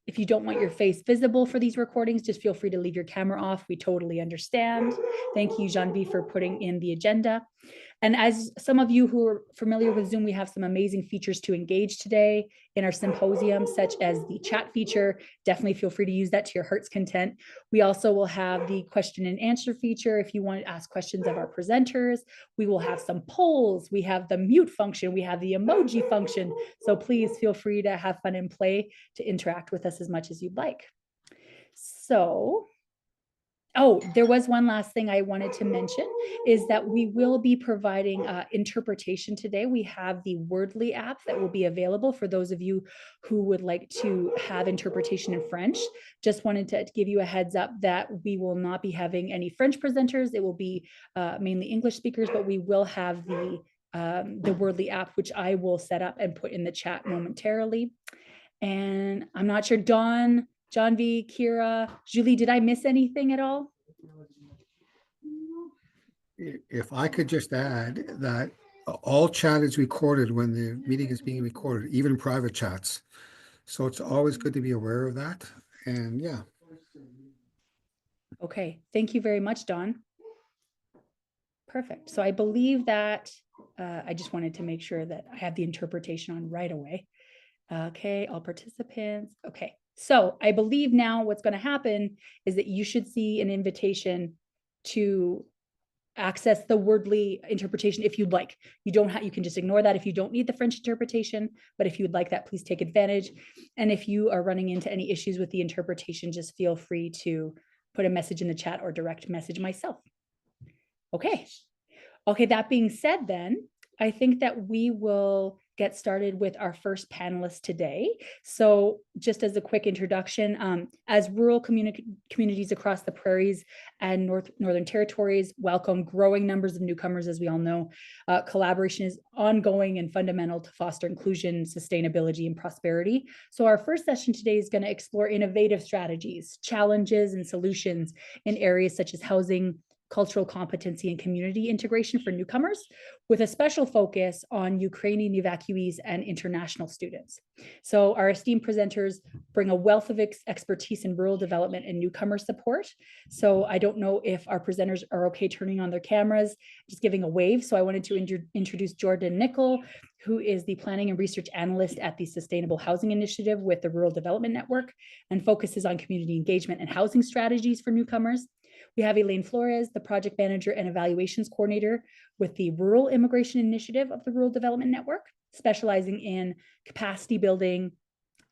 if you don't want your face visible for these recordings, just feel free to leave your camera off. We totally understand. Thank you, Jean-Vie, for putting in the agenda. And as some of you who are familiar with Zoom, we have some amazing features to engage today in our symposium, such as the chat feature. Definitely feel free to use that to your heart's content. We also will have the question and answer feature if you want to ask questions of our presenters. We will have some polls. We have the mute function. We have the emoji function. So please feel free to have fun and play to interact with us as much as you'd like. So, oh, there was one last thing I wanted to mention is that we will be providing interpretation today. We have the Wordly app that will be available for those of you who would like to have interpretation in French. Just wanted to give you a heads up that we will not be having any French presenters. It will be mainly English speakers, but we will have the Wordly app, which I will set up and put in the chat momentarily. And I'm not sure, Dawn, Jean-Vie, Kira, Julie, did I miss anything at all? If I could just add that all chat is recorded when the meeting is being recorded, even private chats. So it's always good to be aware of that. And yeah. Okay, thank you very much, Dawn. Perfect. So I believe that I just wanted to make sure that I have the interpretation on right away. Okay, all participants. Okay, so I believe now what's going to happen is that you should see an invitation to access the Wordly interpretation if you'd like. You don't have, you can just ignore that if you don't need the French interpretation, but if you'd like that, please take advantage. And if you are running into any issues with the interpretation, just feel free to put a message in the chat or direct message myself. Okay. Okay, that being said, then I think that we will get started with our first panelist today. So just as a quick introduction, as rural communities across the prairies and Northern Territories welcome growing numbers of newcomers, as we all know, collaboration is ongoing and fundamental to foster inclusion, sustainability, and prosperity. So our first session today is going to explore innovative strategies, challenges, and solutions in areas such as housing, cultural competency, and community integration for newcomers, with a special focus on Ukrainian evacuees and international students. So our esteemed presenters bring a wealth of expertise in rural development and newcomer support. So I don't know if our presenters are okay turning on their cameras, just giving a wave. So I wanted to introduce Jordan Nickel, who is the planning and research analyst at the Sustainable Housing Initiative with the Rural Development Network and focuses on community engagement and housing strategies for newcomers. We have Elaine Flores, the project manager and evaluations coordinator with the Rural Immigration Initiative of the Rural Development Network, specializing in capacity building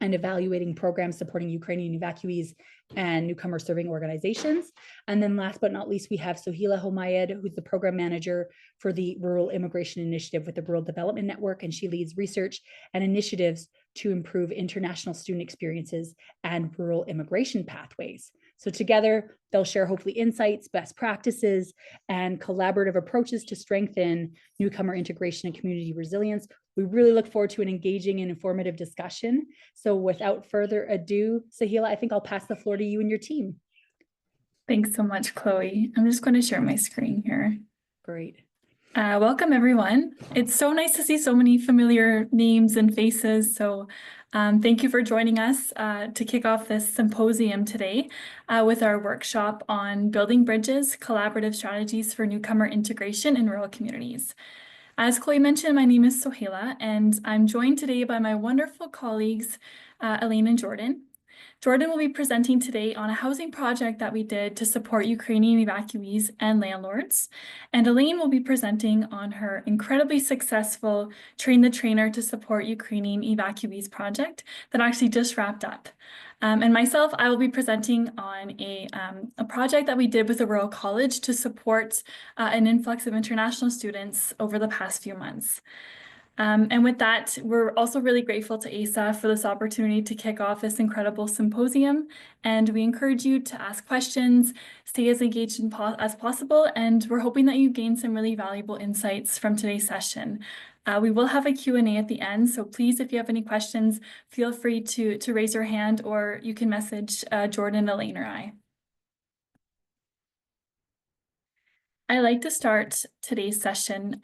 and evaluating programs supporting Ukrainian evacuees and newcomer serving organizations. And then last but not least, we have Sohila Homayed, who's the program manager for the Rural Immigration Initiative with the Rural Development Network, and she leads research and initiatives to improve international student experiences and rural immigration pathways. So together, they'll share hopefully insights, best practices, and collaborative approaches to strengthen newcomer integration and community resilience. We really look forward to an engaging and informative discussion. So without further ado, Sohila, I think I'll pass the floor to you and your team. Thanks so much, Chloe. I'm just going to share my screen here. Great. Welcome, everyone. It's so nice to see so many familiar names and faces. So thank you for joining us to kick off this symposium today with our workshop on building bridges, collaborative strategies for newcomer integration in rural communities. As Chloe mentioned, my name is Sohila, and I'm joined today by my wonderful colleagues, Elaine and Jordan. Jordan will be presenting today on a housing project that we did to support Ukrainian evacuees and landlords. And Elaine will be presenting on her incredibly successful Train the Trainer to support Ukrainian evacuees project that actually just wrapped up. And myself, I will be presenting on a project that we did with a rural college to support an influx of international students over the past few months. And with that, we're also really grateful to ASA for this opportunity to kick off this incredible symposium. And we encourage you to ask questions, stay as engaged as possible, and we're hoping that you gain some really valuable insights from today's session. We will have a Q&A at the end, so please, if you have any questions, feel free to raise your hand, or you can message Jordan, Elaine, or I. I like to start today's session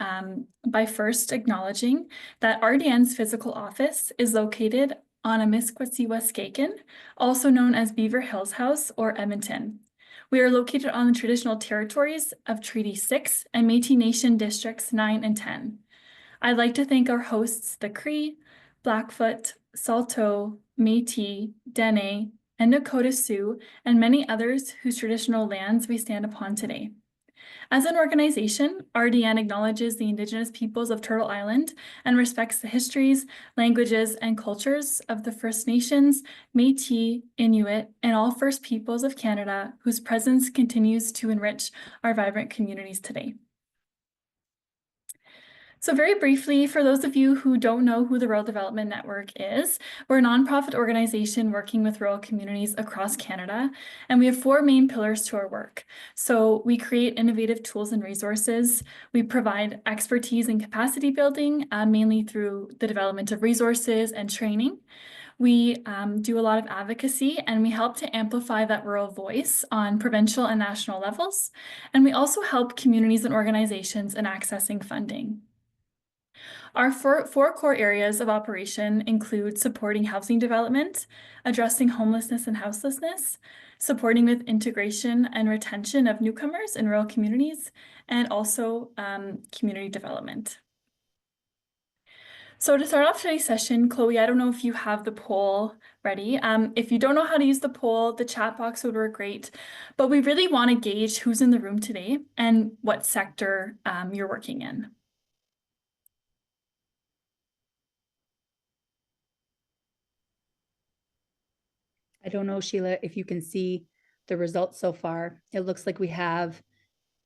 by first acknowledging that RDN's physical office is located on Amiskwaciwaskaken, also known as Beaver Hills House or Edmonton. We are located on the traditional territories of Treaty 6 and Métis Nation Districts 9 and 10. I'd like to thank our hosts, the Cree, Blackfoot, Saulteaux, Métis, Dene, and Nakota Sioux, and many others whose traditional lands we stand upon today. As an organization, RDN acknowledges the Indigenous peoples of Turtle Island and respects the histories, languages, and cultures of the First Nations, Métis, Inuit, and all First Peoples of Canada, whose presence continues to enrich our vibrant communities today. So very briefly, for those of you who don't know who the Rural Development Network is, we're a nonprofit organization working with rural communities across Canada, and we have 4 main pillars to our work. So we create innovative tools and resources. We provide expertise and capacity building, mainly through the development of resources and training. We do a lot of advocacy, and we help to amplify that rural voice on provincial and national levels. And we also help communities and organizations in accessing funding. Our four core areas of operation include supporting housing development, addressing homelessness and houselessness, supporting with integration and retention of newcomers in rural communities, and also community development. So to start off today's session, Chloe, I don't know if you have the poll ready. If you don't know how to use the poll, the chat box would work great, but we really want to gauge who's in the room today and what sector you're working in. I don't know, Sheila, if you can see the results so far. It looks like we have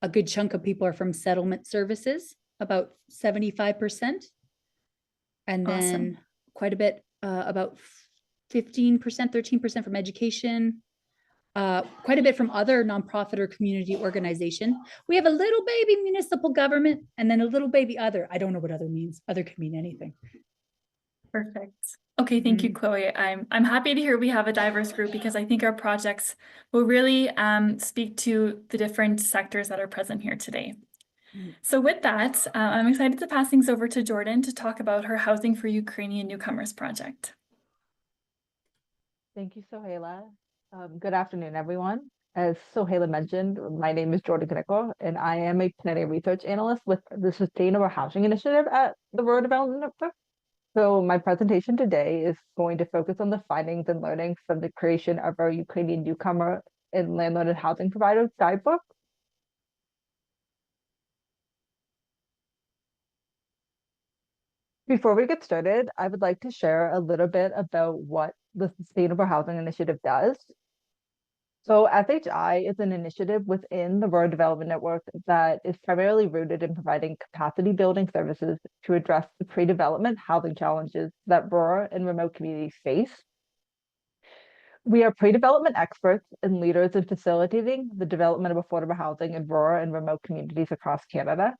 a good chunk of people are from settlement services, about 75%. And then Awesome. quite a bit, about 15%, 13% from education, quite a bit from other nonprofit or community organization. We have a little baby municipal government and then a little baby other. I don't know what other means. Other could mean anything. Perfect. Okay, thank you, Chloe. I'm happy to hear we have a diverse group because I think our projects will really speak to the different sectors that are present here today. So with that, I'm excited to pass things over to Jordan to talk about her Housing for Ukrainian Newcomers project. Thank you, Sohaila. Good afternoon, everyone. As Sohaila mentioned, my name is Jordan Kaneko, and I am a PNT research analyst with the Sustainable Housing Initiative at the Rural Development Network. So my presentation today is going to focus on the findings and learnings from the creation of our Ukrainian newcomer and landlord housing provider guidebook. Before we get started, I would like to share a little bit about what the Sustainable Housing Initiative does. So SHI is an initiative within the Rural Development Network that is primarily rooted in providing capacity building services to address the pre-development housing challenges that rural and remote communities face. We are pre-development experts and leaders in facilitating the development of affordable housing in rural and remote communities across Canada.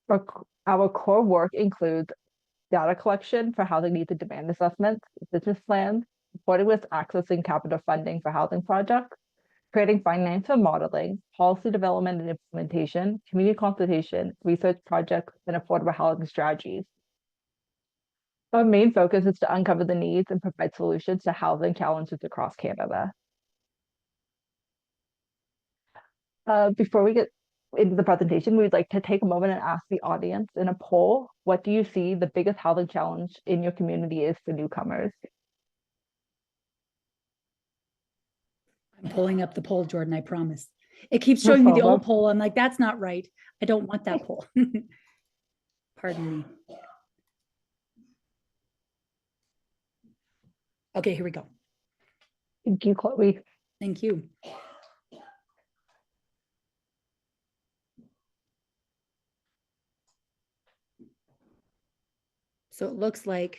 Our core work includes data collection for housing needs and demand assessments, business plans, supporting with accessing capital funding for housing projects, creating financial modeling, policy development and implementation, community consultation, research projects, and affordable housing strategies. Our main focus is to uncover the needs and provide solutions to housing challenges across Canada. Before we get into the presentation, we'd like to take a moment and ask the audience in a poll, what do you see the biggest housing challenge in your community is for newcomers? I'm pulling up the poll, Jordan, I promise. It keeps showing me the old poll. I'm like, that's not right. I don't want that poll. Pardon me. Okay, here we go. Thank you, Chloe. Thank you. So it looks like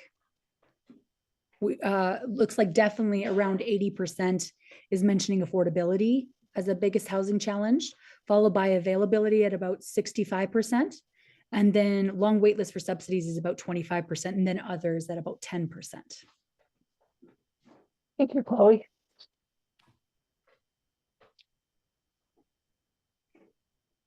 definitely around 80% is mentioning affordability as the biggest housing challenge, followed by availability at about 65%. And then long wait list for subsidies is about 25%, and then others at about 10%. Thank you, Chloe.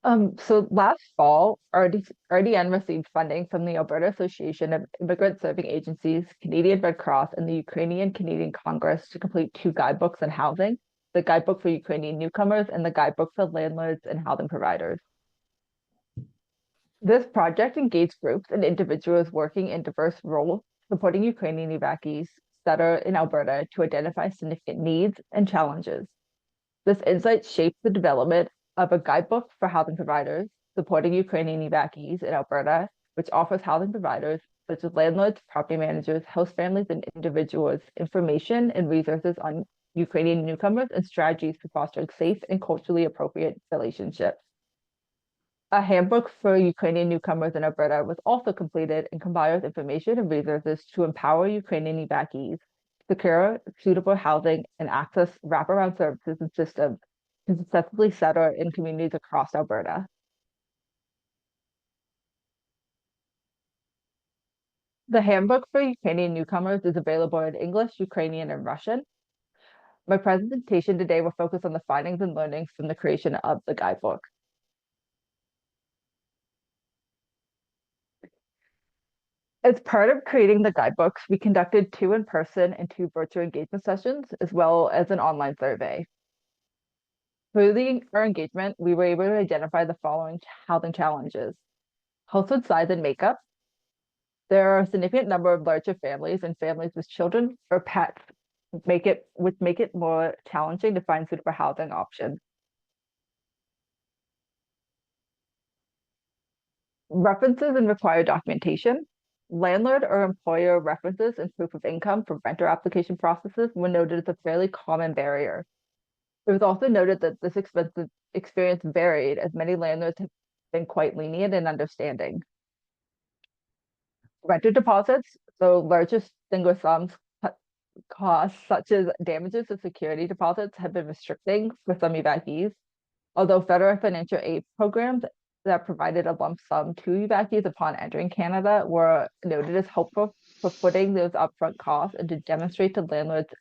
So last fall, RDN received funding from the Alberta Association of Immigrant Serving Agencies, Canadian Red Cross, and the Ukrainian Canadian Congress to complete 2 guidebooks on housing, the guidebook for Ukrainian newcomers and the guidebook for landlords and housing providers. This project engaged groups and individuals working in diverse roles, supporting Ukrainian evacuees that are in Alberta to identify significant needs and challenges. This insight shaped the development of a guidebook for housing providers, supporting Ukrainian evacuees in Alberta, which offers housing providers, such as landlords, property managers, host families, and individuals, information and resources on Ukrainian newcomers and strategies for fostering safe and culturally appropriate relationships. A handbook for Ukrainian newcomers in Alberta was also completed and combines information and resources to empower Ukrainian evacuees, secure suitable housing, and access wraparound services and systems to successfully settle in communities across Alberta. The handbook for Ukrainian newcomers is available in English, Ukrainian, and Russian. My presentation today will focus on the findings and learnings from the creation of the guidebook. As part of creating the guidebooks, we conducted 2 in-person and 2 virtual engagement sessions, as well as an online survey. Through our engagement, we were able to identify the following housing challenges: household size and makeup. There are a significant number of larger families and families with children or pets, which make it more challenging to find suitable housing options. References and required documentation. Landlord or employer references and proof of income for renter application processes were noted as a fairly common barrier. It was also noted that this experience varied, as many landlords have been quite lenient and understanding. Renter deposits, so largest single sums costs such as damages to security deposits have been restricting for some evacuees, although federal financial aid programs that provided a lump sum to evacuees upon entering Canada were noted as helpful for putting those upfront costs and to demonstrate to landlords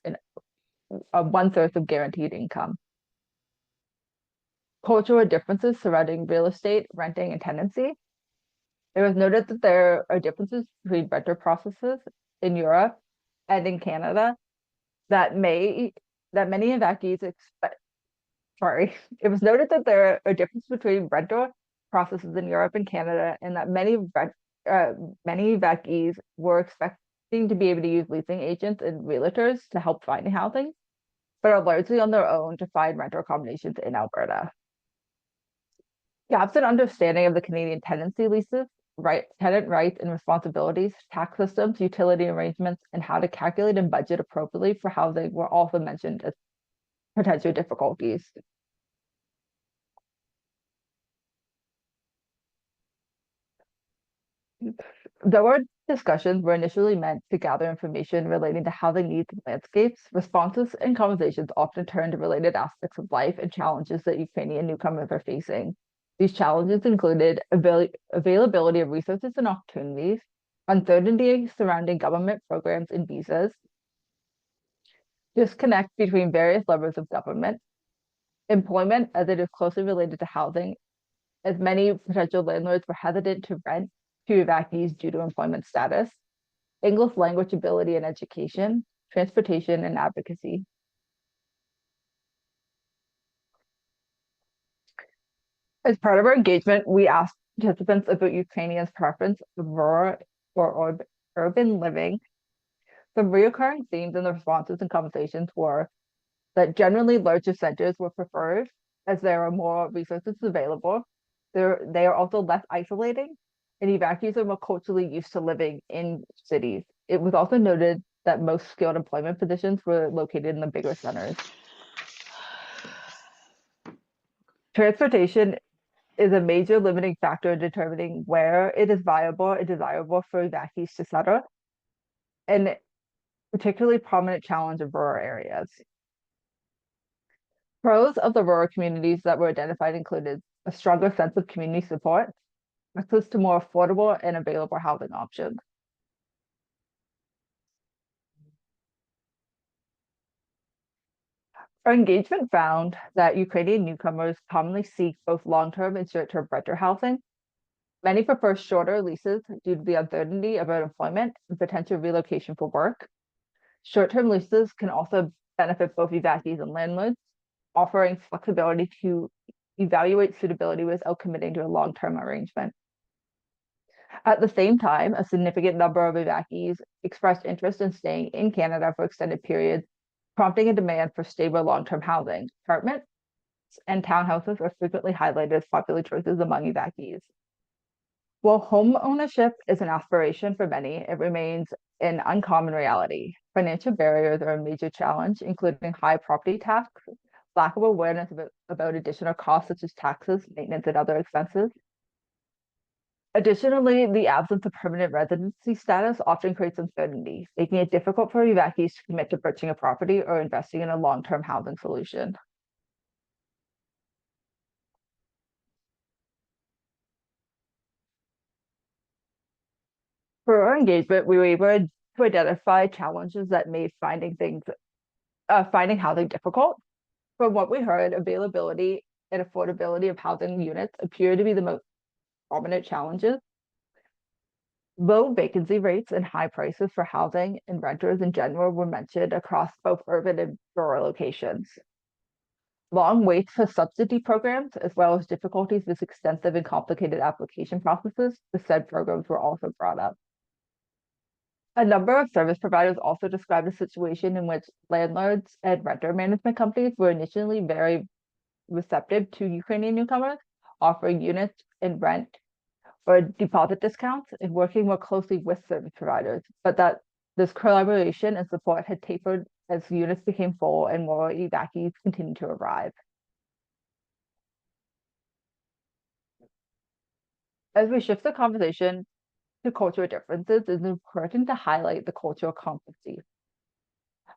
one source of guaranteed income. Cultural differences surrounding real estate, renting, and tenancy. It was noted that there are differences between renter processes in Europe and in Canada that many evacuees expect. Sorry, it was noted that there are differences between rental processes in Europe and Canada, and that many evacuees were expecting to be able to use leasing agents and realtors to help find housing, but are largely on their own to find rental accommodations in Alberta. Gaps in understanding of the Canadian tenancy leases, tenant rights and responsibilities, tax systems, utility arrangements, and how to calculate and budget appropriately for housing were also mentioned as potential difficulties. Though discussions were initially meant to gather information relating to housing needs and landscapes, responses and conversations often turned to related aspects of life and challenges that Ukrainian newcomers are facing. These challenges included availability of resources and opportunities, uncertainty surrounding government programs and visas, disconnect between various levels of government, employment as it is closely related to housing, as many potential landlords were hesitant to rent to evacuees due to employment status, English language ability and education, transportation, and advocacy. As part of our engagement, we asked participants about Ukrainians' preference of rural or urban living. Some recurring themes in the responses and conversations were that generally larger centers were preferred as there are more resources available. They are also less isolating, and evacuees are more culturally used to living in cities. It was also noted that most skilled employment positions were located in the bigger centers. Transportation is a major limiting factor in determining where it is viable and desirable for evacuees to settle, and particularly prominent challenge of rural areas. Pros of the rural communities that were identified included a stronger sense of community support, access to more affordable and available housing options. Our engagement found that Ukrainian newcomers commonly seek both long-term and short-term renter housing. Many prefer shorter leases due to the uncertainty about employment and potential relocation for work. Short-term leases can also benefit both evacuees and landlords, offering flexibility to evaluate suitability without committing to a long-term arrangement. At the same time, a significant number of evacuees expressed interest in staying in Canada for extended periods, prompting a demand for stable long-term housing. Apartments and townhouses are frequently highlighted as popular choices among evacuees. While home ownership is an aspiration for many, it remains an uncommon reality. Financial barriers are a major challenge, including high property tax, lack of awareness about additional costs such as taxes, maintenance, and other expenses. Additionally, the absence of permanent residency status often creates uncertainty, making it difficult for evacuees to commit to purchasing a property or investing in a long-term housing solution. For our engagement, we were able to identify challenges that made finding housing difficult. From what we heard, availability and affordability of housing units appear to be the most prominent challenges. Low vacancy rates and high prices for housing and renters in general were mentioned across both urban and rural locations. Long waits for subsidy programs, as well as difficulties with extensive and complicated application processes for said programs were also brought up. A number of service providers also described a situation in which landlords and renter management companies were initially very receptive to Ukrainian newcomers, offering units and rent or deposit discounts and working more closely with service providers, but that this collaboration and support had tapered as units became full and more evacuees continued to arrive. As we shift the conversation to cultural differences, it's important to highlight the cultural competency.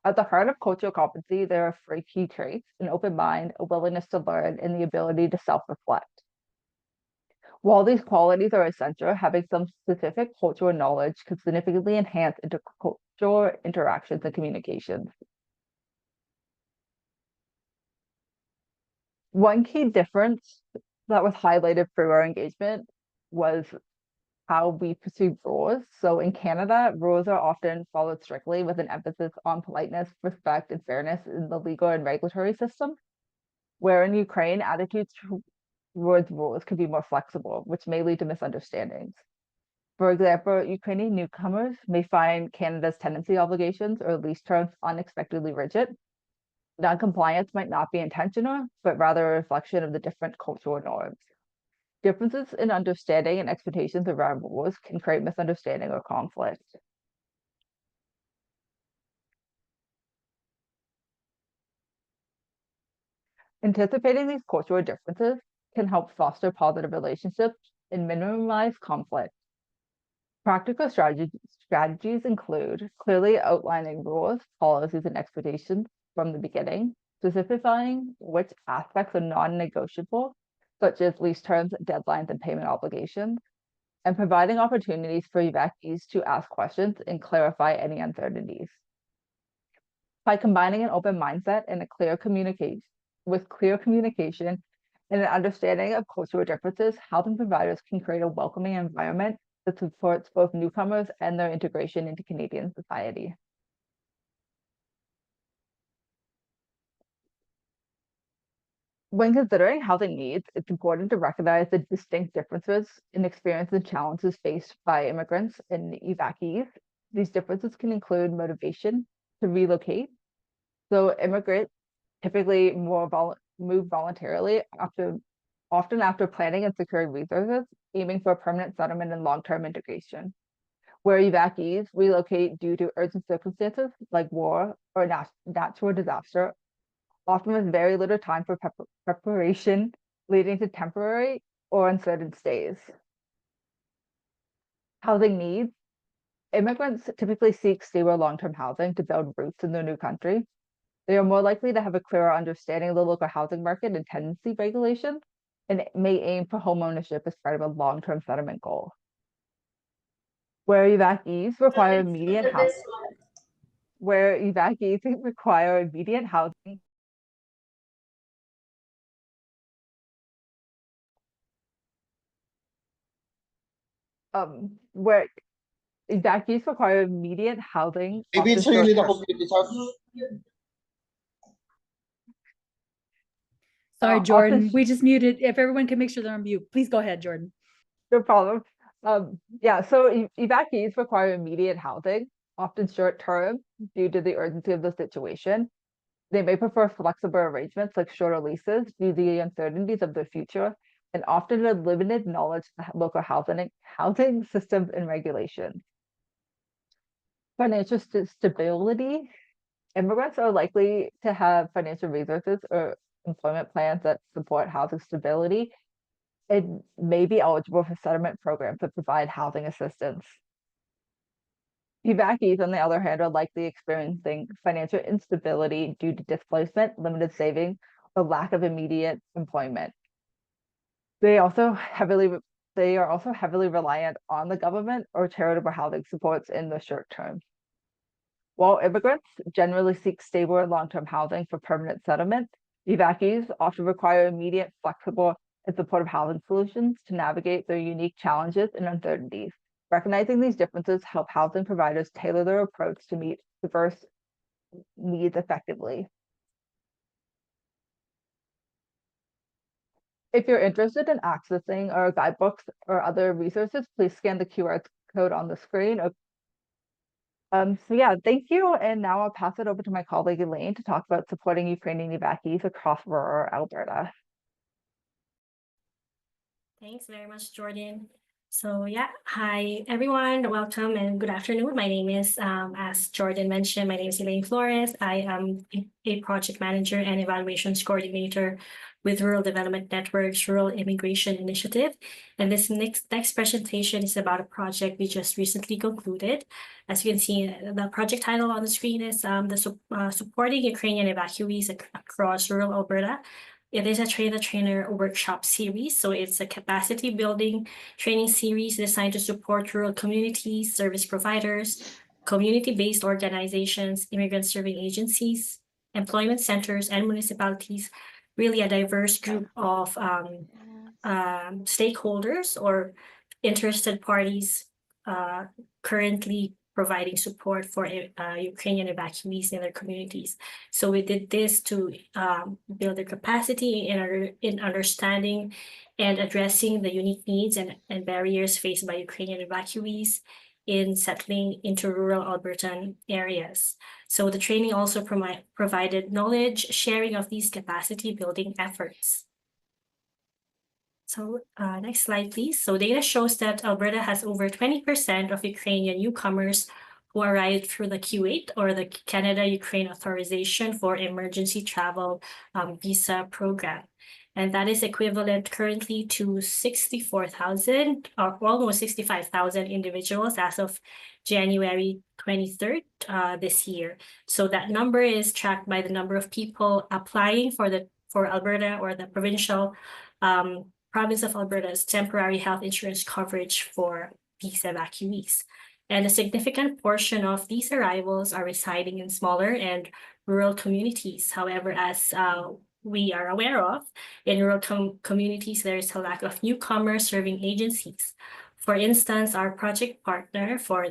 At the heart of cultural competency, there are three key traits: an open mind, a willingness to learn, and the ability to self-reflect. While these qualities are essential, having some specific cultural knowledge could significantly enhance intercultural interactions and communications. One key difference that was highlighted through our engagement was how we perceive rules. So in Canada, rules are often followed strictly with an emphasis on politeness, respect, and fairness in the legal and regulatory system, where in Ukraine, attitudes towards rules could be more flexible, which may lead to misunderstandings. For example, Ukrainian newcomers may find Canada's tenancy obligations or lease terms unexpectedly rigid. Non-compliance might not be intentional, but rather a reflection of the different cultural norms. Differences in understanding and expectations around rules can create misunderstanding or conflict. Anticipating these cultural differences can help foster positive relationships and minimize conflict. Practical strategies include clearly outlining rules, policies, and expectations from the beginning, specifying which aspects are non-negotiable, such as lease terms, deadlines, and payment obligations, and providing opportunities for evacuees to ask questions and clarify any uncertainties. By combining an open mindset and clear communication and an understanding of cultural differences, housing providers can create a welcoming environment that supports both newcomers and their integration into Canadian society. When considering housing needs, it's important to recognize the distinct differences in experience and challenges faced by immigrants and evacuees. These differences can include motivation to relocate. So immigrants typically move voluntarily often after planning and securing resources, aiming for permanent settlement and long-term integration. Where evacuees relocate due to urgent circumstances like war or natural disaster, often with very little time for preparation, leading to temporary or uncertain stays. Housing needs. Immigrants typically seek stable long-term housing to build roots in their new country. They are more likely to have a clearer understanding of the local housing market and tenancy regulations, and may aim for home ownership as part of a long-term settlement goal. Where evacuees require immediate housing where evacuees require immediate housing, Maybe often it's really the short-term. community center. Sorry, often Jordan, we just muted. If everyone can make sure they're on mute, please go ahead, Jordan. No problem. Yeah, so evacuees require immediate housing, often short-term due to the urgency of the situation. They may prefer flexible arrangements like shorter leases due to the uncertainties of their future, and often a limited knowledge of the local housing systems and regulations. Financial stability. Immigrants are likely to have financial resources or employment plans that support housing stability and may be eligible for settlement programs that provide housing assistance. Evacuees, on the other hand, are likely experiencing financial instability due to displacement, limited savings, or lack of immediate employment. They are also heavily reliant on the government or charitable housing supports in the short term. While immigrants generally seek stable and long-term housing for permanent settlement, evacuees often require immediate, flexible, and supportive housing solutions to navigate their unique challenges and uncertainties. Recognizing these differences help housing providers tailor their approach to meet diverse needs effectively. If you're interested in accessing our guidebooks or other resources, please scan the QR code on the screen. So yeah, thank you. And now I'll pass it over to my colleague Elaine to talk about supporting Ukrainian evacuees across rural Alberta. Thanks very much, Jordan. So yeah, hi everyone, welcome and good afternoon. My name is, as Jordan mentioned, my name is Elaine Flores. I am a project manager and evaluations coordinator with Rural Development Network's Rural Immigration Initiative. And this next presentation is about a project we just recently concluded. As you can see, the project title on the screen is Supporting Ukrainian Evacuees Across Rural Alberta. It is a trainer workshop series. So it's a capacity building training series designed to support rural communities, service providers, community-based organizations, immigrant serving agencies, employment centers, and municipalities, really a diverse group of stakeholders or interested parties currently providing support for Ukrainian evacuees in their communities. So we did this to build their capacity in understanding and addressing the unique needs and barriers faced by Ukrainian evacuees in settling into rural Albertan areas. So the training also provided knowledge sharing of these capacity building efforts. So next slide, please. So data shows that Alberta has over 20% of Ukrainian newcomers who arrived through the Q8 or the Canada-Ukraine Authorization for Emergency Travel Visa Program. And that is equivalent currently to 64,000 or almost 65,000 individuals as of January 23rd this year. So that number is tracked by the number of people applying for Alberta or the provincial province of Alberta's temporary health insurance coverage for these evacuees. And a significant portion of these arrivals are residing in smaller and rural communities. However, as we are aware of, in rural communities, there is a lack of newcomers serving agencies. For instance, our project partner for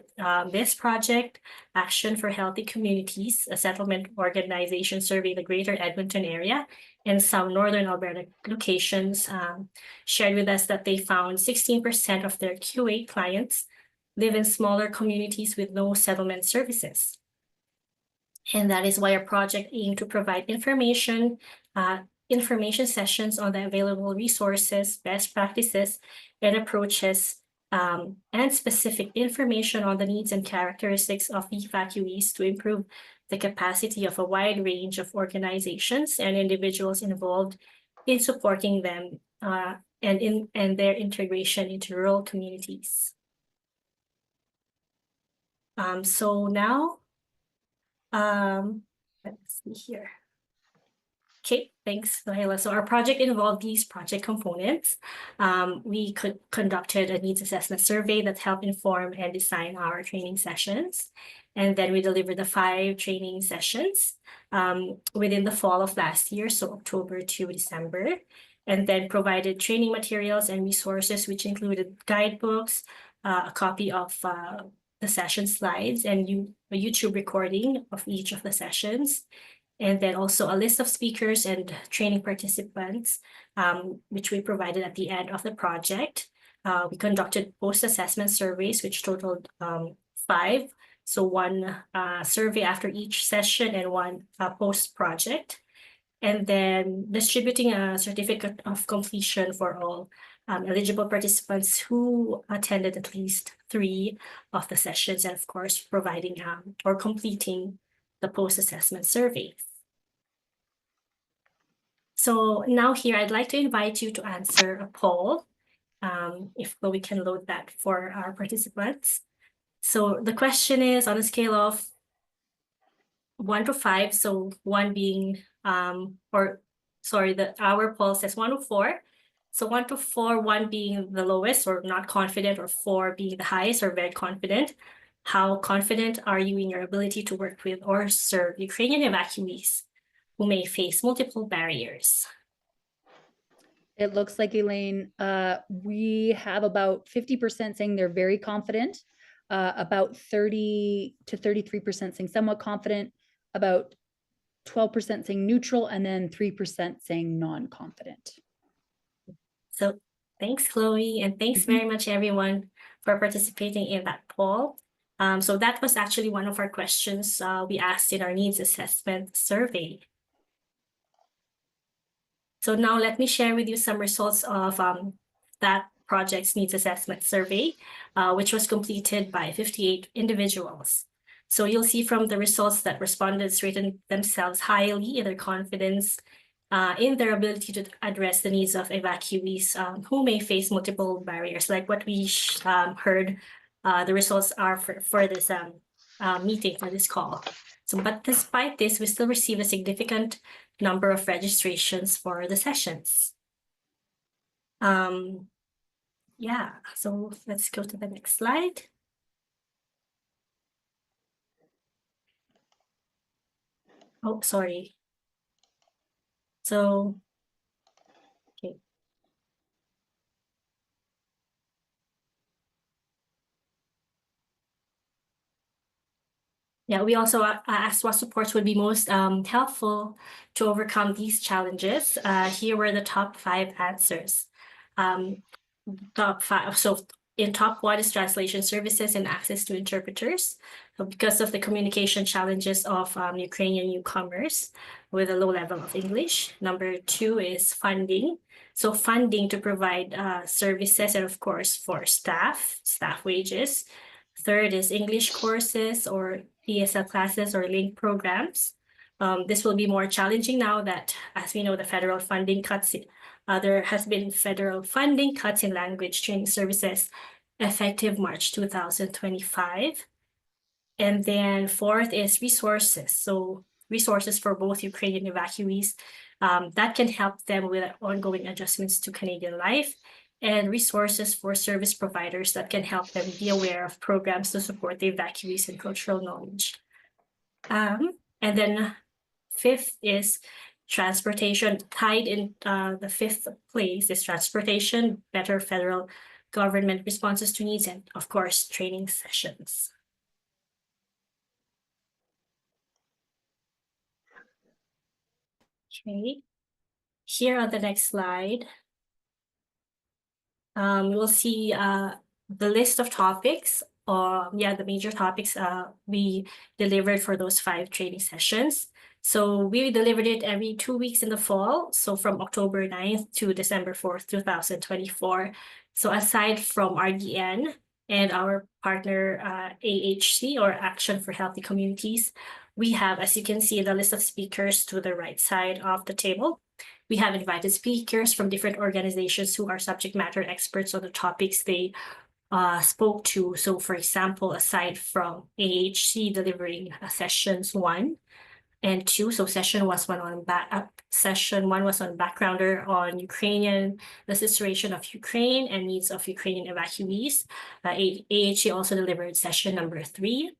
this project, Action for Healthy Communities, a settlement organization serving the greater Edmonton area and some northern Alberta locations, shared with us that they found 16% of their Q8 clients live in smaller communities with no settlement services. And that is why our project aimed to provide information sessions on the available resources, best practices, and approaches, and specific information on the needs and characteristics of the evacuees to improve the capacity of a wide range of organizations and individuals involved in supporting them and their integration into rural communities. So now, let's see here. Okay, thanks, Nohela. So our project involved these project components. We conducted a needs assessment survey that helped inform and design our training sessions. And then we delivered the 5 training sessions within the fall of last year, so October to December. And then provided training materials and resources, which included guidebooks, a copy of the session slides and a YouTube recording of each of the sessions. And then also a list of speakers and training participants, which we provided at the end of the project. We conducted post-assessment surveys, which totaled 5. So one survey after each session and one post-project. And then distributing a certificate of completion for all eligible participants who attended at least 3 of the sessions, and of course, providing or completing the post-assessment surveys. So now here, I'd like to invite you to answer a poll, if we can load that for our participants. So the question is on a scale of 1 to 5, so 1 being, our poll says 1 to 4. So 1 to 4, 1 being the lowest or not confident, or 4 being the highest or very confident. How confident are you in your ability to work with or serve Ukrainian evacuees who may face multiple barriers? It looks like, Elaine, we have about 50% saying they're very confident, about 30 to 33% saying somewhat confident, about 12% saying neutral, and then 3% saying non-confident. So thanks, Chloe, and thanks very much, everyone, for participating in that poll. So that was actually one of our questions we asked in our needs assessment survey. So now let me share with you some results of that project's needs assessment survey, which was completed by 58 individuals. So you'll see from the results that respondents rated themselves highly in their confidence in their ability to address the needs of evacuees who may face multiple barriers, like what we heard the results are for this meeting, for this call. So, but despite this, we still receive a significant number of registrations for the sessions. Yeah, so let's go to the next slide. Oh, sorry. So, okay. Yeah, we also asked what supports would be most helpful to overcome these challenges. Here were the top 5 answers. Top 5. So in top 1 is translation services and access to interpreters. So because of the communication challenges of Ukrainian newcomers with a low level of English. Number 2 is funding. So funding to provide services, and of course for staff wages. 3rd is English courses or ESL classes or link programs. This will be more challenging now that, as we know, the federal funding cuts. There has been federal funding cuts in language training services effective March 2025. And then 4th is resources. So resources for both Ukrainian evacuees that can help them with ongoing adjustments to Canadian life, and resources for service providers that can help them be aware of programs to support the evacuees in cultural knowledge. And then 5th is transportation. Tied in the 5th place is transportation, better federal government responses to needs, and of course, training sessions. Okay, here on the next slide, we'll see the list of topics, the major topics we delivered for those 5 training sessions. So we delivered it every 2 weeks in the fall, so from October 9th to December 4th, 2024. So aside from RDN and our partner AHC, or Action for Healthy Communities, we have, as you can see, the list of speakers to the right side of the table. We have invited speakers from different organizations who are subject matter experts on the topics they spoke to. So for example, aside from AHC delivering sessions 1 and 2, so session 1 was on backgrounder on Ukrainian, the situation of Ukraine and needs of Ukrainian evacuees. AHC also delivered session number 3,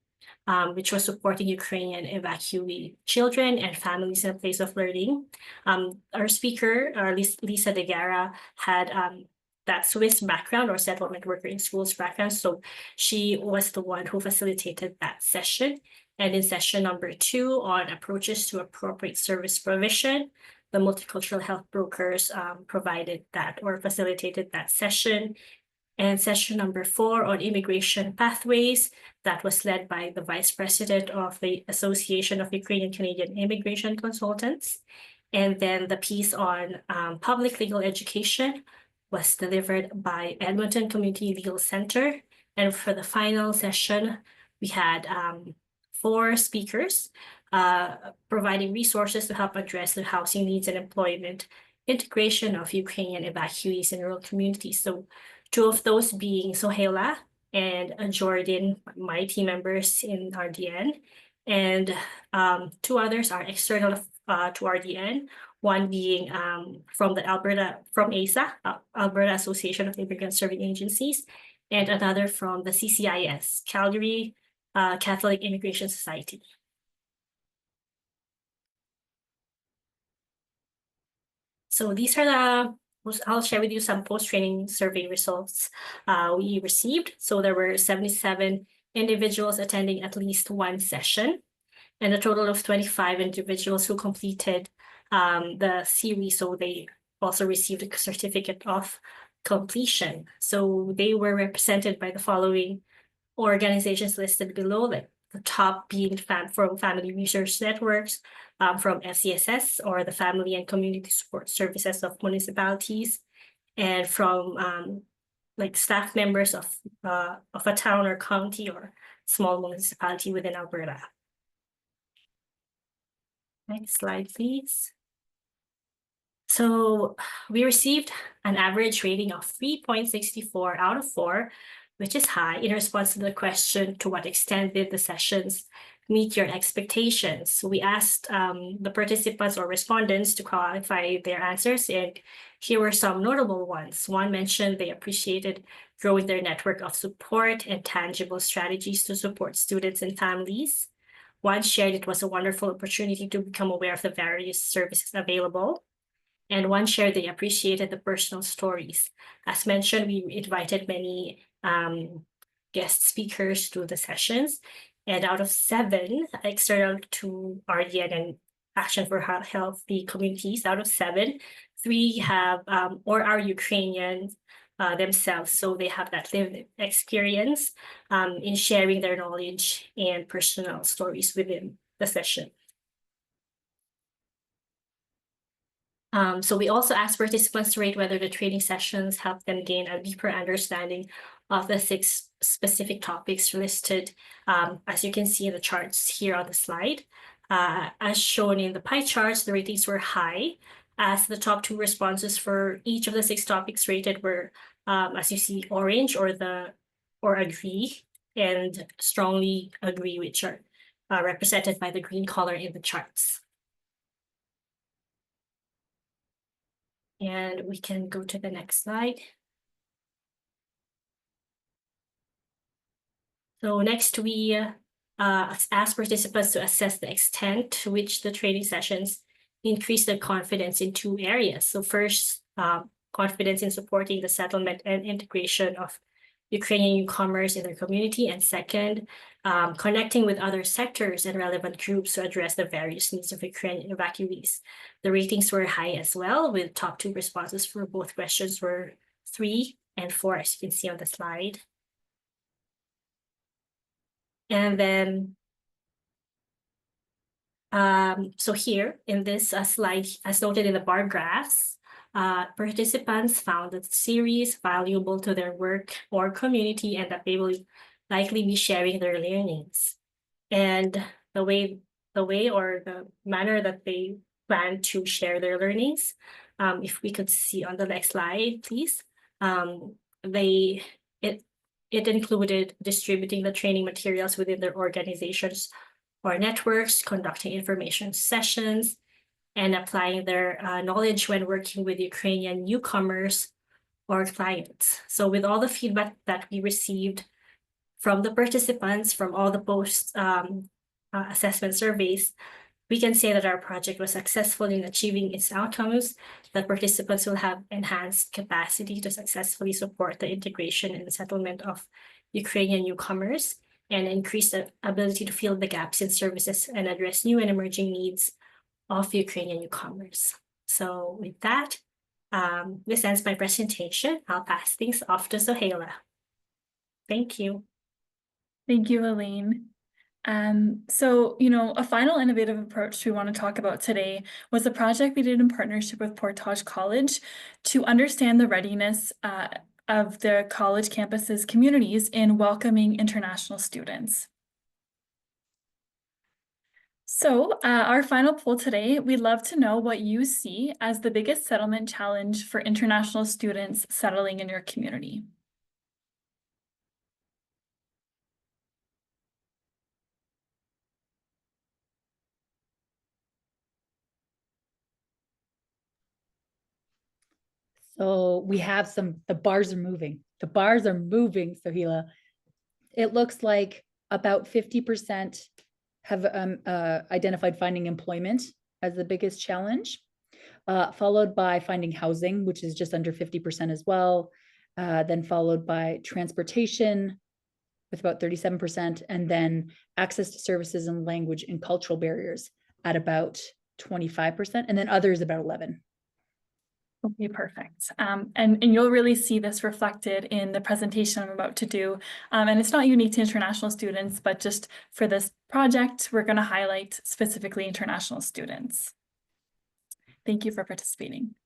which was supporting Ukrainian evacuee children and families in a place of learning. Our speaker, Lisa De Guerra, had that Swiss background or settlement worker in schools background. So she was the one who facilitated that session. And in session number 2 on approaches to appropriate service provision, the multicultural health brokers provided that or facilitated that session. And session number 4 on immigration pathways, that was led by the Vice President of the Association of Ukrainian Canadian Immigration Consultants. And then the piece on public legal education was delivered by Edmonton Community Legal Center. And for the final session, we had 4 speakers providing resources to help address the housing needs and employment integration of Ukrainian evacuees in rural communities. So 2 of those being Sohaila and Jordan, my team members in RDN, and 2 others are external to RDN, one being from ASA, Alberta Association of Immigrant Serving Agencies, and another from the CCIS, Calgary Catholic Immigration Society. So these are I'll share with you some post-training survey results we received. So there were 77 individuals attending at least 1 session, and a total of 25 individuals who completed the series. So they also received a certificate of completion. So they were represented by the following organizations listed below, like the top being from Family Research Networks, from FCSS or the Family and Community Support Services of Municipalities, and from like staff members of a town or county or small municipality within Alberta. Next slide, please. So we received an average rating of 3.64 out of 4, which is high, in response to the question, to what extent did the sessions meet your expectations? So we asked the participants or respondents to qualify their answers, and here were some notable ones. One mentioned they appreciated growing their network of support and tangible strategies to support students and families. One shared it was a wonderful opportunity to become aware of the various services available. And one shared they appreciated the personal stories. As mentioned, we invited many guest speakers to the sessions. And out of 7 external to RDN and Action for Healthy Communities, out of 7, 3 have or are Ukrainian themselves. So they have that lived experience in sharing their knowledge and personal stories within the session. So we also asked participants to rate whether the training sessions helped them gain a deeper understanding of the 6 specific topics listed, as you can see in the charts here on the slide. As shown in the pie charts, the ratings were high, as the top 2 responses for each of the 6 topics rated were, as you see, orange or agree, and strongly agree, which are represented by the green color in the charts. And we can go to the next slide. So next, we ask participants to assess the extent to which the training sessions increase their confidence in 2 areas. So first, confidence in supporting the settlement and integration of Ukrainian newcomers in their community, and second, connecting with other sectors and relevant groups to address the various needs of Ukrainian evacuees. The ratings were high as well, with top 2 responses for both questions were 3 and 4, as you can see on the slide. And then, so here in this slide, as noted in the bar graphs, participants found the series valuable to their work or community, and that they will likely be sharing their learnings. And the way or the manner that they plan to share their learnings, if we could see on the next slide, please. It included distributing the training materials within their organizations or networks, conducting information sessions, and applying their knowledge when working with Ukrainian newcomers or clients. So with all the feedback that we received from the participants, from all the post assessment surveys, We can say that our project was successful in achieving its outcomes, that participants will have enhanced capacity to successfully support the integration and settlement of Ukrainian newcomers, and increase the ability to fill the gaps in services and address new and emerging needs of Ukrainian newcomers. So with that, this ends my presentation. I'll pass things off to Sohaila. Thank you. Thank you, Elaine. So, a final innovative approach we want to talk about today was a project we did in partnership with Portage College to understand the readiness of the college campuses communities in welcoming international students. So our final poll today, we'd love to know what you see as the biggest settlement challenge for international students settling in your community. So we have the bars are moving. The bars are moving, Sohaila. It looks like about 50% have identified finding employment as the biggest challenge, followed by finding housing, which is just under 50% as well, then followed by transportation with about 37%, and then access to services and language and cultural barriers at about 25%, and then others about 11%. Okay, perfect. And you'll really see this reflected in the presentation I'm about to do. And it's not unique to international students, but just for this project, we're going to highlight specifically international students. Thank you for participating.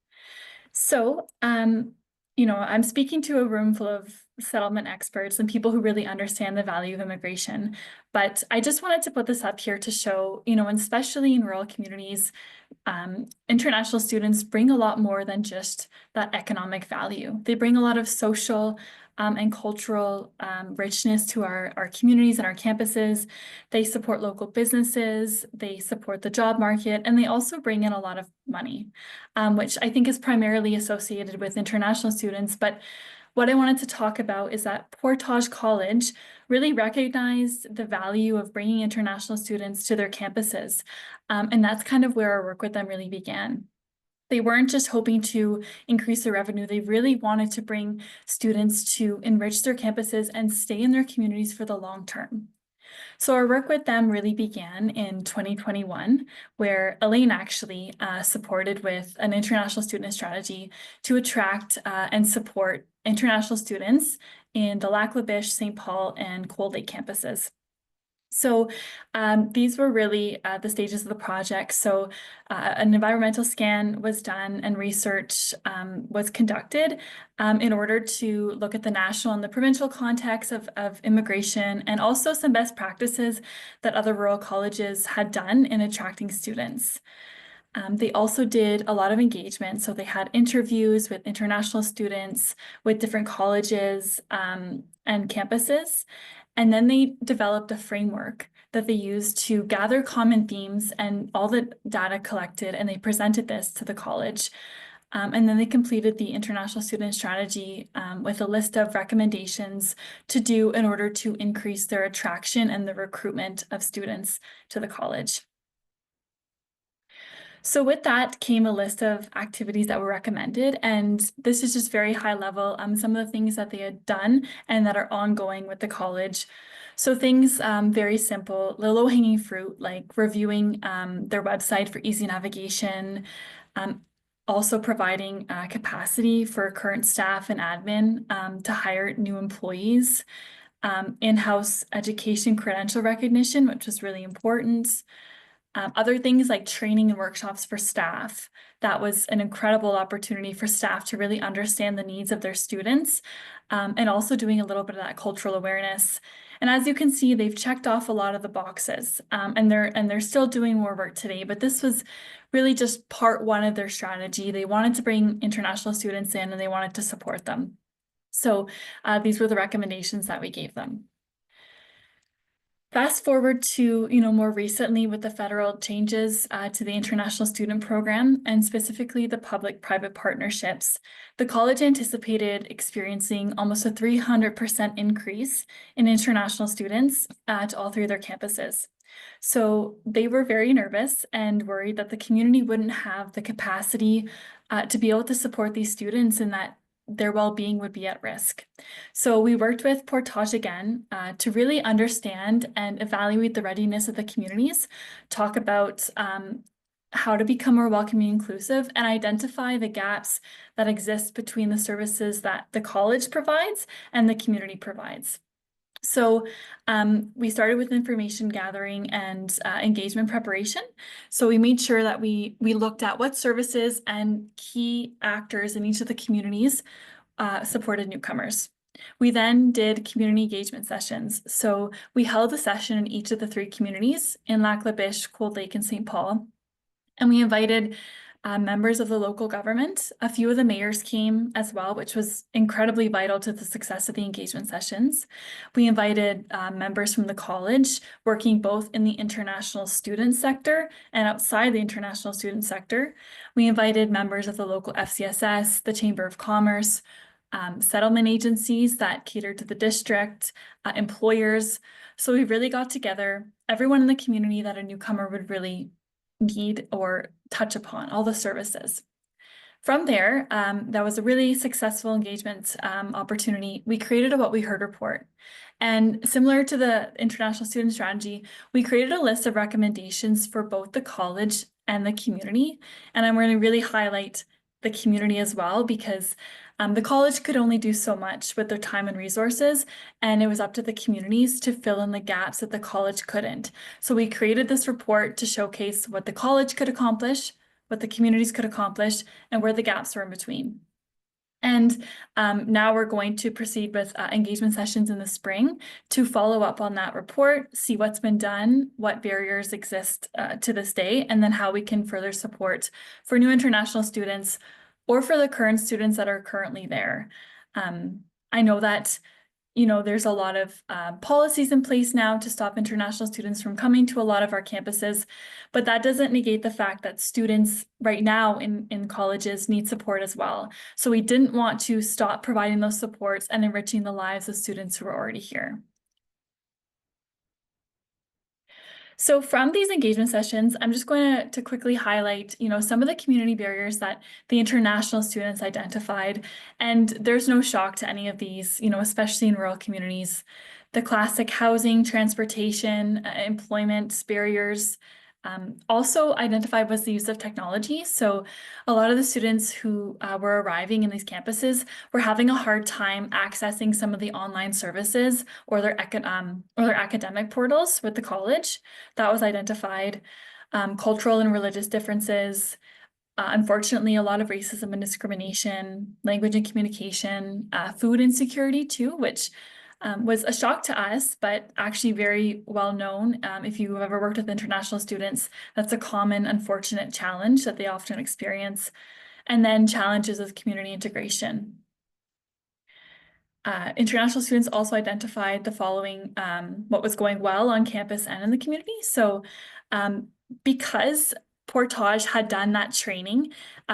So, I'm speaking to a room full of settlement experts and people who really understand the value of immigration. But I just wanted to put this up here to show, and especially in rural communities, international students bring a lot more than just that economic value. They bring a lot of social and cultural richness to our communities and our campuses. They support local businesses, they support the job market, and they also bring in a lot of money, which I think is primarily associated with international students. But what I wanted to talk about is that Portage College really recognized the value of bringing international students to their campuses. And that's kind of where our work with them really began. They weren't just hoping to increase their revenue, they really wanted to bring students to enrich their campuses and stay in their communities for the long term. So our work with them really began in 2021, where Elaine actually supported with an international student strategy to attract and support international students in the Lac La Biche, St. Paul, and Cold Lake campuses. So these were really the stages of the project. So an environmental scan was done and research was conducted in order to look at the national and the provincial context of immigration, and also some best practices that other rural colleges had done in attracting students. They also did a lot of engagement. So they had interviews with international students, with different colleges and campuses. And then they developed a framework that they used to gather common themes and all the data collected, and they presented this to the college. And then they completed the international student strategy with a list of recommendations to do in order to increase their attraction and the recruitment of students to the college. So with that came a list of activities that were recommended, and this is just very high level, some of the things that they had done and that are ongoing with the college. So things very simple, the low-hanging fruit, like reviewing their website for easy navigation, also providing capacity for current staff and admin to hire new employees, in-house education credential recognition, which was really important. Other things like training and workshops for staff. That was an incredible opportunity for staff to really understand the needs of their students, and also doing a little bit of that cultural awareness. And as you can see, they've checked off a lot of the boxes, and they're still doing more work today, but this was really just part one of their strategy. They wanted to bring international students in and they wanted to support them. So these were the recommendations that we gave them. Fast forward to, more recently with the federal changes to the international student program, and specifically the public-private partnerships, the college anticipated experiencing almost a 300% increase in international students to all three of their campuses. So they were very nervous and worried that the community wouldn't have the capacity to be able to support these students and that their well-being would be at risk. So we worked with Portage again to really understand and evaluate the readiness of the communities, talk about how to become more welcoming and inclusive, and identify the gaps that exist between the services that the college provides and the community provides. So we started with information gathering and engagement preparation. So we made sure that we looked at what services and key actors in each of the communities supported newcomers. We then did community engagement sessions. So we held a session in each of the 3 communities in Lac La Biche, Cold Lake, and St. Paul. And we invited members of the local government. A few of the mayors came as well, which was incredibly vital to the success of the engagement sessions. We invited members from the college working both in the international student sector and outside the international student sector. We invited members of the local FCSS, the Chamber of Commerce, settlement agencies that cater to the district, employers. So we really got together everyone in the community that a newcomer would really need or touch upon, all the services. From there, that was a really successful engagement opportunity. We created a What We Heard report. And similar to the international student strategy, we created a list of recommendations for both the college and the community. And I'm going to really highlight the community as well, because the college could only do so much with their time and resources, and it was up to the communities to fill in the gaps that the college couldn't. So we created this report to showcase what the college could accomplish, what the communities could accomplish, and where the gaps were in between. And now we're going to proceed with engagement sessions in the spring to follow up on that report, see what's been done, what barriers exist to this day, and then how we can further support for new international students or for the current students that are currently there. I know that there's a lot of policies in place now to stop international students from coming to a lot of our campuses, but that doesn't negate the fact that students right now in colleges need support as well. So we didn't want to stop providing those supports and enriching the lives of students who are already here. So from these engagement sessions, I'm just going to quickly highlight, some of the community barriers that the international students identified. And there's no shock to any of these, especially in rural communities. The classic housing, transportation, employment barriers. Also identified was the use of technology. So a lot of the students who were arriving in these campuses were having a hard time accessing some of the online services or their academic portals with the college. That was identified. Cultural and religious differences. Unfortunately, a lot of racism and discrimination, language and communication, food insecurity too, which was a shock to us, but actually very well known. If you've ever worked with international students, that's a common, unfortunate challenge that they often experience. And then challenges with community integration. International students also identified the following, what was going well on campus and in the community. So because Portage had done that training,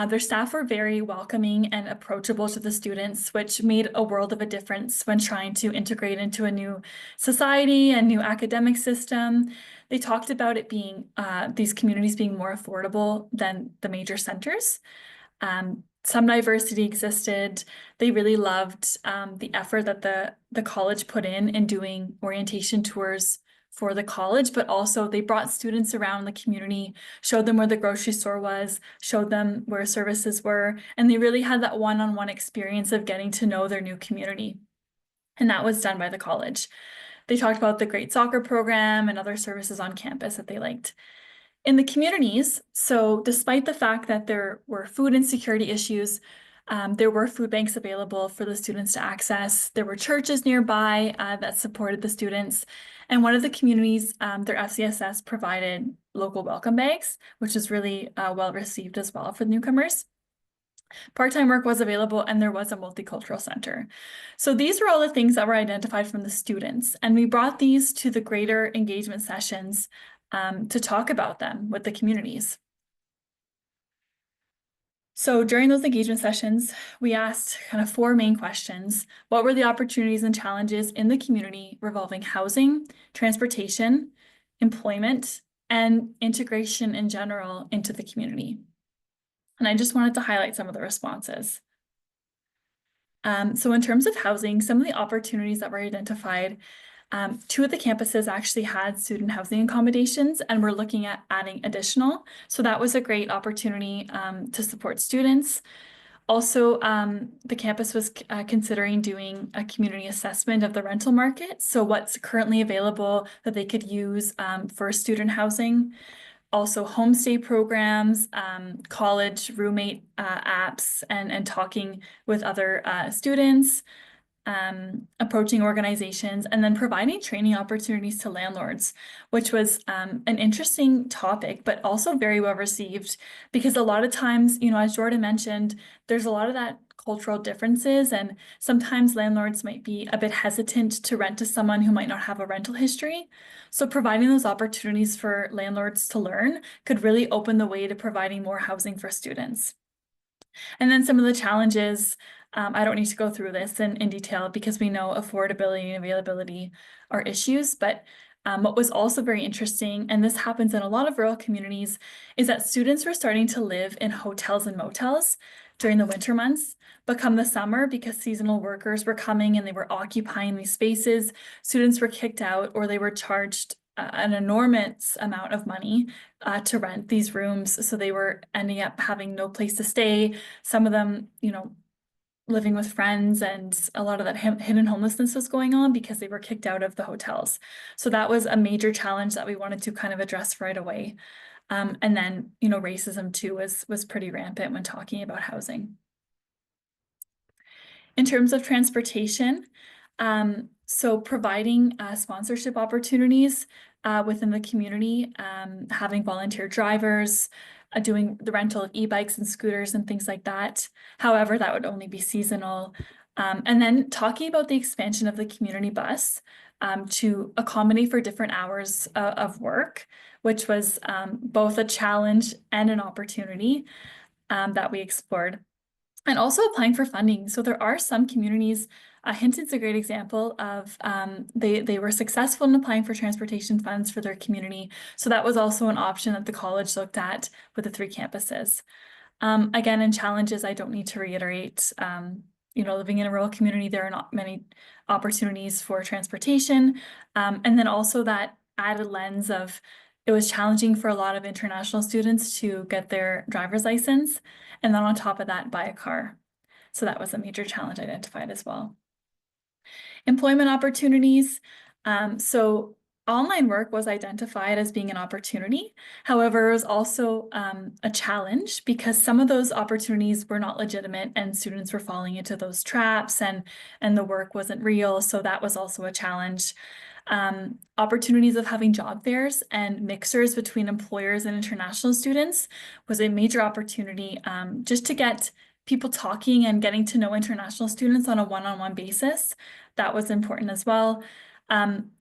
their staff were very welcoming and approachable to the students, which made a world of a difference when trying to integrate into a new society, a new academic system. They talked about it being, these communities being more affordable than the major centers. Some diversity existed. They really loved the effort that the college put in doing orientation tours for the college, but also they brought students around the community, showed them where the grocery store was, showed them where services were, and they really had that one-on-one experience of getting to know their new community. And that was done by the college. They talked about the great soccer program and other services on campus that they liked. In the communities, so despite the fact that there were food insecurity issues, there were food banks available for the students to access. There were churches nearby that supported the students. And one of the communities, their FCSS provided local welcome bags, which is really well received as well for the newcomers. Part-time work was available and there was a multicultural center. So these were all the things that were identified from the students. And we brought these to the greater engagement sessions to talk about them with the communities. So during those engagement sessions, we asked kind of 4 main questions. What were the opportunities and challenges in the community revolving housing, transportation, employment, and integration in general into the community. And I just wanted to highlight some of the responses. So in terms of housing, some of the opportunities that were identified, 2 of the campuses actually had student housing accommodations, and we're looking at adding additional. So that was a great opportunity to support students. Also, the campus was considering doing a community assessment of the rental market. So what's currently available that they could use for student housing. Also homestay programs, college roommate apps, and talking with other students, approaching organizations, and then providing training opportunities to landlords, which was an interesting topic, but also very well received, because a lot of times, you know, as Jordan mentioned, there's a lot of that cultural differences, and sometimes landlords might be a bit hesitant to rent to someone who might not have a rental history. So providing those opportunities for landlords to learn could really open the way to providing more housing for students. And then some of the challenges, I don't need to go through this in detail because we know affordability and availability are issues, but what was also very interesting, and this happens in a lot of rural communities, is that students were starting to live in hotels and motels during the winter months. But come the summer, because seasonal workers were coming and they were occupying these spaces, students were kicked out or they were charged an enormous amount of money to rent these rooms. So they were ending up having no place to stay. Some of them, you know, living with friends, and a lot of that hidden homelessness was going on because they were kicked out of the hotels. So that was a major challenge that we wanted to kind of address right away. And then, you know, racism too was pretty rampant when talking about housing. In terms of transportation, so providing sponsorship opportunities within the community, having volunteer drivers, doing the rental of e-bikes and scooters and things like that. However, that would only be seasonal. And then talking about the expansion of the community bus to accommodate for different hours of work, which was both a challenge and an opportunity that we explored. And also applying for funding. So there are some communities, Hinton's a great example of, they were successful in applying for transportation funds for their community. So that was also an option that the college looked at with the 3 campuses. Again, in challenges, I don't need to reiterate, you know, living in a rural community, there are not many opportunities for transportation. And then also that added lens of, it was challenging for a lot of international students to get their driver's license. And then on top of that, buy a car. So that was a major challenge identified as well. Employment opportunities. So online work was identified as being an opportunity. However, it was also a challenge because some of those opportunities were not legitimate and students were falling into those traps, and the work wasn't real. So that was also a challenge. Opportunities of having job fairs and mixers between employers and international students was a major opportunity, just to get people talking and getting to know international students on a one-on-one basis. That was important as well.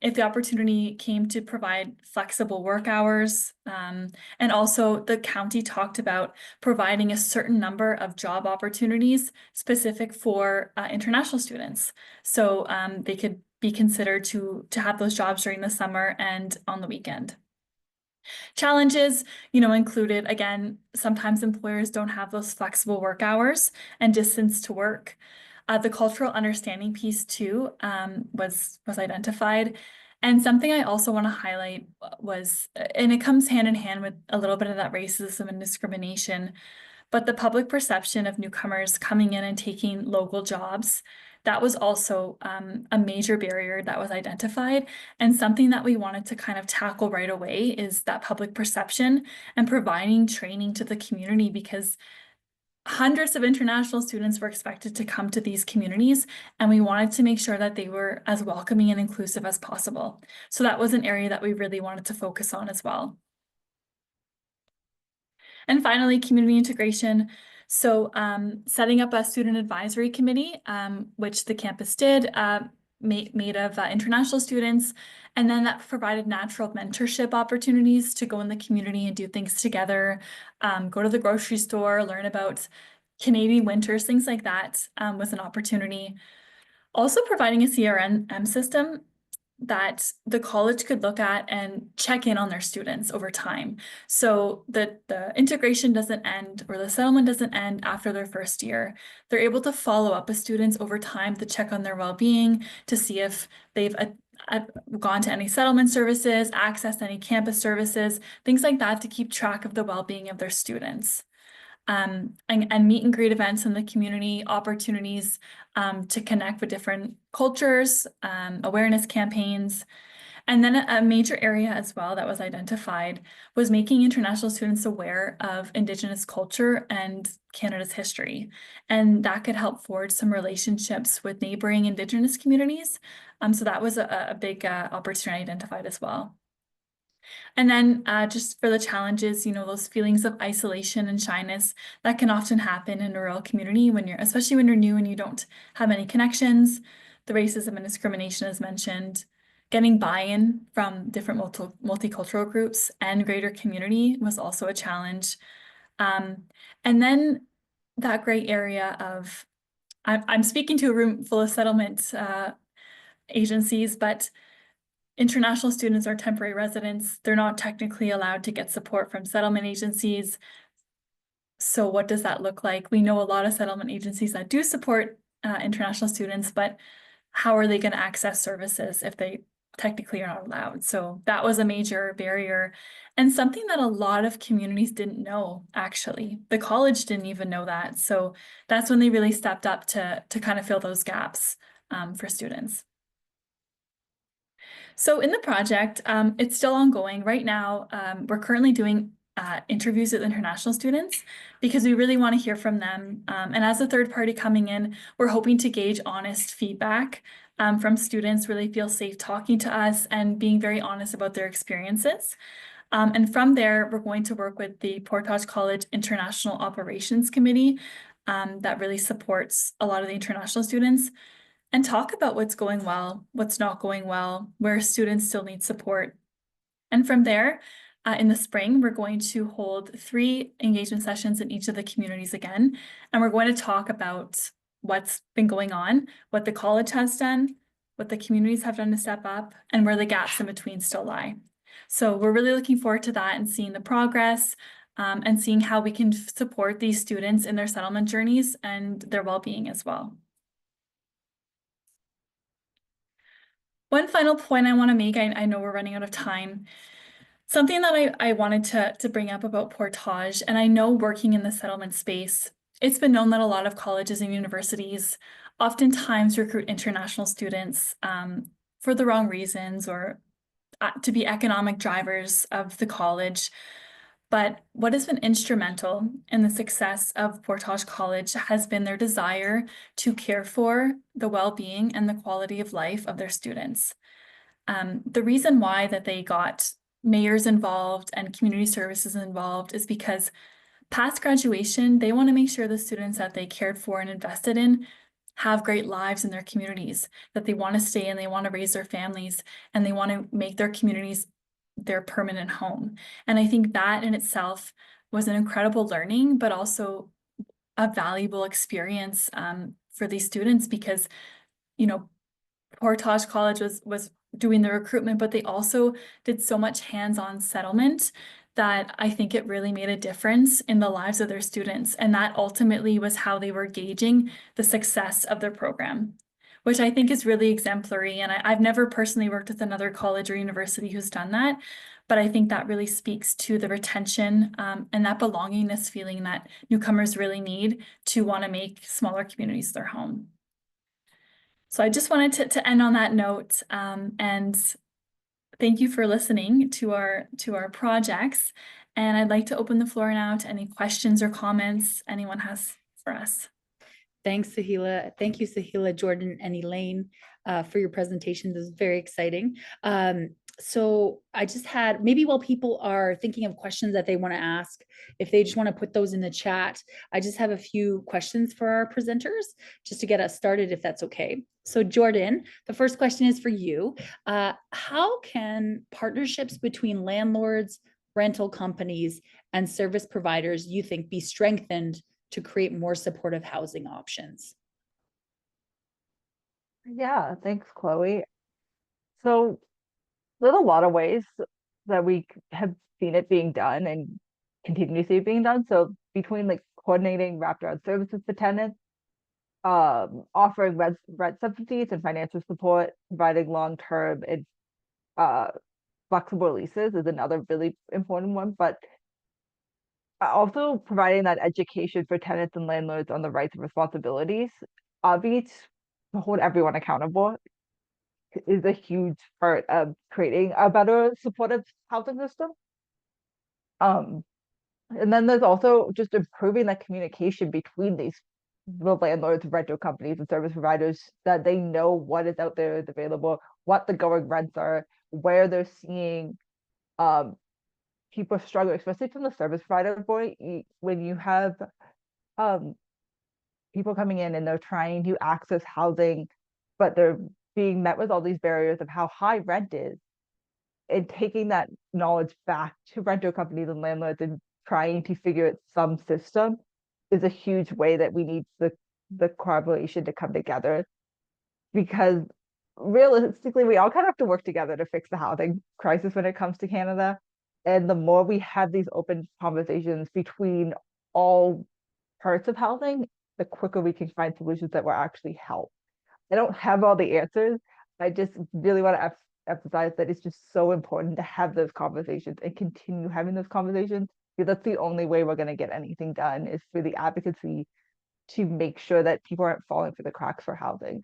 If the opportunity came to provide flexible work hours, and also the county talked about providing a certain number of job opportunities specific for international students. So they could be considered to have those jobs during the summer and on the weekend. Challenges, you know, included, again, sometimes employers don't have those flexible work hours and distance to work. The cultural understanding piece too was identified. And something I also want to highlight was, and it comes hand in hand with a little bit of that racism and discrimination, but the public perception of newcomers coming in and taking local jobs, that was also a major barrier that was identified, and something that we wanted to kind of tackle right away is that public perception and providing training to the community, because hundreds of international students were expected to come to these communities, and we wanted to make sure that they were as welcoming and inclusive as possible. So that was an area that we really wanted to focus on as well. And finally, community integration. So setting up a student advisory committee, which the campus did, made of international students, and then that provided natural mentorship opportunities to go in the community and do things together, go to the grocery store, learn about Canadian winters, things like that was an opportunity. Also providing a CRM system that the college could look at and check in on their students over time. So the integration doesn't end, or the settlement doesn't end after their first year. They're able to follow up with students over time to check on their well-being, to see if they've gone to any settlement services, accessed any campus services, things like that, to keep track of the well-being of their students. And meet and greet events in the community, opportunities to connect with different cultures, awareness campaigns. And then a major area as well that was identified was making international students aware of Indigenous culture and Canada's history. And that could help forge some relationships with neighboring Indigenous communities. So that was a big opportunity identified as well. And then just for the challenges, you know, those feelings of isolation and shyness that can often happen in a rural community when you're, especially when you're new and you don't have any connections, the racism and discrimination as mentioned, getting buy-in from different multicultural groups and greater community was also a challenge. And then that gray area of, I'm speaking to a room full of settlement agencies, but international students are temporary residents. They're not technically allowed to get support from settlement agencies. So what does that look like? We know a lot of settlement agencies that do support international students, but how are they going to access services if they technically are not allowed? So that was a major barrier, and something that a lot of communities didn't know, actually. The college didn't even know that. So that's when they really stepped up to kind of fill those gaps for students. So in the project, it's still ongoing. Right now, we're currently doing interviews with international students because we really want to hear from them. And as a third party coming in, we're hoping to gauge honest feedback from students where they feel safe talking to us and being very honest about their experiences. And from there, we're going to work with the Portage College International Operations Committee that really supports a lot of the international students, and talk about what's going well, what's not going well, where students still need support. And from there, in the spring, we're going to hold 3 engagement sessions in each of the communities again. And we're going to talk about what's been going on, what the college has done, what the communities have done to step up, and where the gaps in between still lie. So we're really looking forward to that and seeing the progress and seeing how we can support these students in their settlement journeys and their well-being as well. One final point I want to make, I know we're running out of time. Something that I wanted to bring up about Portage, and I know working in the settlement space, it's been known that a lot of colleges and universities oftentimes recruit international students for the wrong reasons, or to be economic drivers of the college. But what has been instrumental in the success of Portage College has been their desire to care for the well-being and the quality of life of their students. The reason why that they got mayors involved and community services involved is because past graduation, they want to make sure the students that they cared for and invested in have great lives in their communities, that they want to stay and they want to raise their families, and they want to make their communities their permanent home. And I think that in itself was an incredible learning, but also a valuable experience for these students, because, you know, Portage College was doing the recruitment, but they also did so much hands-on settlement that I think it really made a difference in the lives of their students. And that ultimately was how they were gauging the success of their program, which I think is really exemplary. And I've never personally worked with another college or university who's done that, but I think that really speaks to the retention and that belongingness feeling that newcomers really need to want to make smaller communities their home. So I just wanted to end on that note, and thank you for listening to our projects. And I'd like to open the floor now to any questions or comments anyone has for us. Thanks, Sahila. Thank you, Sahila, Jordan, and Elaine for your presentation. This is very exciting. So I just had, maybe while people are thinking of questions that they want to ask, if they just want to put those in the chat, I just have a few questions for our presenters just to get us started, if that's okay. So Jordan, the first question is for you. How can partnerships between landlords, rental companies, and service providers, you think, be strengthened to create more supportive housing options? Yeah, thanks, Chloe. So there's a lot of ways that we have seen it being done and continue to see it being done. So between like coordinating wraparound services for tenants, offering rent subsidies and financial support, providing long-term and flexible leases is another really important one, but also providing that education for tenants and landlords on the rights and responsibilities of each to hold everyone accountable is a huge part of creating a better supportive housing system. And then there's also just improving that communication between the landlords, rental companies, and service providers, that they know what is out there is available, what the going rents are, where they're seeing people struggle, especially from the service provider point. When you have people coming in and they're trying to access housing, but they're being met with all these barriers of how high rent is, and taking that knowledge back to rental companies and landlords and trying to figure out some system is a huge way that we need the collaboration to come together, because realistically we all kind of have to work together to fix the housing crisis when it comes to Canada. And the more we have these open conversations between all parts of housing, the quicker we can find solutions that will actually help. I don't have all the answers. I just really want to emphasize that it's just so important to have those conversations and continue having those conversations, because that's the only way we're going to get anything done, is through the advocacy to make sure that people aren't falling through the cracks for housing.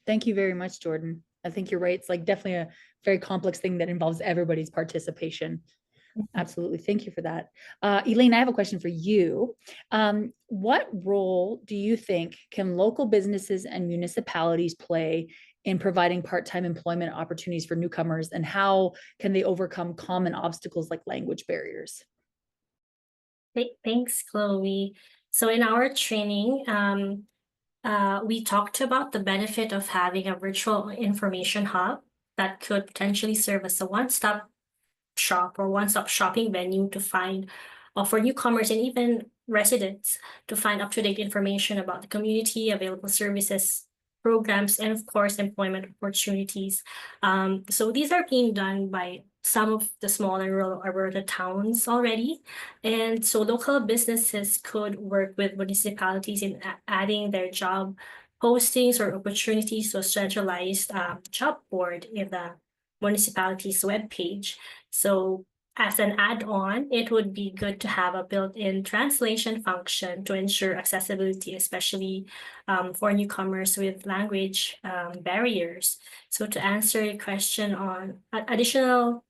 Thank you very much, Jordan. I think you're right. It's like definitely a very complex thing that involves everybody's participation. Absolutely. Thank you for that. Elaine, I have a question for you. What role do you think can local businesses and municipalities play in providing part-time employment opportunities for newcomers, and how can they overcome common obstacles like language barriers? Thanks, Chloe. So in our training, we talked about the benefit of having a virtual information hub that could potentially serve as a one-stop shop or one-stop shopping venue to find for newcomers and even residents to find up-to-date information about the community, available services, programs, and of course, employment opportunities. So these are being done by some of the smaller rural Alberta towns already. And so local businesses could work with municipalities in adding their job postings or opportunities to a centralized job board in the municipality's webpage. So as an add-on, it would be good to have a built-in translation function to ensure accessibility, especially for newcomers with language barriers. So to answer your question on additional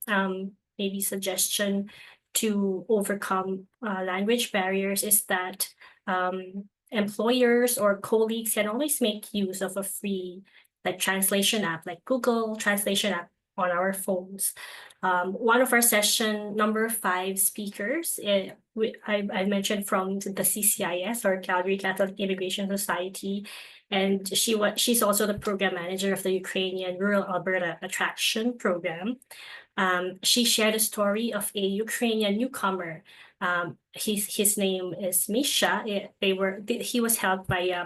maybe suggestion to overcome language barriers is that employers or colleagues can always make use of a free like translation app, like Google Translation app on our phones. One of our session number 5 speakers, I mentioned from the CCIS, or Calgary Catholic Immigration Society, and she's also the program manager of the Ukrainian Rural Alberta Attraction Program. She shared a story of a Ukrainian newcomer. His name is Misha. He was helped by a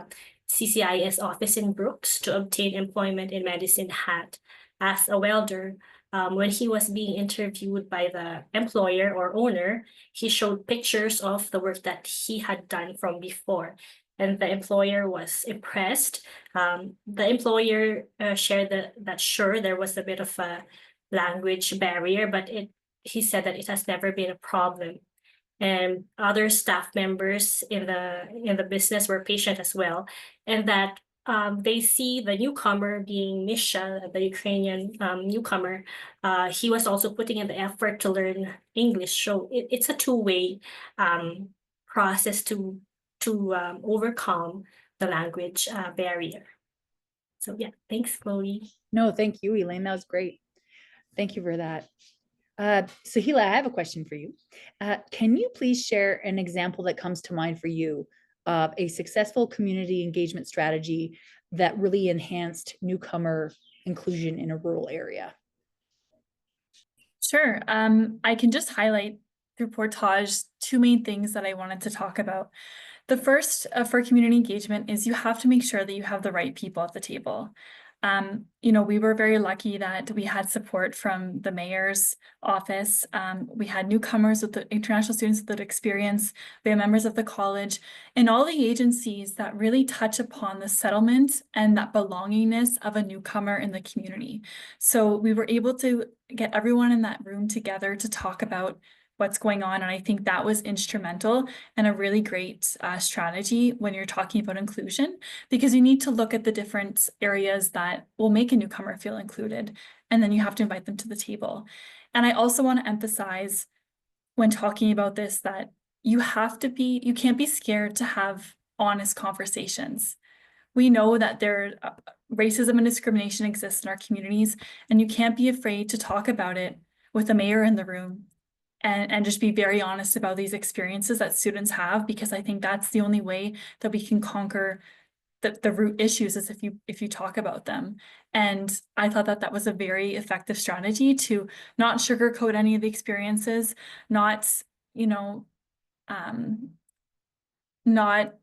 CCIS office in Brooks to obtain employment in Medicine Hat as a welder. When he was being interviewed by the employer or owner, he showed pictures of the work that he had done from before, and the employer was impressed. The employer shared that sure, there was a bit of a language barrier, but he said that it has never been a problem. And other staff members in the business were patient as well, and that they see the newcomer being Misha, the Ukrainian newcomer. He was also putting in the effort to learn English. So it's a two-way process to overcome the language barrier. So yeah, thanks, Chloe. No, thank you, Elaine. That was great. Thank you for that. Sahila, I have a question for you. Can you please share an example that comes to mind for you of a successful community engagement strategy that really enhanced newcomer inclusion in a rural area? Sure. I can just highlight through Portage 2 main things that I wanted to talk about. The first for community engagement is you have to make sure that you have the right people at the table. We were very lucky that we had support from the mayor's office. We had newcomers with the international students with experience. We had members of the college and all the agencies that really touch upon the settlement and that belongingness of a newcomer in the community. So we were able to get everyone in that room together to talk about what's going on. And I think that was instrumental and a really great strategy when you're talking about inclusion, because you need to look at the different areas that will make a newcomer feel included, and then you have to invite them to the table. And I also want to emphasize when talking about this that you can't be scared to have honest conversations. We know that racism and discrimination exists in our communities, and you can't be afraid to talk about it with the mayor in the room and just be very honest about these experiences that students have, because I think that's the only way that we can conquer the root issues, is if you talk about them. And I thought that was a very effective strategy to not sugarcoat any of the experiences, not not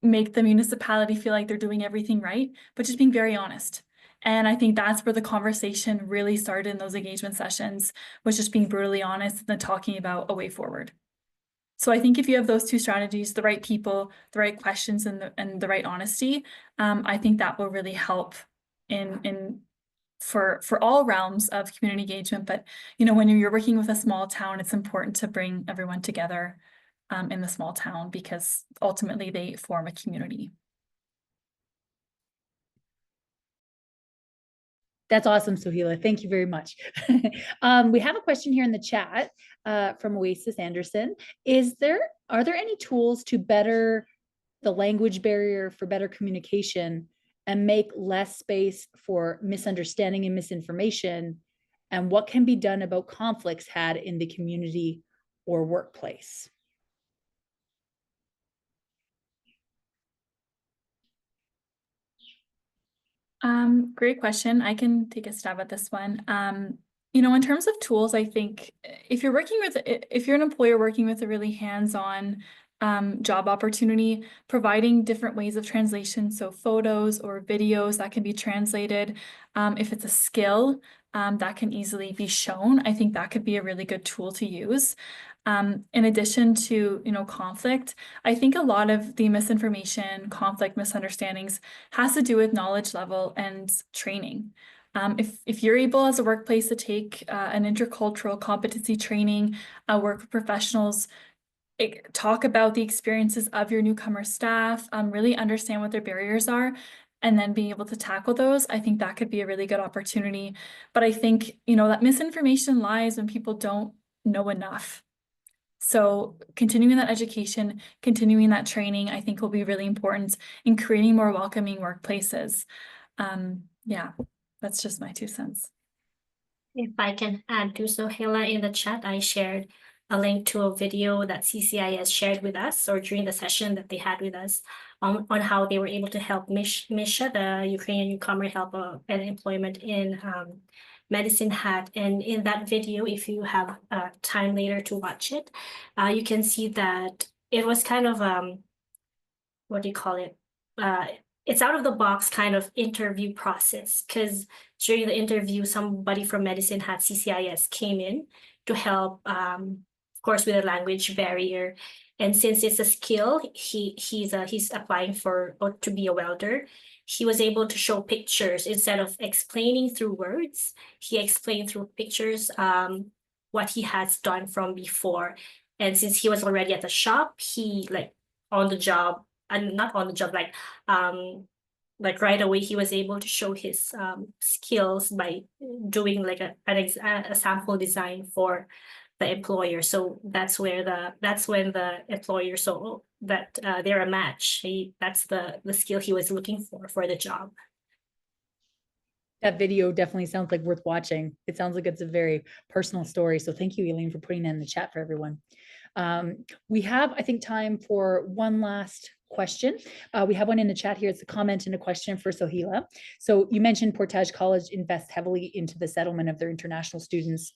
make the municipality feel like they're doing everything right, but just being very honest. And I think that's where the conversation really started in those engagement sessions, was just being brutally honest and then talking about a way forward. So I think if you have those two strategies, the right people, the right questions, and the right honesty, I think that will really help for all realms of community engagement. But when you're working with a small town, it's important to bring everyone together in the small town, because ultimately they form a community. That's awesome, Sohila. Thank you very much. We have a question here in the chat from Oasis Anderson. Are there any tools to better the language barrier for better communication and make less space for misunderstanding and misinformation? And what can be done about conflicts had in the community or workplace? Great question. I can take a stab at this one. In terms of tools, I think if you're an employer working with a really hands-on job opportunity, providing different ways of translation, so photos or videos that can be translated. If it's a skill that can easily be shown, I think that could be a really good tool to use. In addition to, conflict, I think a lot of the misinformation, conflict, misunderstandings has to do with knowledge level and training. If you're able as a workplace to take an intercultural competency training, work with professionals, talk about the experiences of your newcomer staff, really understand what their barriers are, and then being able to tackle those, I think that could be a really good opportunity. But I think, that misinformation lies when people don't know enough. So continuing that education, continuing that training, I think will be really important in creating more welcoming workplaces. Yeah, that's just my 2 cents. If I can add to Sohila, in the chat, I shared a link to a video that CCIS shared with us, or during the session that they had with us, on how they were able to help Misha, the Ukrainian newcomer, help an employment in Medicine Hat. And in that video, if you have time later to watch it, you can see that it was kind of what do you call it? It's out of the box kind of interview process, because during the interview, somebody from Medicine Hat CCIS came in to help, of course, with a language barrier. And since it's a skill, he's applying to be a welder. He was able to show pictures instead of explaining through words. He explained through pictures what he has done from before. And since he was already at the shop, he on the job, and not on the job, right away, he was able to show his skills by doing a sample design for the employer. So that's when the employer saw that they're a match. That's the skill he was looking for the job. That video definitely sounds like worth watching. It sounds like it's a very personal story. So thank you, Elaine, for putting that in the chat for everyone. We have, I think, time for one last question. We have one in the chat here. It's a comment and a question for Sohila. So you mentioned Portage College invests heavily into the settlement of their international students.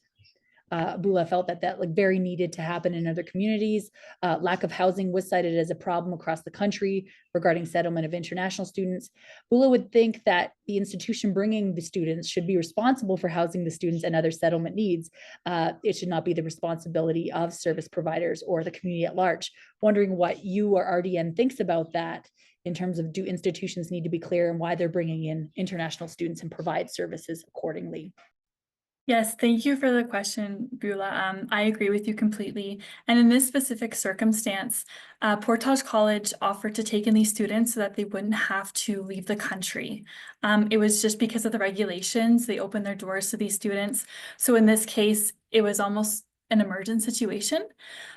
Bula felt that like very needed to happen in other communities. Lack of housing was cited as a problem across the country regarding settlement of international students. Bula would think that the institution bringing the students should be responsible for housing the students and other settlement needs. It should not be the responsibility of service providers or the community at large. Wondering what you or RDN thinks about that in terms of, do institutions need to be clear and why they're bringing in international students and provide services accordingly? Yes, thank you for the question, Beulah. I agree with you completely. And in this specific circumstance, Portage College offered to take in these students so that they wouldn't have to leave the country. It was just because of the regulations, they opened their doors to these students. So in this case, it was almost an emergent situation.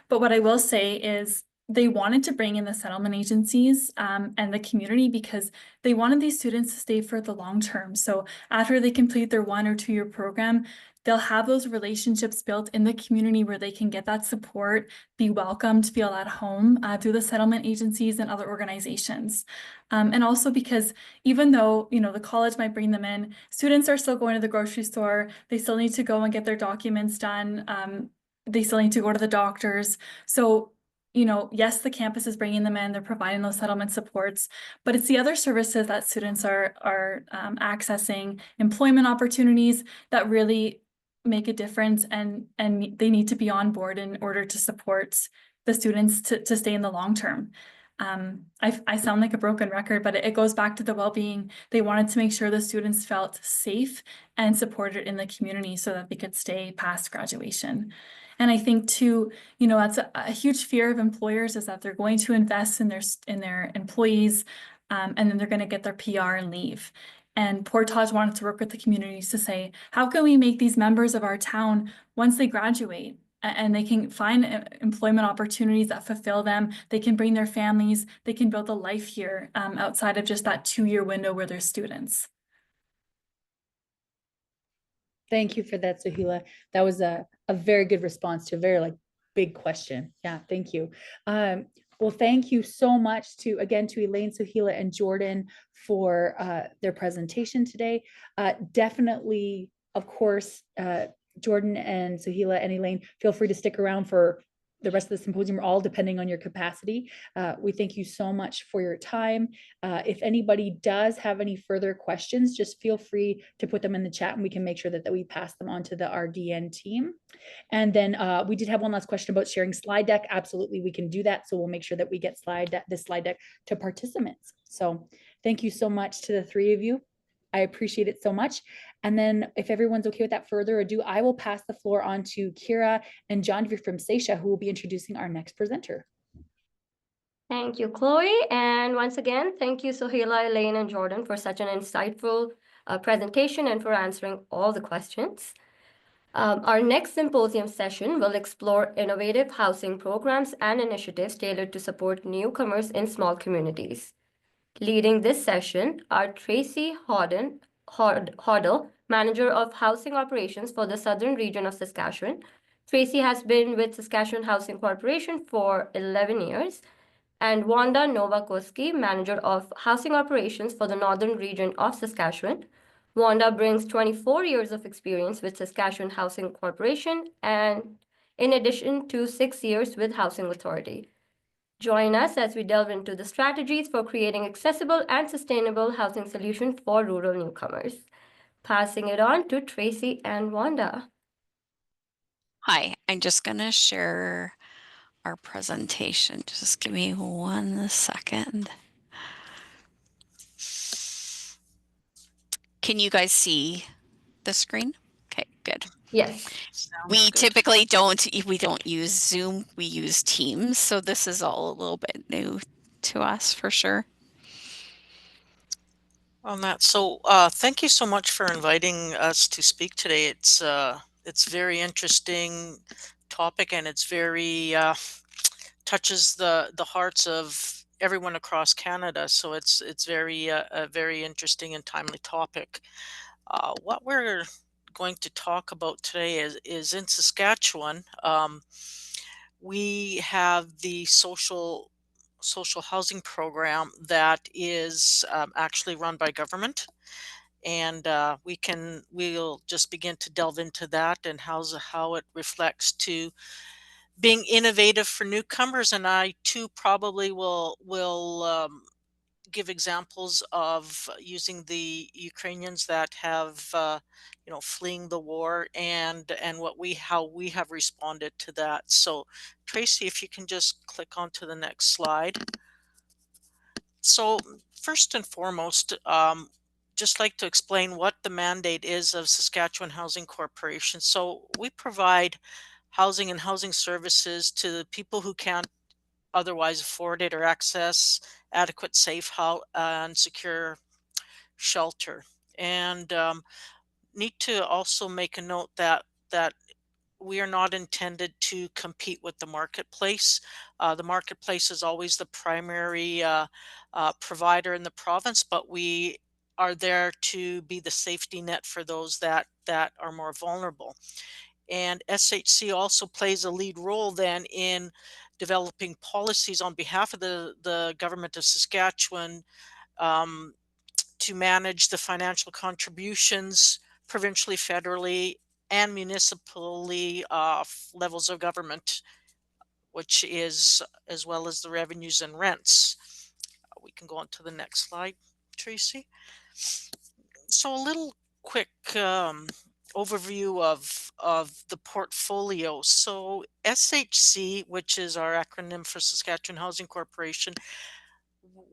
But what I will say is they wanted to bring in the settlement agencies and the community because they wanted these students to stay for the long term. So after they complete their 1 or 2 year program, they'll have those relationships built in the community where they can get that support, be welcomed, feel at home through the settlement agencies and other organizations. And also because even though, you know, the college might bring them in, students are still going to the grocery store. They still need to go and get their documents done. They still need to go to the doctors. So, you know, yes, the campus is bringing them in, they're providing those settlement supports, but it's the other services that students are accessing, employment opportunities that really make a difference, and they need to be on board in order to support the students to stay in the long term. I sound like a broken record, but it goes back to the well-being. They wanted to make sure the students felt safe and supported in the community so that they could stay past graduation. And I think too, you know, that's a huge fear of employers, is that they're going to invest in their employees, and then they're going to get their PR and leave. And Portage wanted to work with the communities to say, how can we make these members of our town, once they graduate, and they can find employment opportunities that fulfill them, they can bring their families, they can build a life here outside of just that 2-year window where they're students. Thank you for that, Sohila. That was a very good response to a very like big question. Yeah, thank you. Well, thank you so much to Elaine, Sohila, and Jordan for their presentation today. Definitely, of course, Jordan and Sohila and Elaine, feel free to stick around for the rest of the symposium, all depending on your capacity. We thank you so much for your time. If anybody does have any further questions, just feel free to put them in the chat and we can make sure that we pass them on to the RDN team. And then we did have one last question about sharing slide deck. Absolutely, we can do that. So we'll make sure that we get this slide deck to participants. So thank you so much to the three of you. I appreciate it so much. And then if everyone's okay with that, further ado, I will pass the floor on to Kira and John from Seisha, who will be introducing our next presenter. Thank you, Chloe. And once again, thank you, Sohila, Elaine, and Jordan for such an insightful presentation and for answering all the questions. Our next symposium session will explore innovative housing programs and initiatives tailored to support newcomers in small communities. Leading this session are Tracy Hoddle, Manager of Housing Operations for the Southern Region of Saskatchewan. Tracy has been with Saskatchewan Housing Corporation for 11 years, and Wanda Nowakoski, Manager of Housing Operations for the Northern Region of Saskatchewan. Wanda brings 24 years of experience with Saskatchewan Housing Corporation, and in addition to 6 years with Housing Authority. Join us as we delve into the strategies for creating accessible and sustainable housing solutions for rural newcomers. Passing it on to Tracy and Wanda. Hi, I'm just going to share our presentation. Just give me 1 second. Can you guys see the screen? Okay, good. Yes. We typically don't use Zoom, we use Teams, so this is all a little bit new to us for sure. On that, so thank you so much for inviting us to speak today. It's very interesting topic, and it's very touches the hearts of everyone across Canada. So it's very a very interesting and timely topic. What we're going to talk about today is in Saskatchewan. We have the social housing program that is actually run by government, And we'll just begin to delve into that and how it reflects to being innovative for newcomers. And I too probably will give examples of using the Ukrainians that have fleeing the war, and how we have responded to that. So Tracy, if you can just click on to the next slide. So first and foremost, just like to explain what the mandate is of Saskatchewan Housing Corporation. So we provide housing and housing services to the people who can't otherwise afford it or access adequate, safe, and secure shelter. And need to also make a note that we are not intended to compete with the marketplace. The marketplace is always the primary provider in the province, but we are there to be the safety net for those that are more vulnerable. And SHC also plays a lead role then in developing policies on behalf of the government of Saskatchewan, um, to manage the financial contributions provincially, federally, and municipally levels of government, which is as well as the revenues and rents. We can go on to the next slide, Tracy. So a little quick overview of the portfolio. So SHC, which is our acronym for Saskatchewan Housing Corporation,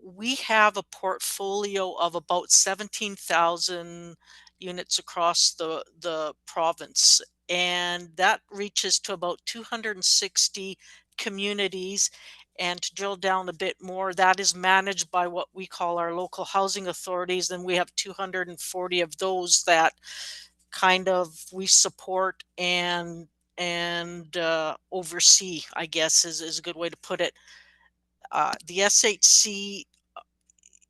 we have a portfolio of about 17,000 units across the province, and that reaches to about 260 communities. And to drill down a bit more, that is managed by what we call our local housing authorities, and we have 240 of those that kind of we support and oversee, I guess is a good way to put it. The SHC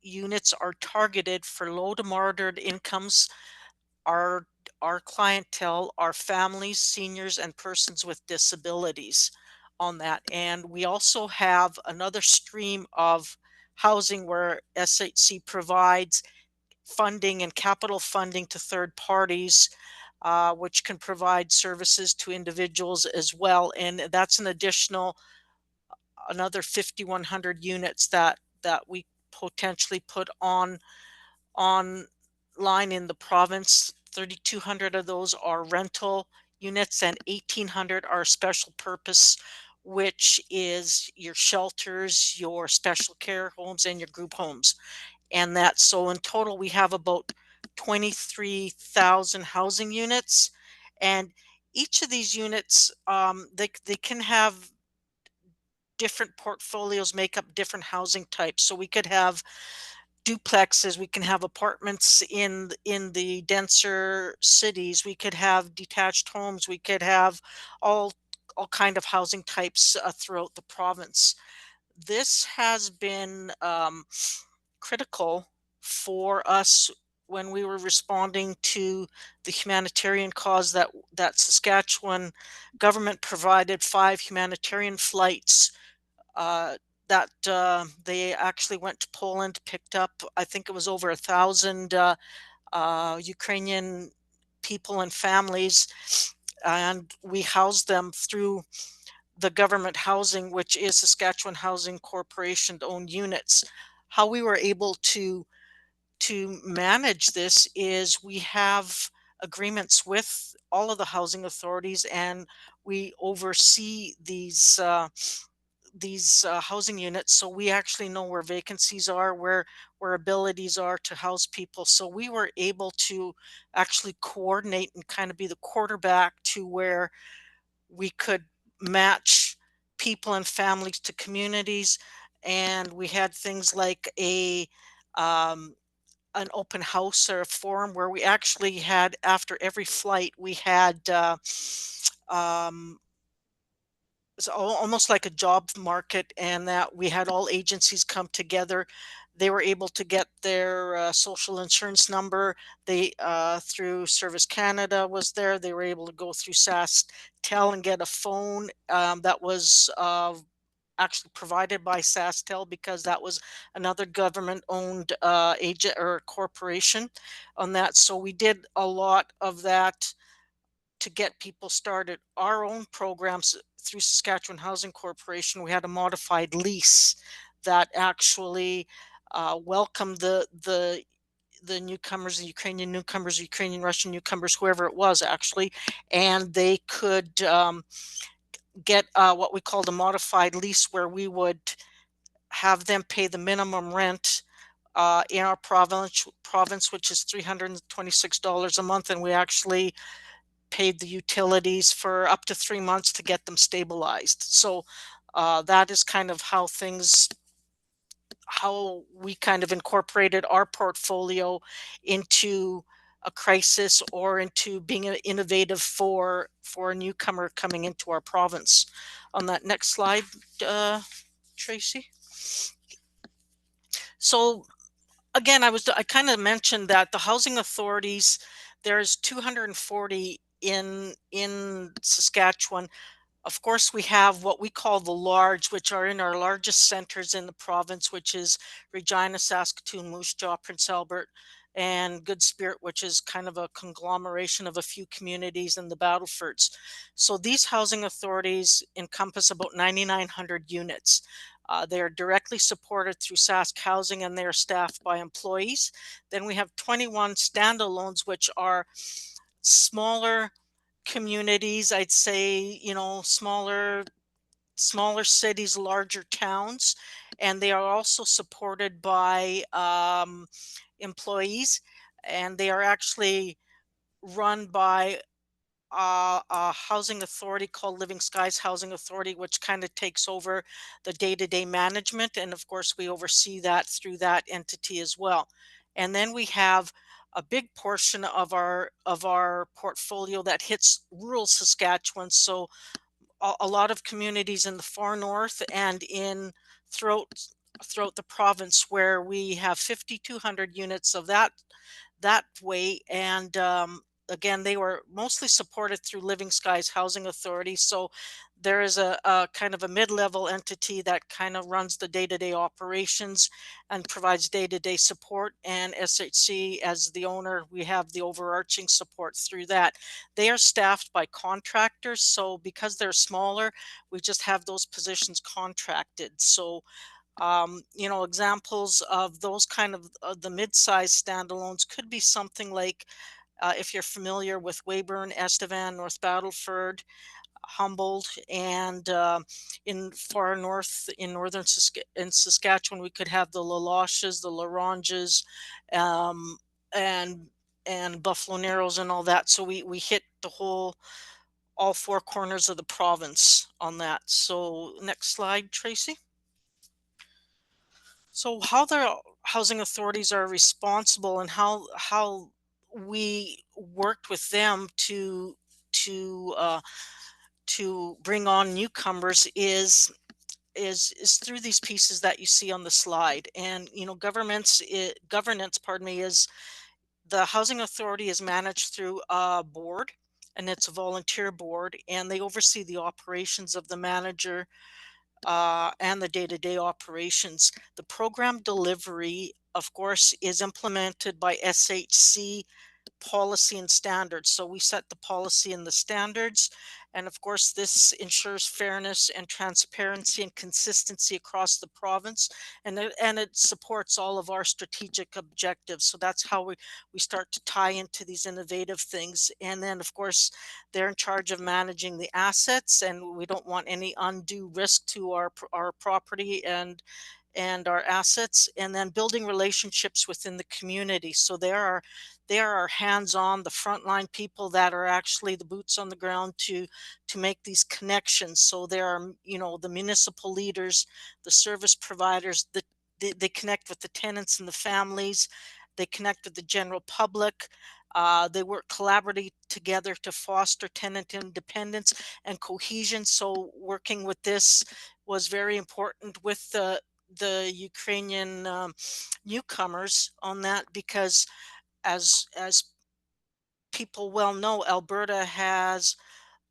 units are targeted for low to moderate incomes. Our our clientele are families, seniors, and persons with disabilities on that. And we also have another stream of housing where SHC provides funding and capital funding to third parties, which can provide services to individuals as well. And that's an additional another 5,100 units that we potentially put online in the province. 3,200 of those are rental units and 1,800 are special purpose, which is your shelters, your special care homes, and your group homes. And that, so in total, we have about 23,000 housing units. And each of these units, they can have different portfolios, make up different housing types. So we could have duplexes, we can have apartments in the denser cities, we could have detached homes, we could have all kind of housing types throughout the province. This has been critical for us when we were responding to the humanitarian cause that Saskatchewan government provided 5 humanitarian flights that they actually went to Poland, picked up, I think it was over 1,000 Ukrainian people and families, and we housed them through the government housing, which is Saskatchewan Housing Corporation owned units. How we were able to manage this is we have agreements with all of the housing authorities, and we oversee these housing units, so we actually know where vacancies are, where abilities are to house people. So we were able to actually coordinate and kind of be the quarterback to where we could match people and families to communities. And we had things like an open house or a forum where we actually had, after every flight, we had um, it's almost like a job market, and that we had all agencies come together. They were able to get their social insurance number. They through Service Canada was there. They were able to go through SaskTel and get a phone that was actually provided by SaskTel, because that was another government-owned agent or corporation on that. So we did a lot of that to get people started. Our own programs through Saskatchewan Housing Corporation, we had a modified lease that actually welcomed the newcomers, the Ukrainian newcomers, Ukrainian Russian newcomers, whoever it was actually, and they could get what we called a modified lease, where we would have them pay the minimum rent in our province, which is $326 a month, and we actually paid the utilities for up to 3 months to get them stabilized. So that is kind of how we kind of incorporated our portfolio into a crisis or into being innovative for a newcomer coming into our province. On that next slide, Tracy. So again, I kind of mentioned that the housing authorities, there's 240 in Saskatchewan. Of course, we have what we call the large, which are in our largest centers in the province, which is Regina, Saskatoon, Moose Jaw, Prince Albert, and Good Spirit, which is kind of a conglomeration of a few communities in the Battlefords. So these housing authorities encompass about 9,900 units. They are directly supported through Sask Housing, and they are staffed by employees. Then we have 21 standalones, which are smaller communities, I'd say, smaller cities, larger towns, and they are also supported by employees, and they are actually run by a housing authority called Living Skies Housing Authority, which kind of takes over the day-to-day management, and of course we oversee that through that entity as well. And then we have a big portion of our portfolio that hits rural Saskatchewan. So a lot of communities in the far north and in throughout the province, where we have 5,200 units of that way. And again, they were mostly supported through Living Skies Housing Authority. So there is a kind of a mid-level entity that kind of runs the day-to-day operations and provides day-to-day support. And SHC, as the owner, we have the overarching support through that. They are staffed by contractors. So because they're smaller, we just have those positions contracted. So examples of those kind of the mid-sized standalones could be something like, if you're familiar with Weyburn, Estevan, North Battleford, Humboldt, and in far north in northern Saskatchewan, we could have the Laloches, the Laranges, um, and Buffalo Narrows and all that. So we hit all four corners of the province on that. So next slide, Tracy. So how the housing authorities are responsible, and how we worked with them to to bring on newcomers is through these pieces that you see on the slide. And governance, pardon me, is the housing authority is managed through a board, and it's a volunteer board, and they oversee the operations of the manager and the day-to-day operations. The program delivery, of course, is implemented by SHC policy and standards. So we set the policy and the standards. And of course, this ensures fairness and transparency and consistency across the province. And it supports all of our strategic objectives. So that's how we start to tie into these innovative things. And then, of course, they're in charge of managing the assets, and we don't want any undue risk to our property and our assets. And then building relationships within the community. So there are hands-on, the frontline people that are actually the boots on the ground to make these connections. So there are, the municipal leaders, the service providers, they connect with the tenants and the families. They connect with the general public. They work collaboratively together to foster tenant independence and cohesion. So working with this was very important with the Ukrainian newcomers on that, because as people well know, Alberta has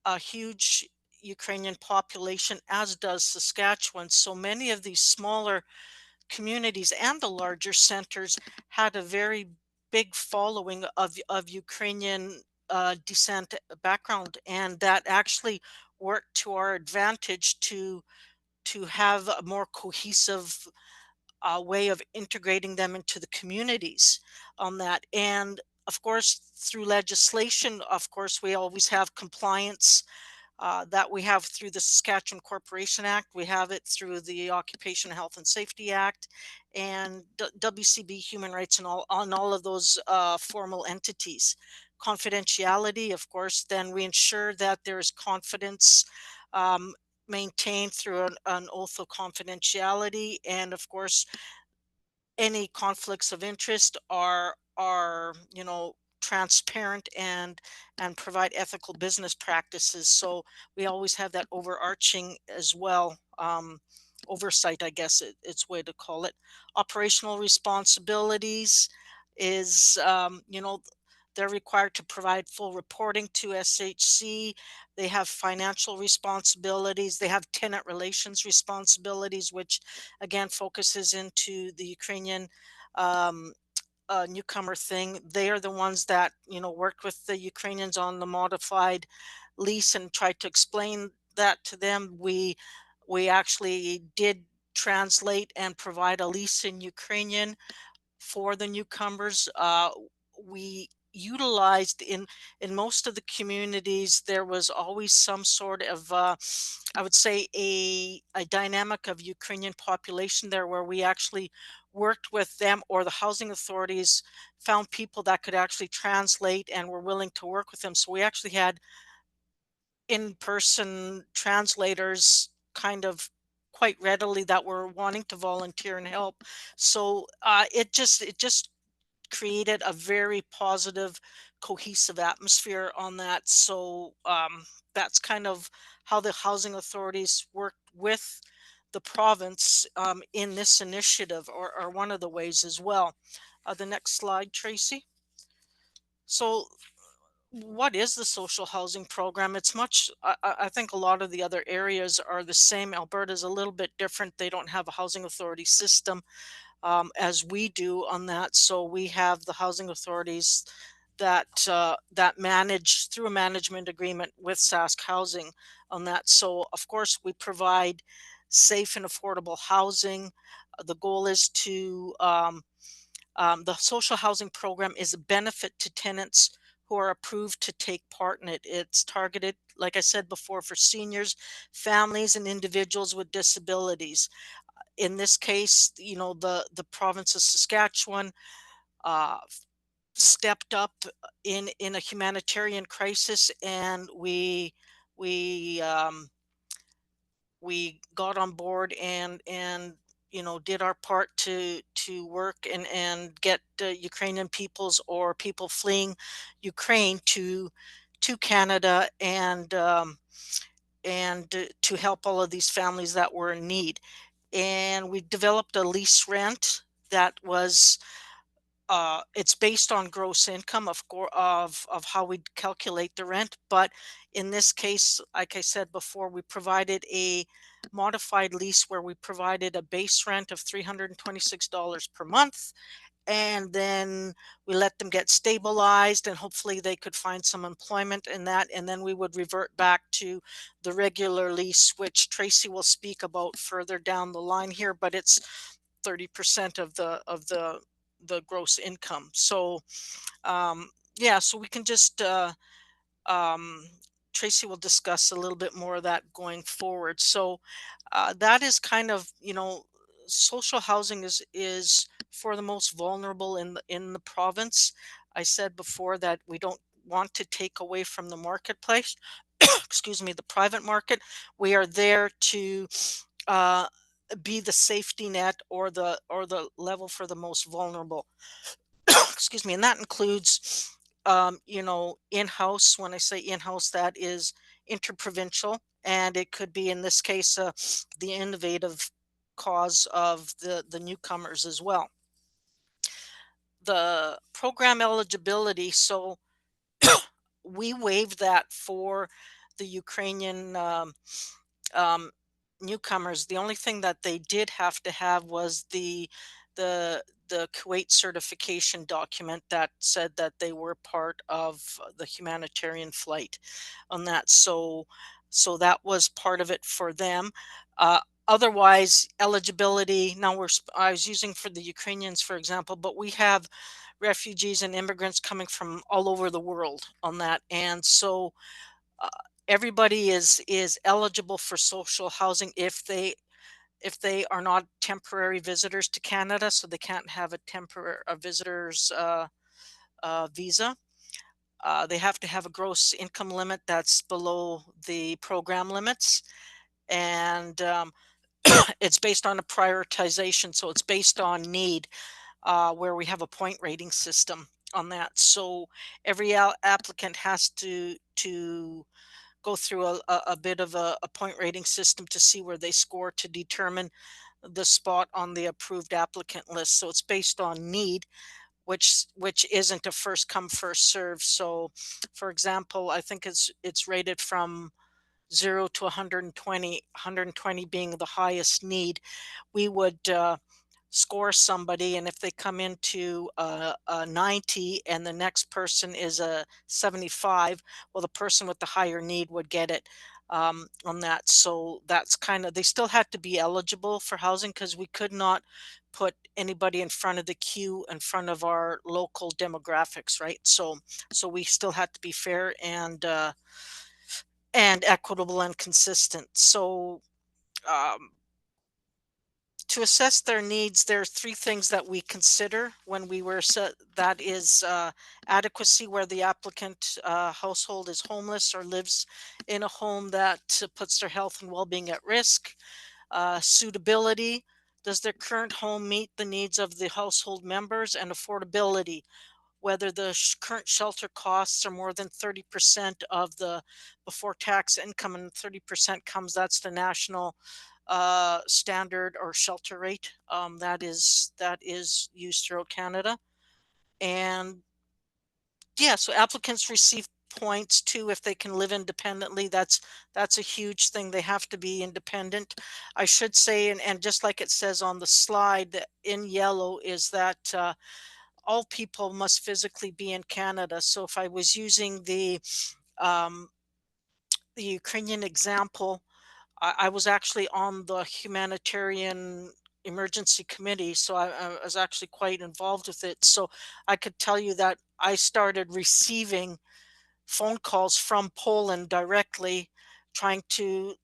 a huge Ukrainian population, as does Saskatchewan. So many of these smaller communities and the larger centers had a very big following of Ukrainian descent background, and that actually worked to our advantage to have a more cohesive way of integrating them into the communities on that. And of course, through legislation, of course, we always have compliance that we have through the Saskatchewan Corporation Act. We have it through the Occupational Health and Safety Act and WCB Human Rights and all of those formal entities. Confidentiality, of course, then we ensure that there is confidence um, maintained through an oath of confidentiality. And of course, any conflicts of interest are transparent and provide ethical business practices. So we always have that overarching as well, oversight, I guess it's way to call it. Operational responsibilities is they're required to provide full reporting to SHC. They have financial responsibilities. They have tenant relations responsibilities, which again focuses into the Ukrainian newcomer thing. They are the ones that worked with the Ukrainians on the modified lease and tried to explain that to them. We actually did translate and provide a lease in Ukrainian for the newcomers. We utilized in most of the communities, there was always some sort of I would say a dynamic of Ukrainian population there, where we actually worked with them, or the housing authorities found people that could actually translate and were willing to work with them. So we actually had in-person translators kind of quite readily that were wanting to volunteer and help. So it just created a very positive, cohesive atmosphere on that. So that's kind of how the housing authorities worked with the province in this initiative, or one of the ways as well. The next slide, Tracy. So what is the social housing program? It's much, I think a lot of the other areas are the same. Alberta's a little bit different. They don't have a housing authority system as we do on that. So we have the housing authorities that manage through a management agreement with Sask Housing on that. So of course we provide safe and affordable housing. The goal is to the social housing program is a benefit to tenants who are approved to take part in it. It's targeted, like I said before, for seniors, families, and individuals with disabilities. In this case, the province of Saskatchewan uh, stepped up in a humanitarian crisis, and we got on board and did our part to work and get Ukrainian peoples or people fleeing Ukraine to Canada, and to help all of these families that were in need. And we developed a lease rent that was it's based on gross income of how we calculate the rent. But in this case, like I said before, we provided a modified lease where we provided a base rent of $326 per month, and then we let them get stabilized and hopefully they could find some employment in that, and then we would revert back to the regular lease, which Tracy will speak about further down the line here, but it's 30% of the gross income. So yeah, so we can just um, Tracy will discuss a little bit more of that going forward. So that is kind of, social housing is for the most vulnerable in the province. I said before that we don't want to take away from the marketplace, excuse me, the private market. We are there to uh, be the safety net, or the level for the most vulnerable. Excuse me, and that includes in-house. When I say in-house, that is interprovincial, and it could be, in this case, the innovative cause of the newcomers as well. The program eligibility, so we waived that for the Ukrainian um, newcomers. The only thing that they did have to have was the Kuwait certification document that said that they were part of the humanitarian flight on that. So that was part of it for them. Otherwise, eligibility. Now I was using for the Ukrainians, for example, but we have refugees and immigrants coming from all over the world on that, and so uh, everybody is eligible for social housing if they are not temporary visitors to Canada, so they can't have a visitor's visa. They have to have a gross income limit that's below the program limits, and it's based on a prioritization, so it's based on need, where we have a point rating system on that. So every applicant has to go through a bit of a point rating system to see where they score to determine the spot on the approved applicant list. So it's based on need, which isn't a first come first serve. So, for example, I think it's rated from 0 to 120, 120 being the highest need. We would score somebody, and if they come into a 90 and the next person is a 75, well, the person with the higher need would get it on that. So that's kind of, they still had to be eligible for housing because we could not put anybody in front of the queue in front of our local demographics, right? So we still had to be fair and equitable and consistent. So um, to assess their needs, there are three things that we consider when we were set. That is adequacy, where the applicant household is homeless or lives in a home that puts their health and well-being at risk. Suitability, does their current home meet the needs of the household members? And affordability, whether the current shelter costs are more than 30% of the before tax income, and 30% comes, that's the national standard or shelter rate that is used throughout Canada. And yeah, so applicants receive points too if they can live independently. That's a huge thing. They have to be independent, I should say. And just like it says on the slide in yellow, is that all people must physically be in Canada. So if I was using um, the Ukrainian example, I was actually on the humanitarian emergency committee, so I was actually quite involved with it. So I could tell you that I started receiving phone calls from Poland directly, trying to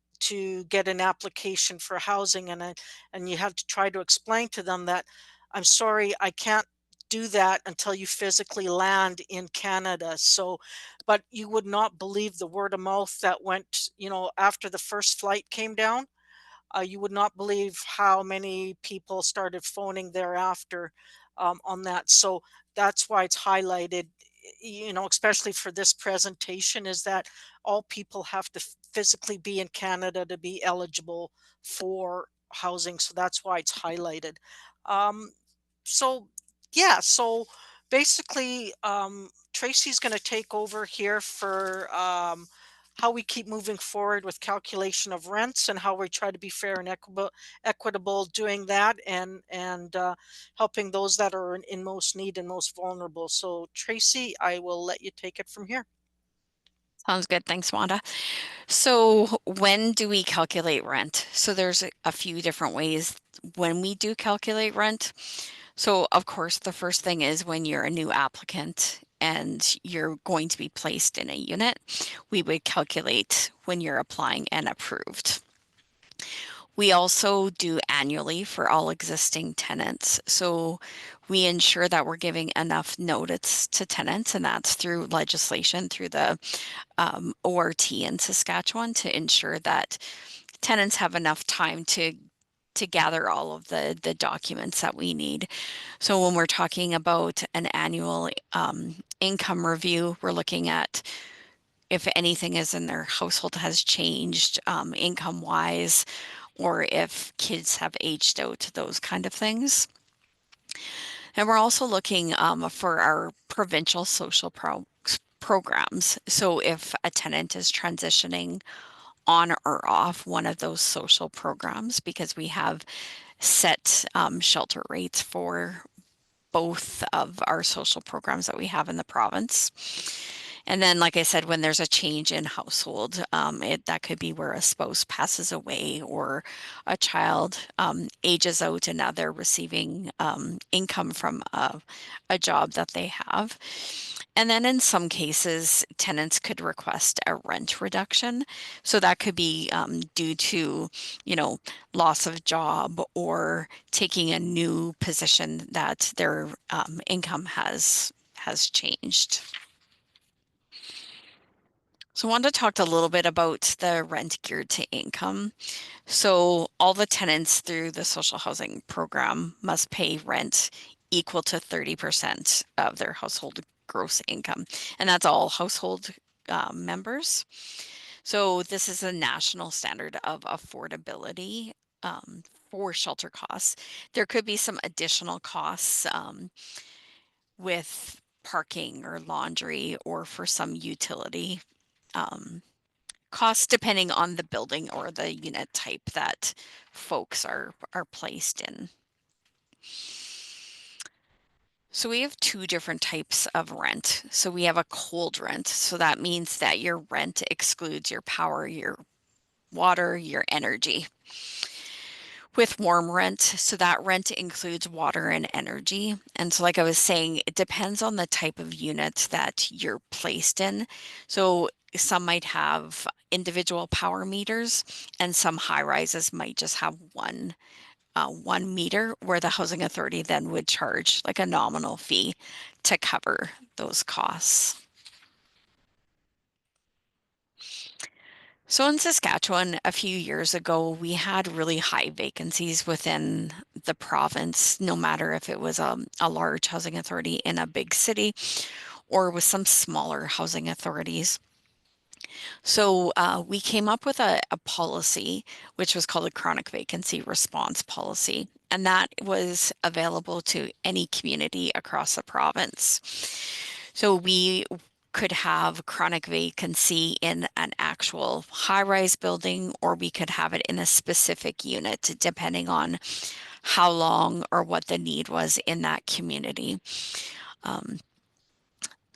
get an application for housing, and you have to try to explain to them that I'm sorry, I can't do that until you physically land in Canada. So, but you would not believe the word of mouth that went, after the first flight came down. You would not believe how many people started phoning thereafter on that. So that's why it's highlighted, especially for this presentation, is that all people have to physically be in Canada to be eligible for housing. So that's why it's highlighted. Um, so yeah, so basically, Tracy's going to take over here for how we keep moving forward with calculation of rents and how we try to be fair and equitable doing that, and helping those that are in most need and most vulnerable. So Tracy, I will let you take it from here. Sounds good. Thanks, Wanda. So when do we calculate rent? So there's a few different ways when we do calculate rent. So of course, the first thing is when you're a new applicant and you're going to be placed in a unit, we would calculate when you're applying and approved. We also do annually for all existing tenants. So we ensure that we're giving enough notice to tenants, and that's through legislation, through the ORT in Saskatchewan, to ensure that tenants have enough time to gather all of the documents that we need. So when we're talking about an annual income review, we're looking at if anything is in their household has changed income wise, or if kids have aged out, those kind of things. And we're also looking for our provincial social programs. So if a tenant is transitioning on or off one of those social programs, because we have set shelter rates for both of our social programs that we have in the province. And then, like I said, when there's a change in household, that could be where a spouse passes away or a child ages out and now they're receiving income from a job that they have. And then in some cases, tenants could request a rent reduction. So that could be due to, loss of job or taking a new position that their income has changed. So I wanted to talk a little bit about the rent geared to income. So all the tenants through the social housing program must pay rent equal to 30% of their household gross income. And that's all household members. So this is a national standard of affordability for shelter costs. There could be some additional costs with parking or laundry or for some utility costs depending on the building or the unit type that folks are placed in. So we have two different types of rent. So we have a cold rent. So that means that your rent excludes your power, your water, your energy. With warm rent, so that rent includes water and energy. And so like I was saying, it depends on the type of unit that you're placed in. So some might have individual power meters and some high rises might just have one meter, where the housing authority then would charge like a nominal fee to cover those costs. So in Saskatchewan, a few years ago, we had really high vacancies within the province, no matter if it was a large housing authority in a big city or with some smaller housing authorities. So we came up with a policy, which was called a chronic vacancy response policy. And that was available to any community across the province. So we could have chronic vacancy in an actual high-rise building, or we could have it in a specific unit, depending on how long or what the need was in that community.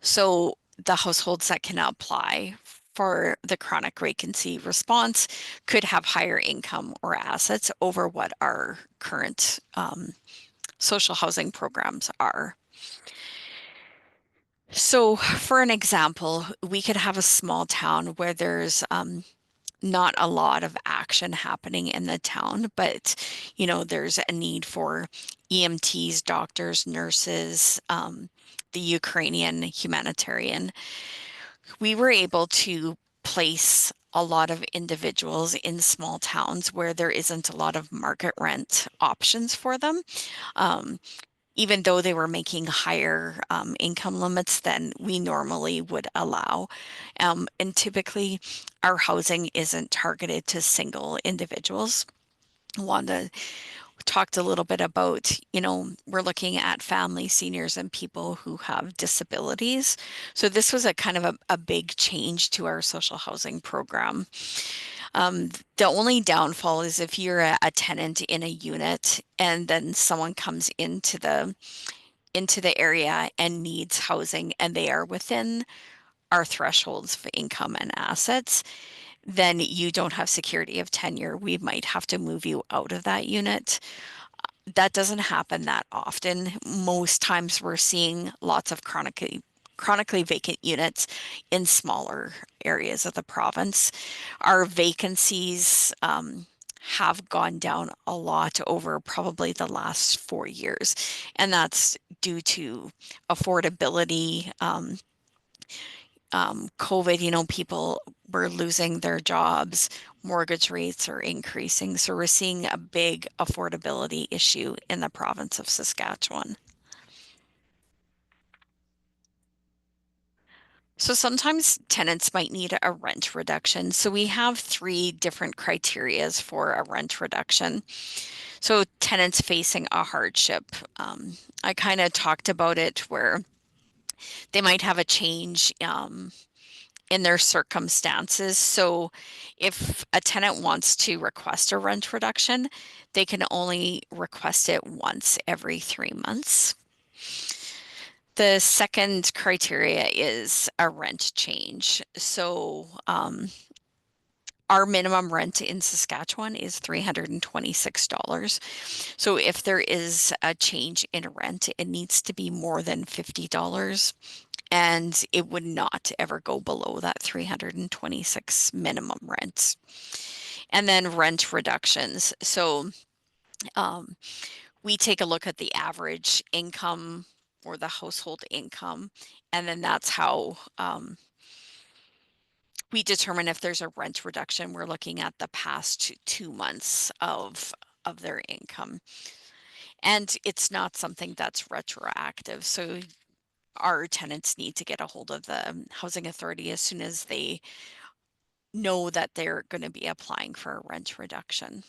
So the households that can apply for the chronic vacancy response could have higher income or assets over what our current social housing programs are. So for an example, we could have a small town where there's not a lot of action happening in the town, but there's a need for EMTs, doctors, nurses, the Ukrainian humanitarian. We were able to place a lot of individuals in small towns where there isn't a lot of market rent options for them. Even though they were making higher income limits than we normally would allow. And typically our housing isn't targeted to single individuals. Wanda talked a little bit about, we're looking at family, seniors, and people who have disabilities. So this was a kind of a big change to our social housing program. The only downfall is if you're a tenant in a unit and then someone comes into the area and needs housing and they are within our thresholds of income and assets, then you don't have security of tenure. We might have to move you out of that unit. That doesn't happen that often. Most times we're seeing lots of chronically vacant units in smaller areas of the province. Our vacancies have gone down a lot over probably the last 4 years, and that's due to affordability. COVID, people were losing their jobs, mortgage rates are increasing. So we're seeing a big affordability issue in the province of Saskatchewan. So sometimes tenants might need a rent reduction. So we have 3 different criterias for a rent reduction. So tenants facing a hardship. I kind of talked about it where they might have a change in their circumstances. So if a tenant wants to request a rent reduction, they can only request it once every 3 months. The second criteria is a rent change. So our minimum rent in Saskatchewan is $326. So if there is a change in rent, it needs to be more than $50, and it would not ever go below that 326 minimum rent. And then rent reductions. So we take a look at the average income or the household income, and then that's how we determine if there's a rent reduction. We're looking at the past 2 months of their income. And it's not something that's retroactive. So our tenants need to get a hold of the housing authority as soon as they know that they're going to be applying for a rent reduction.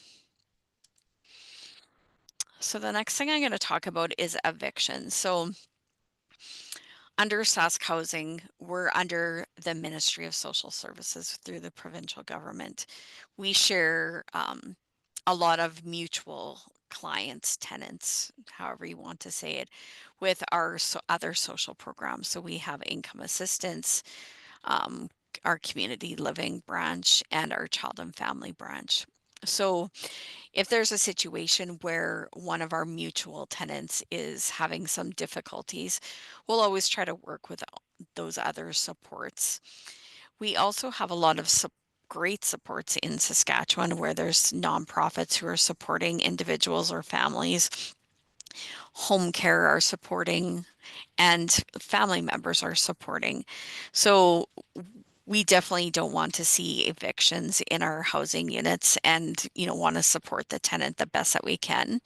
So the next thing I'm going to talk about is eviction. So under Sask Housing, we're under the Ministry of Social Services through the provincial government. We share a lot of mutual clients, tenants, however you want to say it, with our other social programs. So we have income assistance, our community living branch, and our child and family branch. So if there's a situation where one of our mutual tenants is having some difficulties, we'll always try to work with those other supports. We also have a lot of great supports in Saskatchewan where there's nonprofits who are supporting individuals or families. Home care are supporting, and family members are supporting. So we definitely don't want to see evictions in our housing units, and want to support the tenant the best that we can.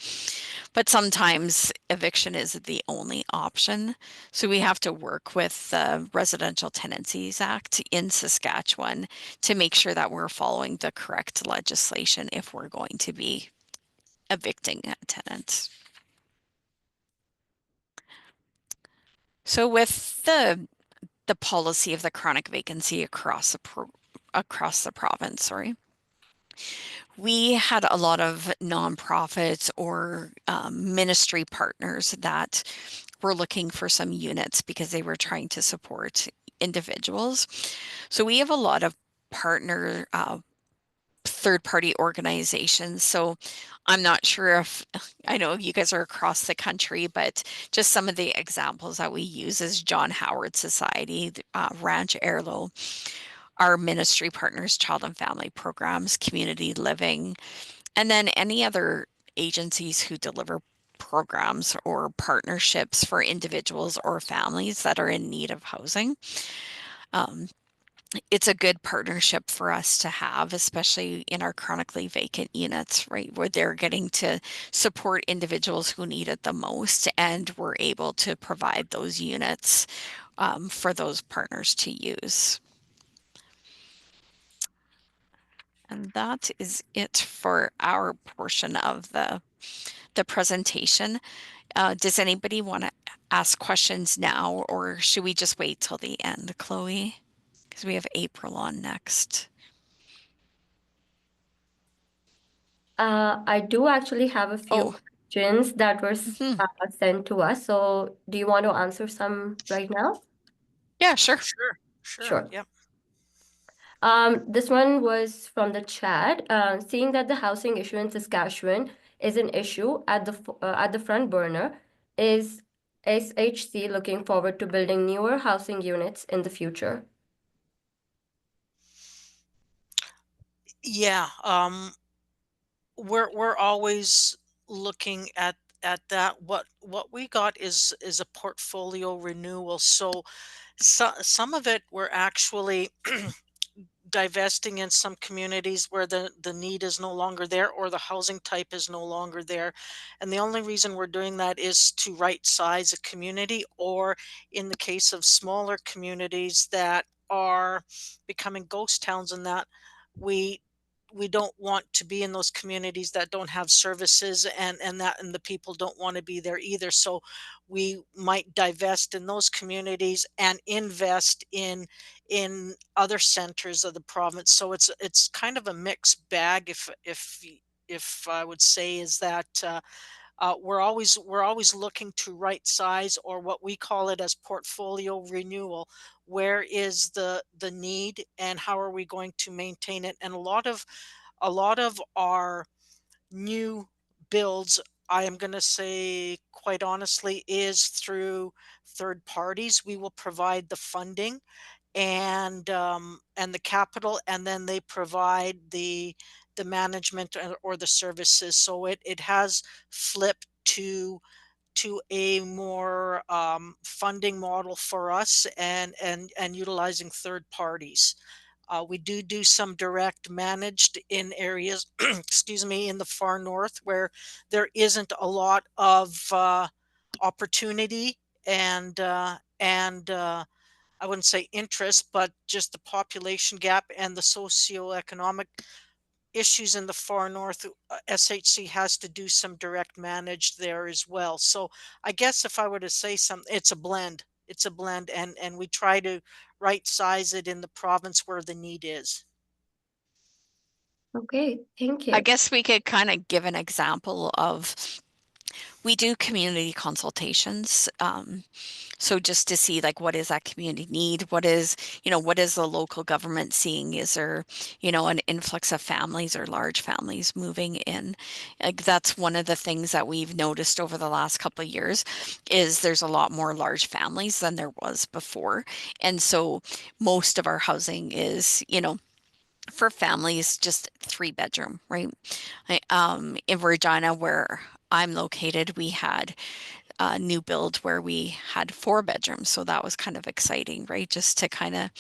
But sometimes eviction is the only option. So we have to work with the Residential Tenancies Act in Saskatchewan to make sure that we're following the correct legislation if we're going to be evicting a tenant. So with the policy of the chronic vacancy across the province, sorry, we had a lot of nonprofits or ministry partners that were looking for some units because they were trying to support individuals. So we have a lot of partner third-party organizations. So I'm not sure if, I know you guys are across the country, but just some of the examples that we use is John Howard Society, Ranch Airlo, our ministry partners, child and family programs, community living, and then any other agencies who deliver programs or partnerships for individuals or families that are in need of housing. It's a good partnership for us to have, especially in our chronically vacant units, right, where they're getting to support individuals who need it the most, and we're able to provide those units for those partners to use. And that is it for our portion of the presentation. Does anybody want to ask questions now, or should we just wait till the end, Chloe? Because we have April on next. I do actually have a few questions that were sent to us. So do you want to answer some right now? Yeah, sure. Sure. Yep. This one was from the chat. Seeing that the housing issue in Saskatchewan is an issue at the front burner, is SHC looking forward to building newer housing units in the future? Yeah, we're always looking at that. What we got is a portfolio renewal. So some of it we're actually divesting in some communities where the need is no longer there, or the housing type is no longer there, and the only reason we're doing that is to right size a community, or in the case of smaller communities that are becoming ghost towns, and that we don't want to be in those communities that don't have services, and the people don't want to be there either. So we might divest in those communities and invest in other centers of the province. So it's kind of a mixed bag. If I would say is that we're always looking to right size, or what we call it as portfolio renewal. Where is the need, and how are we going to maintain it? And a lot of our new builds, I am going to say quite honestly, is through third parties. We will provide the funding and the capital, and then they provide the management or the services. So it has flipped to a more funding model for us, and utilizing third parties. We do some direct managed in areas, excuse me, in the far north, where there isn't a lot of opportunity and I wouldn't say interest, but just the population gap and the socioeconomic issues in the far north. SHC has to do some direct managed there as well. So I guess if I were to say something, it's a blend. It's a blend, and we try to right size it in the province where the need is. Okay, thank I you. guess we could kind of give an example of, we do community consultations. So just to see, like, what is that community need? What is the local government seeing? Is there, an influx of families or large families moving in? Like, that's one of the things that we've noticed over the last couple of years, is there's a lot more large families than there was before. And so most of our housing is, for families, just 3-bedroom, right? In Regina, where I'm located, we had a new build where we had 4 bedrooms. So that was kind of exciting, right? Just to kind of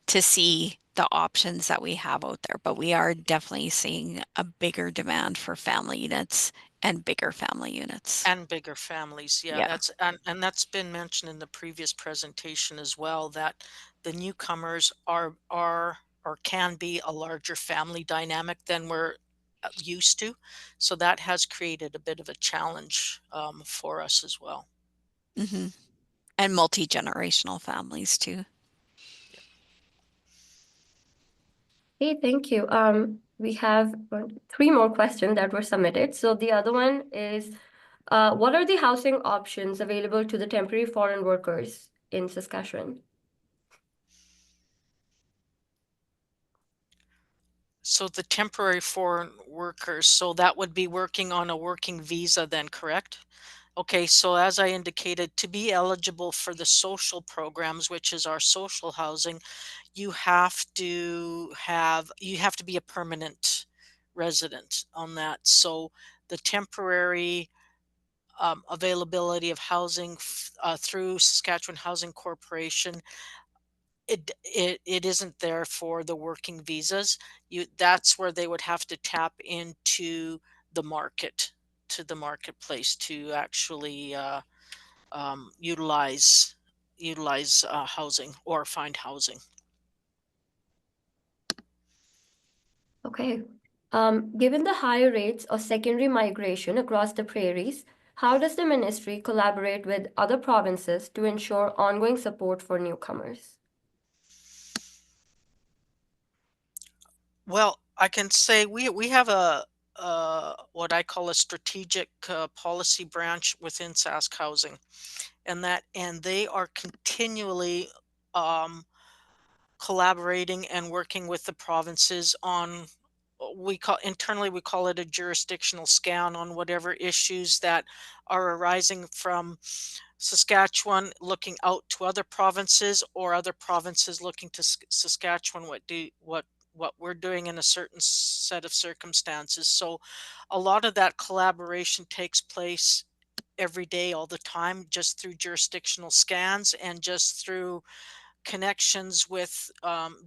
to see the options that we have out there. But we are definitely seeing a bigger demand for family units and bigger family units. And bigger families, yeah, Yeah. and that's been mentioned in the previous presentation as well, that the newcomers are or can be a larger family dynamic than we're used to. So that has created a bit of a challenge for us as well. hmm And multi-generational families too. Okay, thank you. We have 3 more questions that were submitted. So the other one is, what are the housing options available to the temporary foreign workers in Saskatchewan? So the temporary foreign workers, so that would be working on a working visa then, correct? Okay, so as I indicated, to be eligible for the social programs, which is our social housing, you have to be a permanent resident on that. So the temporary availability of housing through Saskatchewan Housing Corporation, it isn't there for the working visas. That's where they would have to tap into the market, to the marketplace, to actually utilize housing or find housing. Okay. Given the high rates of secondary migration across the prairies, how does the ministry collaborate with other provinces to ensure ongoing support for newcomers? Well, I can say we have a what I call a strategic policy branch within Sask Housing, and they are continually um, collaborating and working with the provinces on, we call it a jurisdictional scan, on whatever issues that are arising from Saskatchewan looking out to other provinces, or other provinces looking to Saskatchewan, what we're doing in a certain set of circumstances. So a lot of that collaboration takes place every day, all the time, just through jurisdictional scans and just through connections with,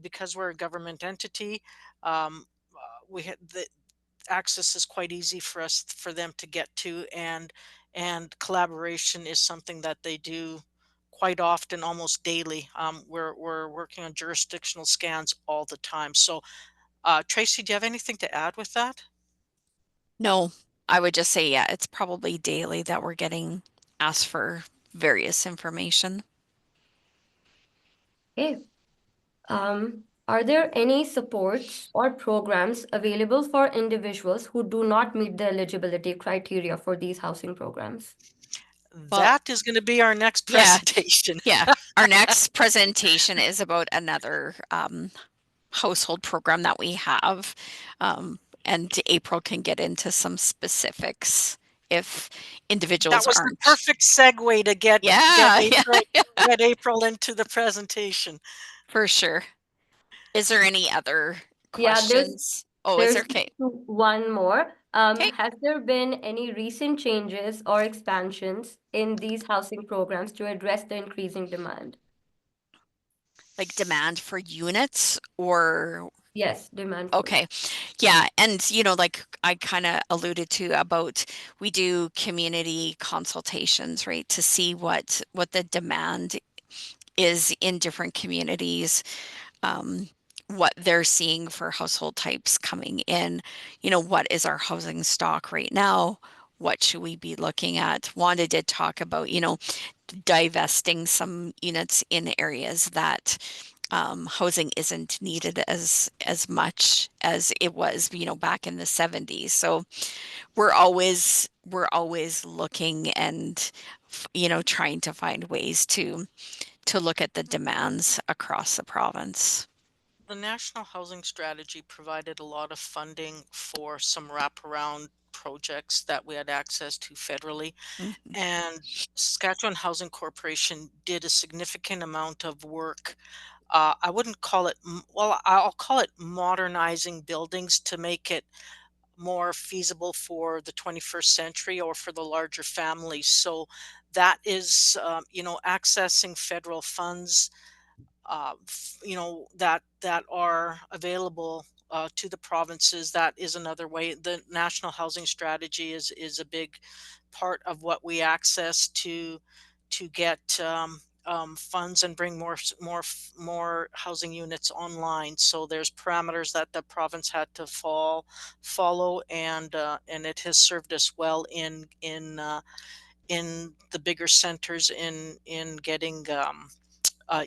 because we're a government entity, we had the access is quite easy for them to get to, and collaboration is something that they do quite often, almost daily. We're working on jurisdictional scans all the time. So Tracy, do you have anything to add with that? No, I would just say, yeah, it's probably daily that we're getting asked for various information. Okay. Are there any supports or programs available for individuals who do not meet the eligibility criteria for these housing programs? Well, That is going to be our next yeah. presentation. Yeah, our next presentation is about another household program that we have. And April can get into some specifics if individuals That was the aren't. perfect segue to get Yeah, get April into the presentation. for sure. Is there any other Yeah, questions? Oh, is there? Okay. one more. Okay. Has there been any recent changes or expansions in these housing programs to address the increasing demand? Like demand for units or? Yes, demand for. Okay. Yeah. And, like I kind of alluded to about, we do community consultations, right? To see what the demand is in different communities, what they're seeing for household types coming in, what is our housing stock right now? What should we be looking at? Wanda did talk about, divesting some units in areas that housing isn't needed as much as it was, back in the 70s. So we're always looking and trying to find ways to look at the demands across the province. The National Housing Strategy provided a lot of funding for some wraparound projects that we had access to federally. Mhm. And Saskatchewan Housing Corporation did a significant amount of work. I wouldn't call it, well, I'll call it modernizing buildings to make it more feasible for the 21st century or for the larger families. So that is, accessing federal funds, that are available to the provinces. That is another way. The National Housing Strategy is a big part of what we access to get funds and bring more housing units online. So there's parameters that the province had to follow, and it has served us well in the bigger centers in getting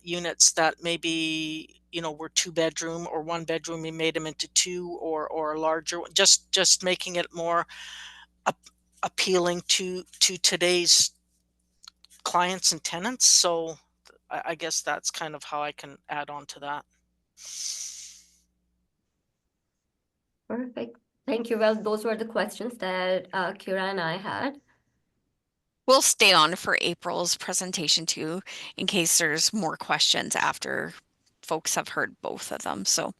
units that maybe were 2 bedroom or 1 bedroom. We made them into two or a larger one, just making it more appealing to today's clients and tenants. So I guess that's kind of how I can add on to that. Perfect. Thank you. Well, those were the questions that Kira and I had. We'll stay on for April's presentation too, in case there's more questions after folks have heard both of them. So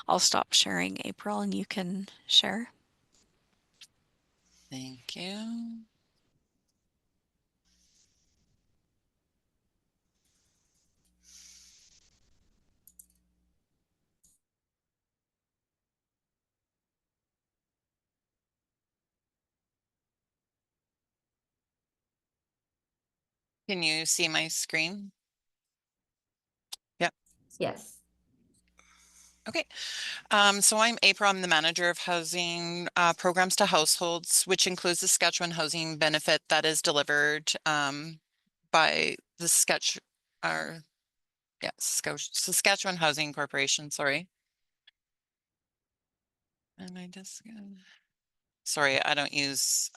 I'll stop sharing, April, and you can share. Thank you. Can you see my screen? Yep. Yes. Okay. So I'm April. I'm the manager of housing programs to households, which includes the Saskatchewan housing benefit that is delivered by the Saskatchewan Housing Corporation. Sorry. And I just, sorry, I don't use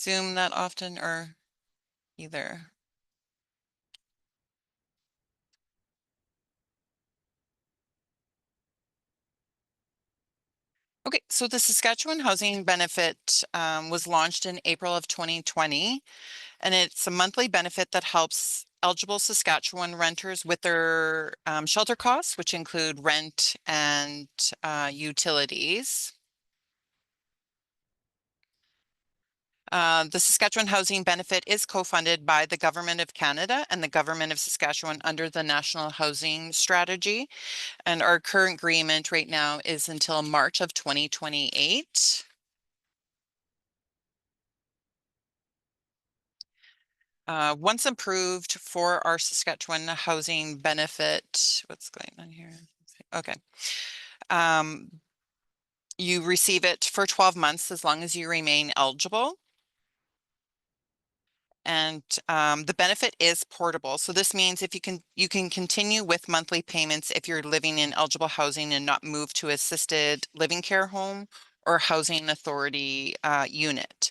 Zoom that often or either. Okay, so the Saskatchewan Housing Benefit was launched in April of 2020, and it's a monthly benefit that helps eligible Saskatchewan renters with their shelter costs, which include rent and utilities. The Saskatchewan Housing Benefit is co-funded by the Government of Canada and the Government of Saskatchewan under the National Housing Strategy. And our current agreement right now is until March of 2028. Once approved for our Saskatchewan Housing Benefit, what's going on here? Okay. You receive it for 12 months as long as you remain eligible. And the benefit is portable. So this means if you can continue with monthly payments if you're living in eligible housing and not move to assisted living care home or housing authority unit.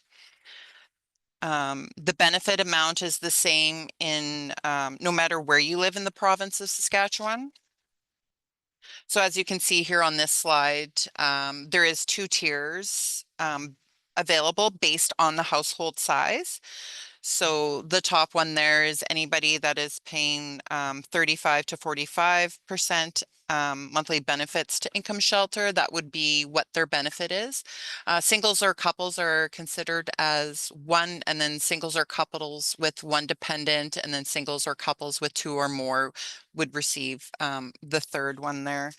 The benefit amount is the same in no matter where you live in the province of Saskatchewan. So as you can see here on this slide, there is 2 tiers available based on the household size. So the top one there is anybody that is paying 35 to 45% monthly benefits to income shelter. That would be what their benefit is. Singles or couples are considered as one, and then singles or couples with one dependent, and then singles or couples with 2 or more would receive the third one there.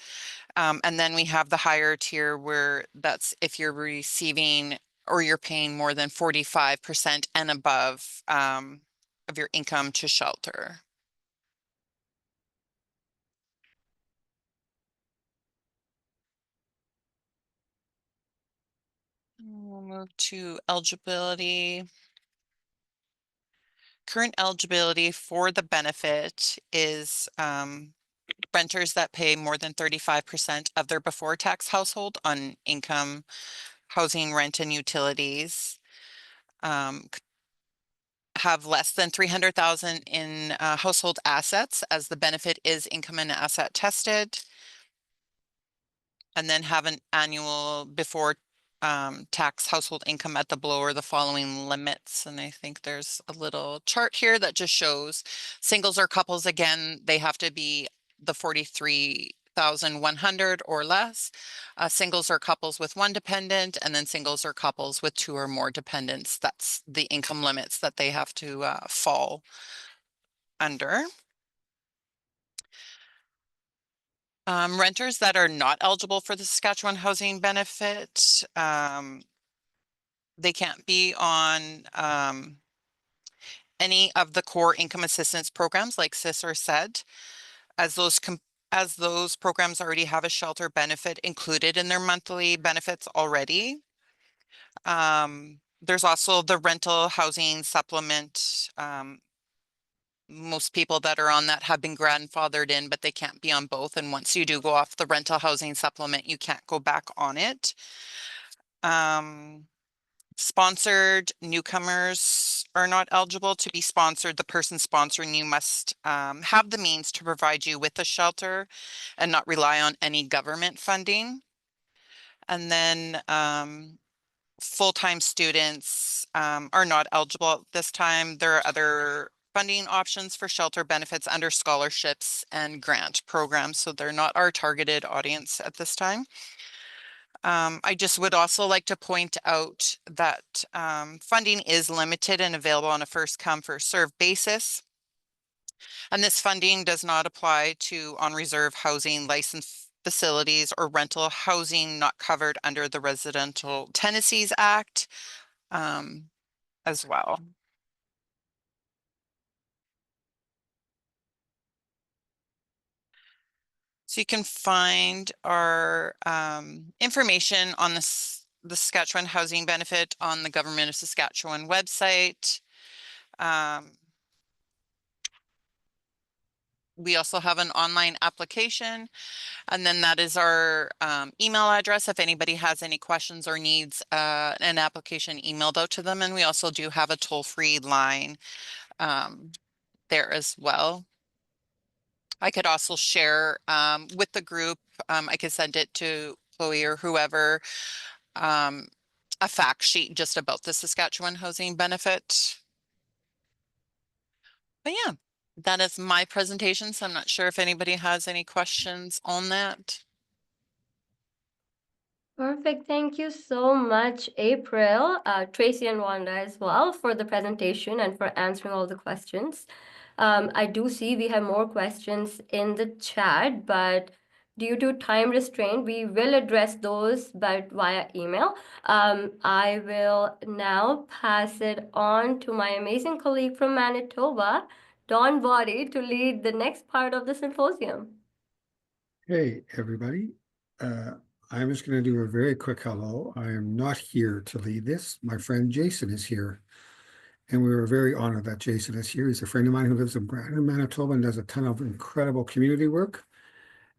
And then we have the higher tier where that's if you're receiving or you're paying more than 45% and above of your income to shelter. We'll move to eligibility. Current eligibility for the benefit is renters that pay more than 35% of their before tax household on income, housing, rent, and utilities. Have less than 300,000 in household assets, as the benefit is income and asset tested, and then have an annual before tax household income at the below or the following limits. And I think there's a little chart here that just shows singles or couples. Again, they have to be the 43,100 or less. Singles or couples with one dependent, and then singles or couples with 2 or more dependents. That's the income limits that they have to fall under. Renters that are not eligible for the Saskatchewan housing benefit, they can't be on any of the core income assistance programs like SIS or SED, as those programs already have a shelter benefit included in their monthly benefits already. There's also the rental housing supplement. Most people that are on that have been grandfathered in, but they can't be on both. And once you do go off the rental housing supplement, you can't go back on it. Sponsored newcomers are not eligible to be sponsored. The person sponsoring you must have the means to provide you with a shelter and not rely on any government funding. And then full-time students are not eligible at this time. There are other funding options for shelter benefits under scholarships and grant programs, so they're not our targeted audience at this time. I just would also like to point out that funding is limited and available on a first come, first served basis. And this funding does not apply to on reserve housing licensed facilities or rental housing not covered under the Residential Tenancies Act as well. So you can find our information on the Saskatchewan Housing Benefit on the Government of Saskatchewan website. We also have an online application, and then that is our email address if anybody has any questions or needs an application emailed out to them. And we also do have a toll-free line there as well. I could also share with the group, I could send it to Chloe or whoever, a fact sheet just about the Saskatchewan housing benefit. But yeah, that is my presentation. So I'm not sure if anybody has any questions on that. Perfect. Thank you so much, April, Tracy, and Wanda as well for the presentation and for answering all the questions. I do see we have more questions in the chat, but due to time restraint, we will address those but via email. I will now pass it on to my amazing colleague from Manitoba, Don Body, to lead the next part of the symposium. Hey, everybody. I'm just going to do a very quick hello. I am not here to lead this. My friend Jason is here. And we were very honored that Jason is here. He's a friend of mine who lives in Brandon, Manitoba, and does a ton of incredible community work.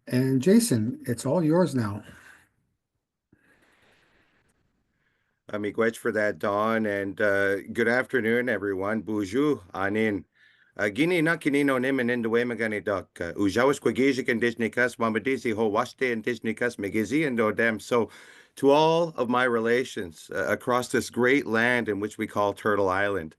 And Jason, it's all yours now. Miigwech for that, Don, and good afternoon, everyone. Bonjour, anin. Gini na kinino nimen indowe magani dok. Ujawas kwagijik and Disneykas, Mamadisi ho waste and Disneykas megizi and odem. So, to all of my relations across this great land in which we call Turtle Island,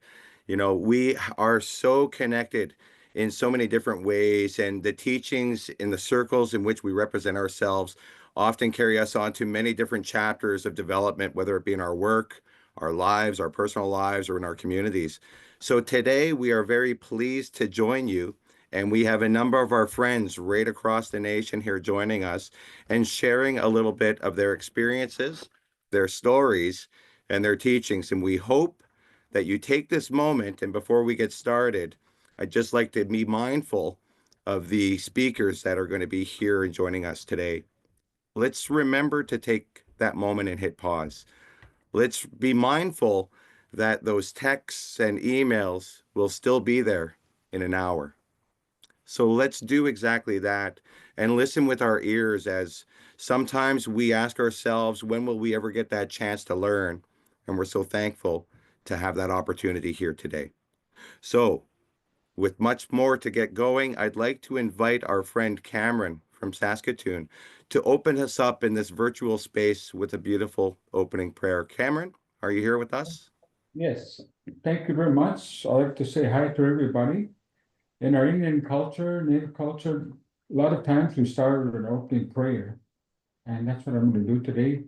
you know, we are so connected in so many different ways, and the teachings in the circles in which we represent ourselves often carry us on to many different chapters of development, whether it be in our work, our lives, our personal lives, or in our communities. So today we are very pleased to join you, and we have a number of our friends right across the nation here joining us and sharing a little bit of their experiences, their stories, and their teachings. And we hope that you take this moment, and before we get started, I'd just like to be mindful of the speakers that are going to be here and joining us today. Let's remember to take that moment and hit pause. Let's be mindful that those texts and emails will still be there in an hour. So let's do exactly that and listen with our ears, as sometimes we ask ourselves, when will we ever get that chance to learn? And we're so thankful to have that opportunity here today. So, with much more to get going, I'd like to invite our friend Cameron from Saskatoon to open us up in this virtual space with a beautiful opening prayer. Cameron, are you here with us? Yes, thank you very much. I'd like to say hi to everybody. In our Indian culture, Native culture, a lot of times we start with an opening prayer, and that's what I'm going to do today.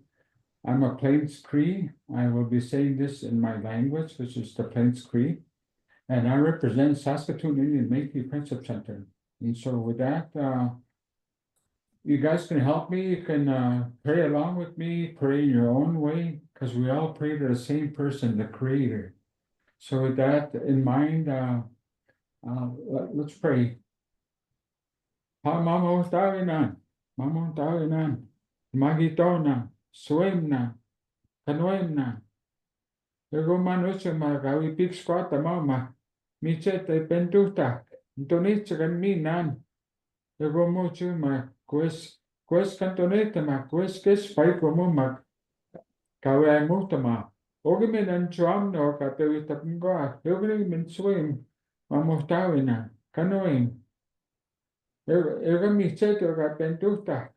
I'm a Plains Cree. I will be saying this in my language, which is the Plains Cree, and I represent Saskatoon Indian Métis Friendship Center. And so with that, you guys can help me. You can pray along with me, pray in your own way, because we all pray to the same person, the Creator. So with that in mind, let's pray. Mamo tawinan, magitona, swimna, kanoimna. Ego manusima gawi pig squata mama, michete pentutak, intonitsagan minan. Ego muchuma, quest cantonetama, kes paiko mumak, kawe mutama. Ogimin and chuamno kapewitapngoa, ogimin swim, mamo tawina, kanoim. Ega mi chete oga pentutak,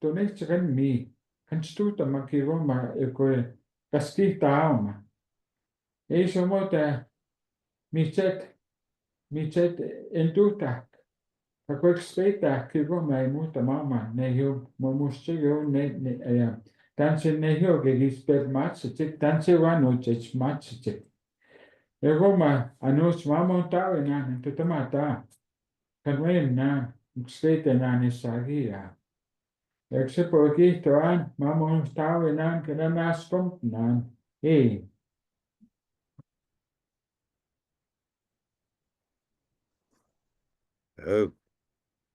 tonitsagan mi, kanstuta makiroma eko kastita auma. Eso mota michet entutak. Kako expeta kiroma imuta mama nehio momustigo ne tanse nehio que gispet matchit tanse wano chech matchit. Egoma anos mama tawe nan tutamata. Kanwen nan expeta nan isagia. Excepo gito an mama tawe nan kanamaskom nan. Hey. Oh,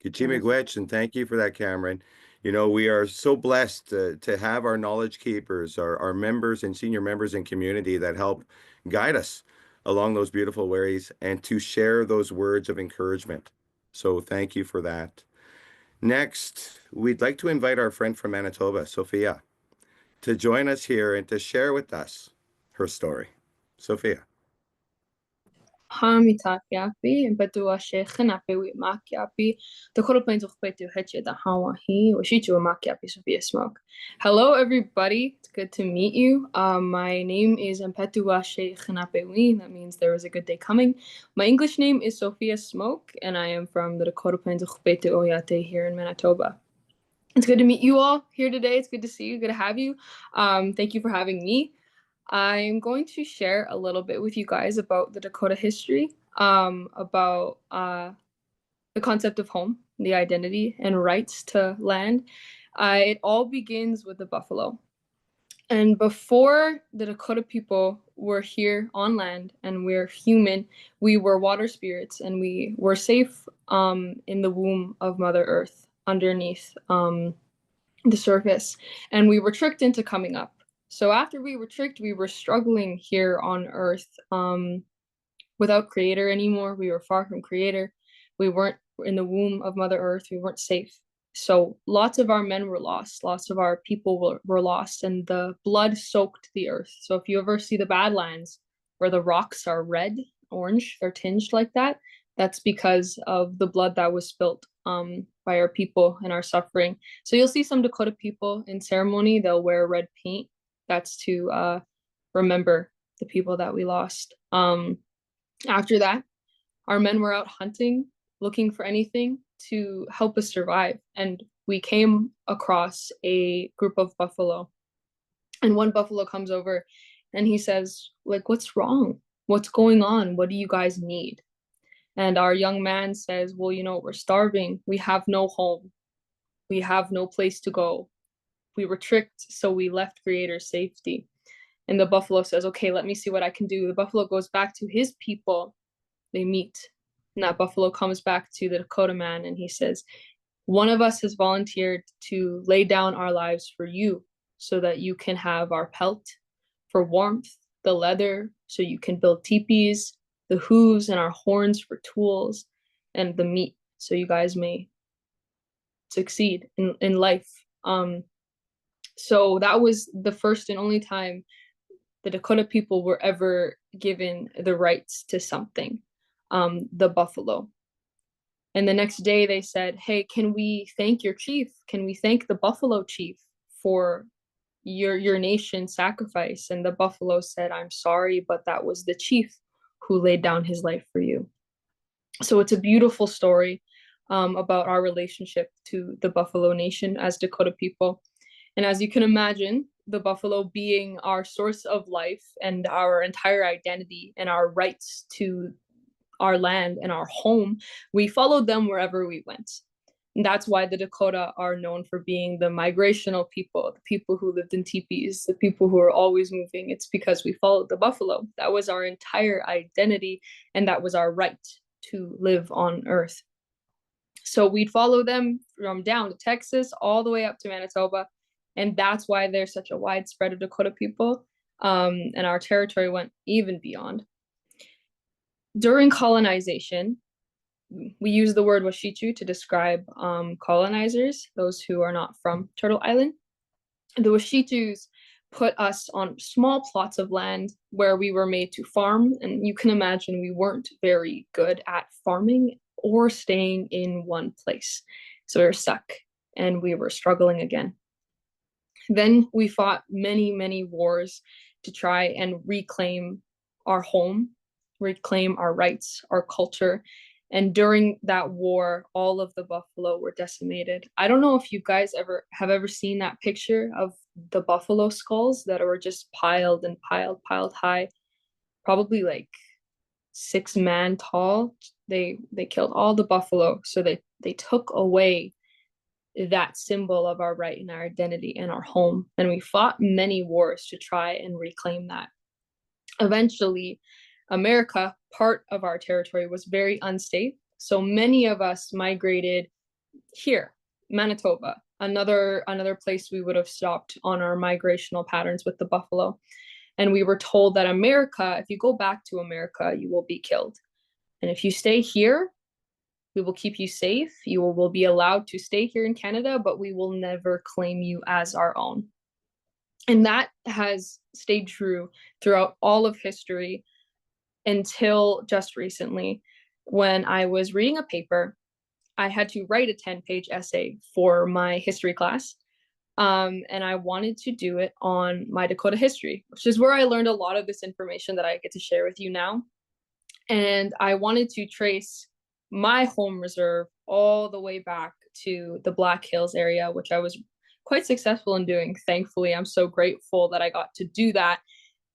Kichimigwech, and thank you for that, Cameron. You know, we are so blessed to have our knowledge keepers, our members and senior members in community that help guide us along those beautiful ways and to share those words of encouragement. So thank you for that. Next, we'd like to invite our friend from Manitoba, Sophia, to join us here and to share with us her story. Sophia. Hamitakiapi, Betuashe, Hanapi, Makiapi, the Coral Plains of Petu Heche, the Hawahi, Washichu, Makiapi, Sophia Smoke. Hello, everybody. It's good to meet you. My name is Mpetuashe Hanapewi. That means there is a good day coming. My English name is Sophia Smoke, and I am from the Dakota Plains of Petu Oyate here in Manitoba. It's good to meet you all here today. It's good to see you. Good to have you. Thank you for having me. I'm going to share a little bit with you guys about the Dakota history, about the concept of home, the identity, and rights to land. It all begins with the buffalo. And before the Dakota people were here on land and we're human, we were water spirits and we were safe in the womb of Mother Earth. underneath the surface, and we were tricked into coming up. So after we were tricked, we were struggling here on Earth without Creator anymore. We were far from Creator. We weren't in the womb of Mother Earth. We weren't safe. So lots of our men were lost. Lots of our people were lost, and the blood soaked the earth. So if you ever see the Badlands where the rocks are red, orange, they're tinged like that, that's because of the blood that was spilt by our people and our suffering. So you'll see some Dakota people in ceremony, they'll wear red paint. That's to remember the people that we lost. After that, our men were out hunting, looking for anything to help us survive. And we came across a group of buffalo. And one buffalo comes over and he says, like, what's wrong? What's going on? What do you guys need? And our young man says, well, you know, we're starving. We have no home. We have no place to go. We were tricked, so we left Creator's safety. And the buffalo says, okay, let me see what I can do. The buffalo goes back to his people. They meet. And that buffalo comes back to the Dakota man and he says, one of us has volunteered to lay down our lives for you so that you can have our pelt for warmth, the leather so you can build teepees, the hooves and our horns for tools, and the meat so you guys may succeed in life. So that was the first and only time the Dakota people were ever given the rights to something, the buffalo. And the next day they said, hey, can we thank your chief? Can we thank the buffalo chief for your nation's sacrifice? And the buffalo said, I'm sorry, but that was the chief who laid down his life for you. So it's a beautiful story about our relationship to the Buffalo Nation as Dakota people. And as you can imagine, the buffalo being our source of life and our entire identity and our rights to our land and our home, we followed them wherever we went. And that's why the Dakota are known for being the migrational people, the people who lived in teepees, the people who are always moving. It's because we followed the buffalo. That was our entire identity, and that was our right to live on Earth. So we'd follow them from down to Texas all the way up to Manitoba. And that's why there's such a widespread of Dakota people. And our territory went even beyond. During colonization, we use the word Washichu to describe colonizers, those who are not from Turtle Island. The Washichus put us on small plots of land where we were made to farm. And you can imagine we weren't very good at farming or staying in one place. So we were stuck and we were struggling again. Then we fought many, many wars to try and reclaim our home, reclaim our rights, our culture. And during that war, all of the buffalo were decimated. I don't know if you guys have ever seen that picture of the buffalo skulls that were just piled and piled high, probably like 6 man tall. They killed all the buffalo. So they took away that symbol of our right and our identity and our home. And we fought many wars to try and reclaim that. Eventually, America, part of our territory, was very unsafe. So many of us migrated here, Manitoba, another place we would have stopped on our migrational patterns with the buffalo. And we were told that America, if you go back to America, you will be killed. And if you stay here, we will keep you safe. You will be allowed to stay here in Canada, but we will never claim you as our own. And that has stayed true throughout all of history until just recently, when I was reading a paper. I had to write a 10-page essay for my history class. And I wanted to do it on my Dakota history, which is where I learned a lot of this information that I get to share with you now. And I wanted to trace my home reserve all the way back to the Black Hills area, which I was quite successful in doing. Thankfully, I'm so grateful that I got to do that.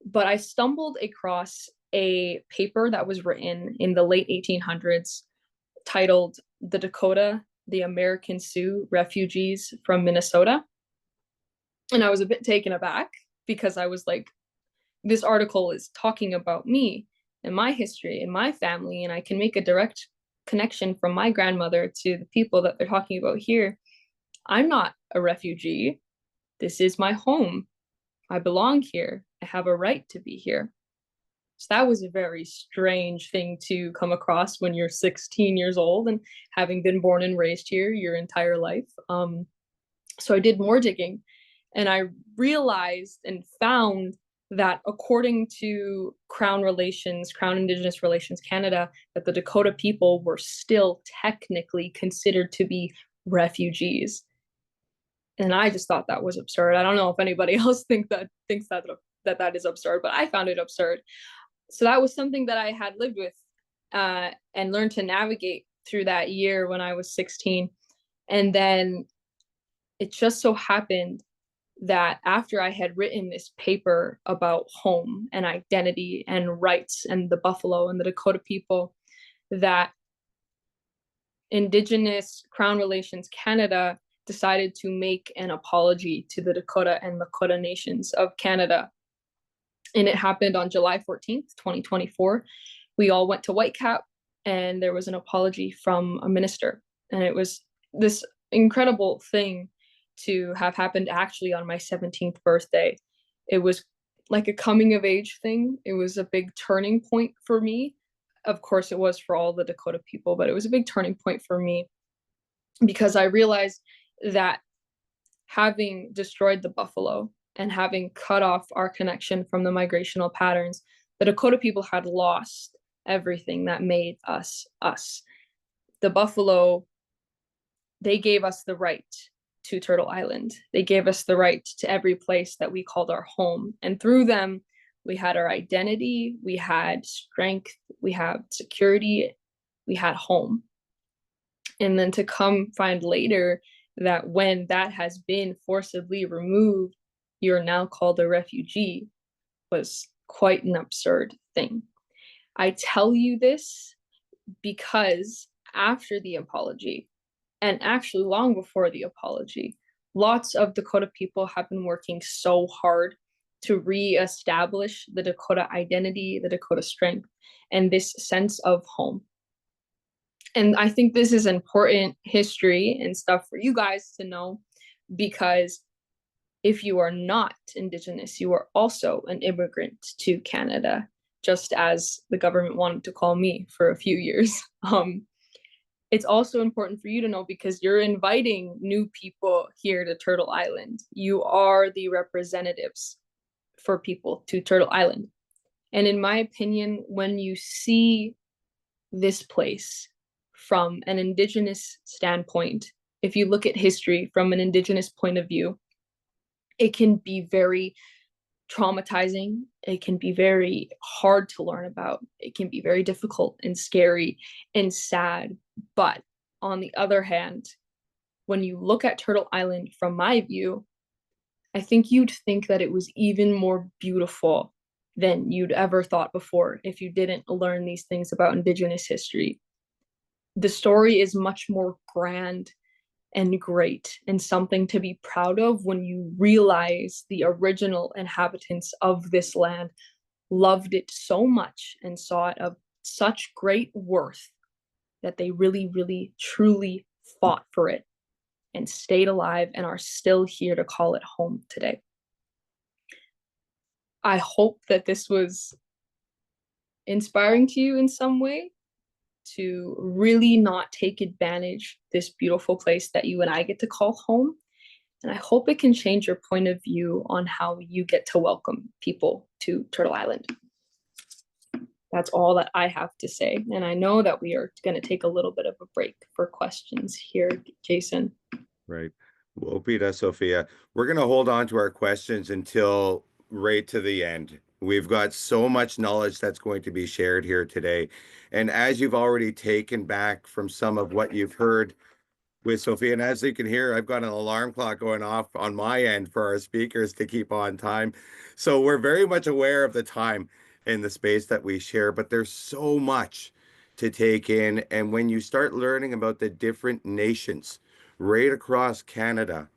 But I stumbled across a paper that was written in the late 1800s titled "The Dakota, the American Sioux Refugees from Minnesota." And I was a bit taken aback because I was like, this article is talking about me and my history and my family, and I can make a direct connection from my grandmother to the people that they're talking about here. I'm not a refugee. This is my home. I belong here. I have a right to be here. So that was a very strange thing to come across when you're 16 years old and having been born and raised here your entire life. So I did more digging, and I realized and found that according to Crown Indigenous Relations Canada, that the Dakota people were still technically considered to be refugees. And I just thought that was absurd. I don't know if anybody else thinks that is absurd, but I found it absurd. So that was something that I had lived with and learned to navigate through that year when I was 16. And then it just so happened that after I had written this paper about home and identity and rights and the Buffalo and the Dakota people, that Indigenous Crown Relations Canada decided to make an apology to the Dakota and Lakota nations of Canada. And it happened on July 14th, 2024. We all went to Whitecap, and there was an apology from a minister. And it was this incredible thing to have happened actually on my 17th birthday. It was like a coming of age thing. It was a big turning point for me. Of course, it was for all the Dakota people, but it was a big turning point for me because I realized that having destroyed the buffalo and having cut off our connection from the migrational patterns, the Dakota people had lost everything that made us us. The buffalo, they gave us the right to Turtle Island. They gave us the right to every place that we called our home. And through them, we had our identity, we had strength, we had security, we had home. And then to come find later that when that has been forcibly removed, you're now called a refugee was quite an absurd thing. I tell you this because after the apology, and actually long before the apology, lots of Dakota people have been working so hard to reestablish the Dakota identity, the Dakota strength, and this sense of home. And I think this is important history and stuff for you guys to know, because if you are not Indigenous, you are also an immigrant to Canada, just as the government wanted to call me for a few years. It's also important for you to know because you're inviting new people here to Turtle Island. You are the representatives for people to Turtle Island. And in my opinion, when you see this place from an Indigenous standpoint, if you look at history from an Indigenous point of view, it can be very traumatizing. It can be very hard to learn about. It can be very difficult and scary and sad. But on the other hand, when you look at Turtle Island from my view, I think you'd think that it was even more beautiful than you'd ever thought before if you didn't learn these things about Indigenous history. The story is much more grand and great and something to be proud of when you realize the original inhabitants of this land loved it so much and saw it of such great worth that they really, really, truly fought for it and stayed alive and are still here to call it home today. I hope that this was inspiring to you in some way, to really not take advantage this beautiful place that you and I get to call home. And I hope it can change your point of view on how you get to welcome people to Turtle Island. That's all that I have to say. And I know that we are going to take a little bit of a break for questions here, Jason. Right. Well, Peter, Sophia, we're going to hold on to our questions until right to the end. We've got so much knowledge that's going to be shared here today. And as you've already taken back from some of what you've heard with Sophia, and as you can hear, I've got an alarm clock going off on my end for our speakers to keep on time. So we're very much aware of the time and the space that we share, but there's so much to take in. And when you start learning about the different nations right across Canada,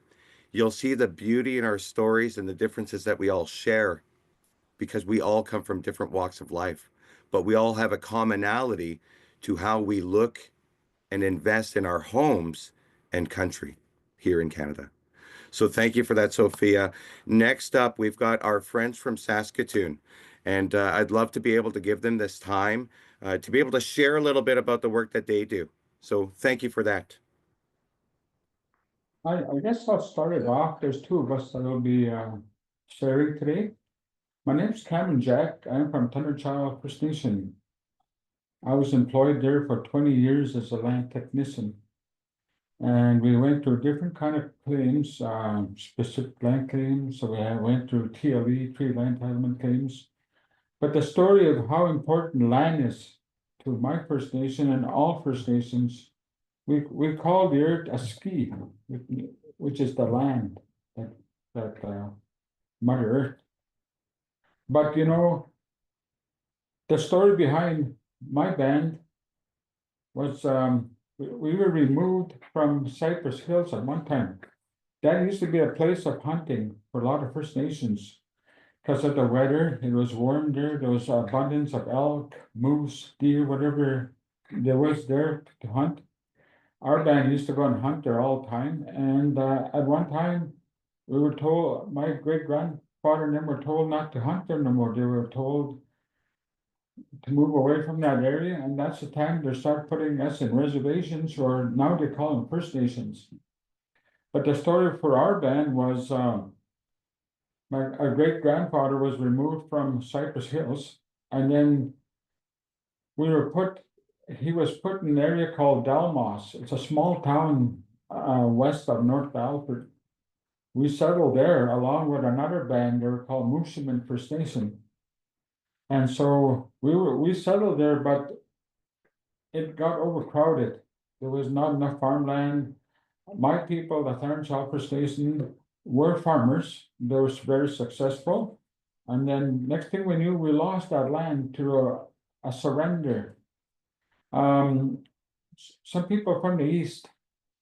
you'll see the beauty in our stories and the differences that we all share, because we all come from different walks of life, but we all have a commonality to how we look and invest in our homes and country here in Canada. So thank you for that, Sophia. Next up, we've got our friends from Saskatoon, and I'd love to be able to give them this time to be able to share a little bit about the work that they do. So thank you for that. I guess I'll start it off. There's two of us that will be sharing today. My name's Cameron Jack. I'm from Thunderchild First Nation. I was employed there for 20 years as a land technician. And we went through different kind of claims, specific land claims. So we went through TLE, tree land entitlement claims. But the story of how important land is to my First Nation and all First Nations, we call the earth a ski, which is the land, that Mother Earth. But you know, the story behind my band was we were removed from Cypress Hills at one time. That used to be a place of hunting for a lot of First Nations. Because of the weather, it was warm there. There was abundance of elk, moose, deer, whatever there was there to hunt. Our band used to go and hunt there all the time. And at one time, we were told, my great grandfather and them were told not to hunt there no more. They were told to move away from that area. And that's the time they start putting us in reservations, or now they call them First Nations. But the story for our band was our great grandfather was removed from Cypress Hills, and then he was put in an area called Delmas. It's a small town west of North Alfred. We settled there along with another band. They were called Moosomin First Nation. And so we settled there, but it got overcrowded. There was not enough farmland. My people, the Thunderchild First Nation, were farmers. They were very successful. And then next thing we knew, we lost that land to a surrender. Some people from the east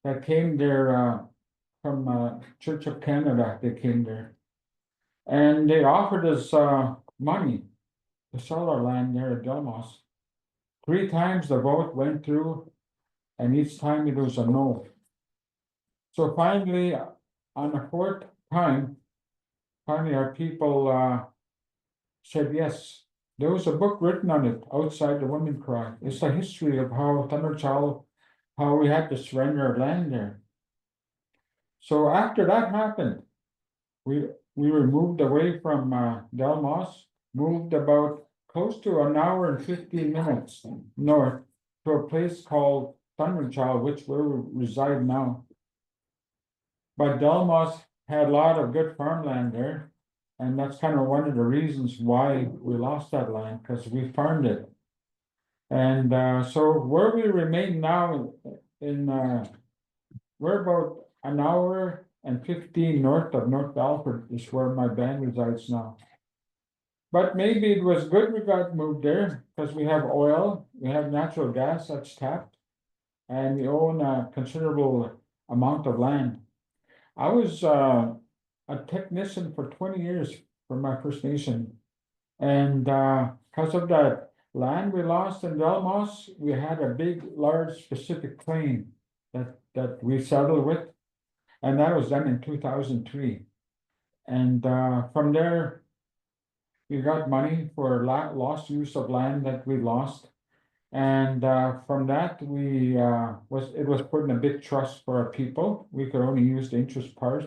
that came there from Church of Canada, they came there. And they offered us money to sell our land there at Delmas. 3 times the vote went through, and each time it was a no. So finally, on the 4th time, our people said yes. There was a book written on it outside the Women Cry. It's the history of how Thunderchild, how we had to surrender our land there. So after that happened, we were moved away from Delmas, moved about close to an hour and 15 minutes north to a place called Thunderchild, which where we reside now. But Delmas had a lot of good farmland there, and that's kind of one of the reasons why we lost that land, because we farmed it. And so where we remain now we're about an hour and 15 north of North Alfred is where my band resides now. But maybe it was good we got moved there, because we have oil, we have natural gas that's tapped, and we own a considerable amount of land. I was a technician for 20 years for my First Nation. And because of that land we lost in Delmas, we had a big, large, specific claim that we settled with. And that was done in 2003. And from there, we got money for lost use of land that we lost. And from that, it was put in a big trust for our people. We could only use the interest part.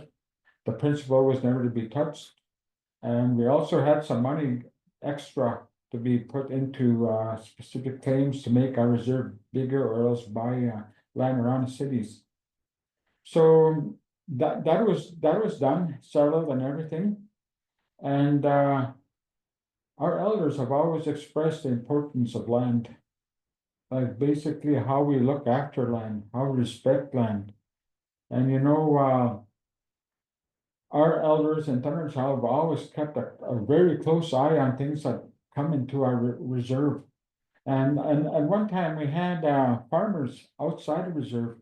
The principal was never to be touched. And we also had some money extra to be put into specific claims to make our reserve bigger, or else buy land around the cities. So that was done, settled and everything. And our elders have always expressed the importance of land. Like basically how we look after land, how we respect land. And you know, our elders in Thunderchild have always kept a very close eye on things that come into our reserve. And at one time we had farmers outside the reserve,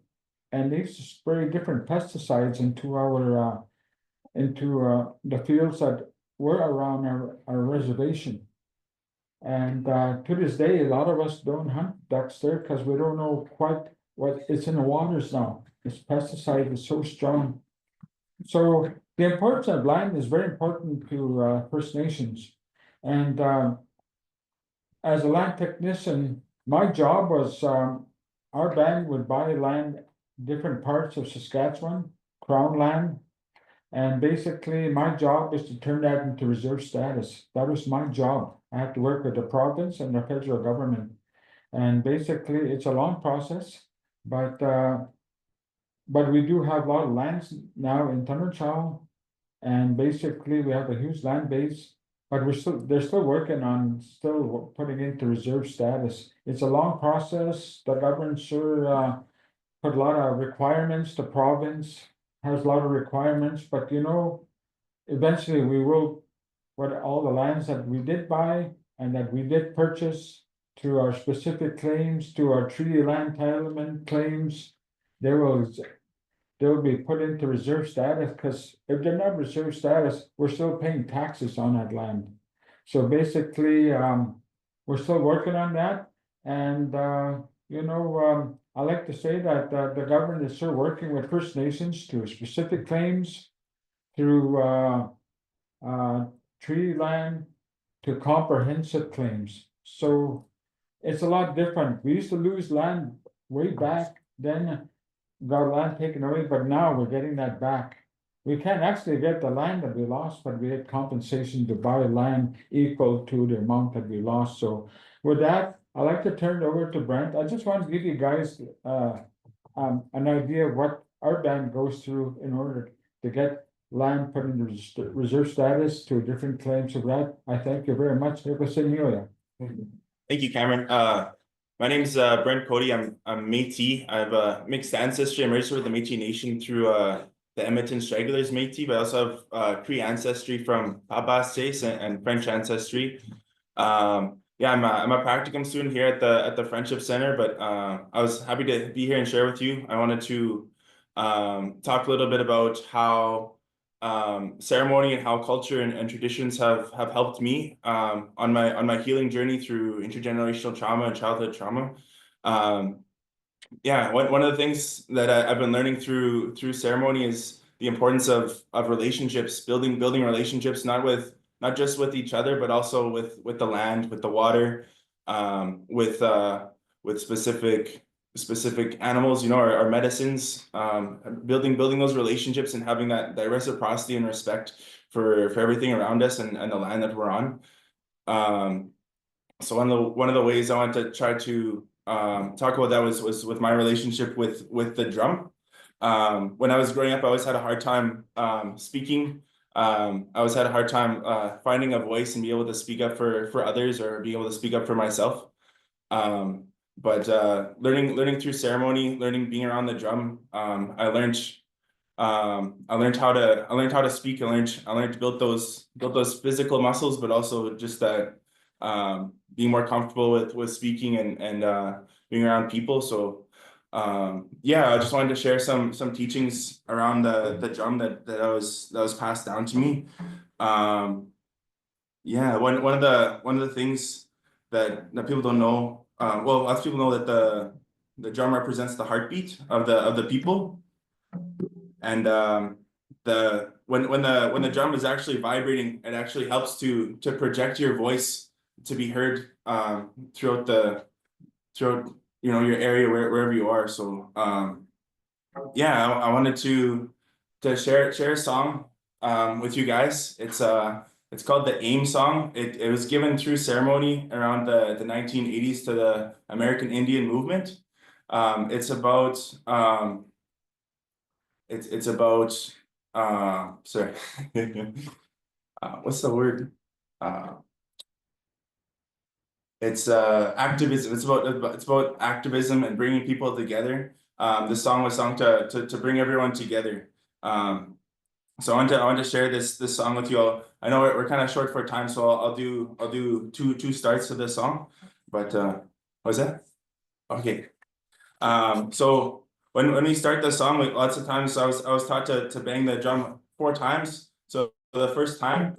and they used to spray different pesticides into the fields that were around our reservation. And to this day, a lot of us don't hunt ducks there because we don't know quite it's in the waters now. This pesticide is so strong. So the importance of land is very important to First Nations. And as a land technician, my job was our band would buy land, different parts of Saskatchewan, crown land. And basically, my job is to turn that into reserve status. That was my job. I had to work with the province and the federal government. And basically, it's a long process, but we do have a lot of lands now in Tunnerchow. And basically, we have a huge land base, but they're still working on putting into reserve status. It's a long process. The government sure put a lot of requirements. The province has a lot of requirements, but eventually we will, what all the lands that we did buy and that we did purchase to our specific claims, to our treaty land entitlement claims, they'll be put into reserve status, because if they're not reserve status, we're still paying taxes on that land. So basically, we're still working on that. And, I like to say that the government is still working with First Nations through specific claims, through treaty land, to comprehensive claims. So it's a lot different. We used to lose land way back then, got land taken away, but now we're getting that back. We can't actually get the land that we lost, but we had compensation to buy land equal to the amount that we lost. So with that, I'd like to turn it over to Brent. I just want to give you guys an idea of what our band goes through in order to get land put into reserve status to different claims of that. I thank you very much. Thank you, Cameron. My name is Brent Cody. I'm Métis. I have a mixed ancestry. I'm registered with the Métis Nation through the Edmonton Stragglers Métis, but I also have Cree ancestry from Abasais and French ancestry. Yeah, I'm a practicum student here at the Friendship Center, but I was happy to be here and share with you. I wanted to talk a little bit about how ceremony and how culture and traditions have helped me on my healing journey through intergenerational trauma and childhood trauma. Yeah, one of the things that I've been learning through ceremony is the importance of relationships, building relationships, not just with each other, but also with the land, with the water, with specific animals, our medicines, building those relationships and having that reciprocity and respect for everything around us and the land that we're on. So one of the ways I want to try to talk about that was with my relationship with the drum. When I was growing up, I always had a hard time speaking. I always had a hard time finding a voice and be able to speak up for others or be able to speak up for myself. But learning through ceremony, being around the drum, I learned how to speak. I learned to build those physical muscles, but also just that being more comfortable with speaking and being around people. So yeah, I just wanted to share some teachings around the drum that was passed down to me. Yeah, one of the things that people don't know. Well, lots of people know that the drum represents the heartbeat of the people, and when the drum is actually vibrating, it actually helps to project your voice to be heard throughout your area wherever you are. So yeah, I wanted to share a song with you guys. It's called the AIM song. It was given through ceremony around the 1980s to the American Indian movement. It's about sorry. What's the word? It's activism. It's about activism and bringing people together. The song was sung to bring everyone together. So I want to share this song with you all. I know we're kind of short for time, so I'll do two starts to this song. But what was that? Okay. So when we start the song, lots of times I was taught to bang the drum 4 times. So the first time,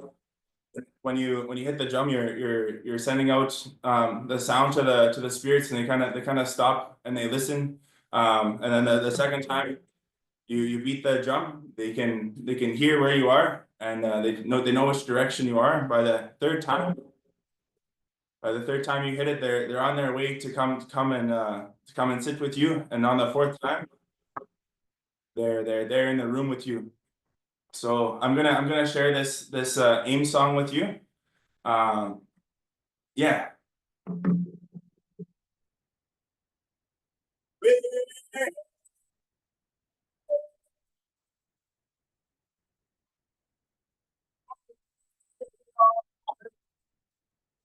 when you hit the drum, you're sending out the sound to the spirits, and they kind of stop and they listen. And then the second time you beat the drum, they can hear where you are, and they know which direction you are. By the third time you hit it, they're on their way to come and sit with you. And on the fourth time, they're there in the room with you. So I'm gonna share this AIM song with you. Yeah.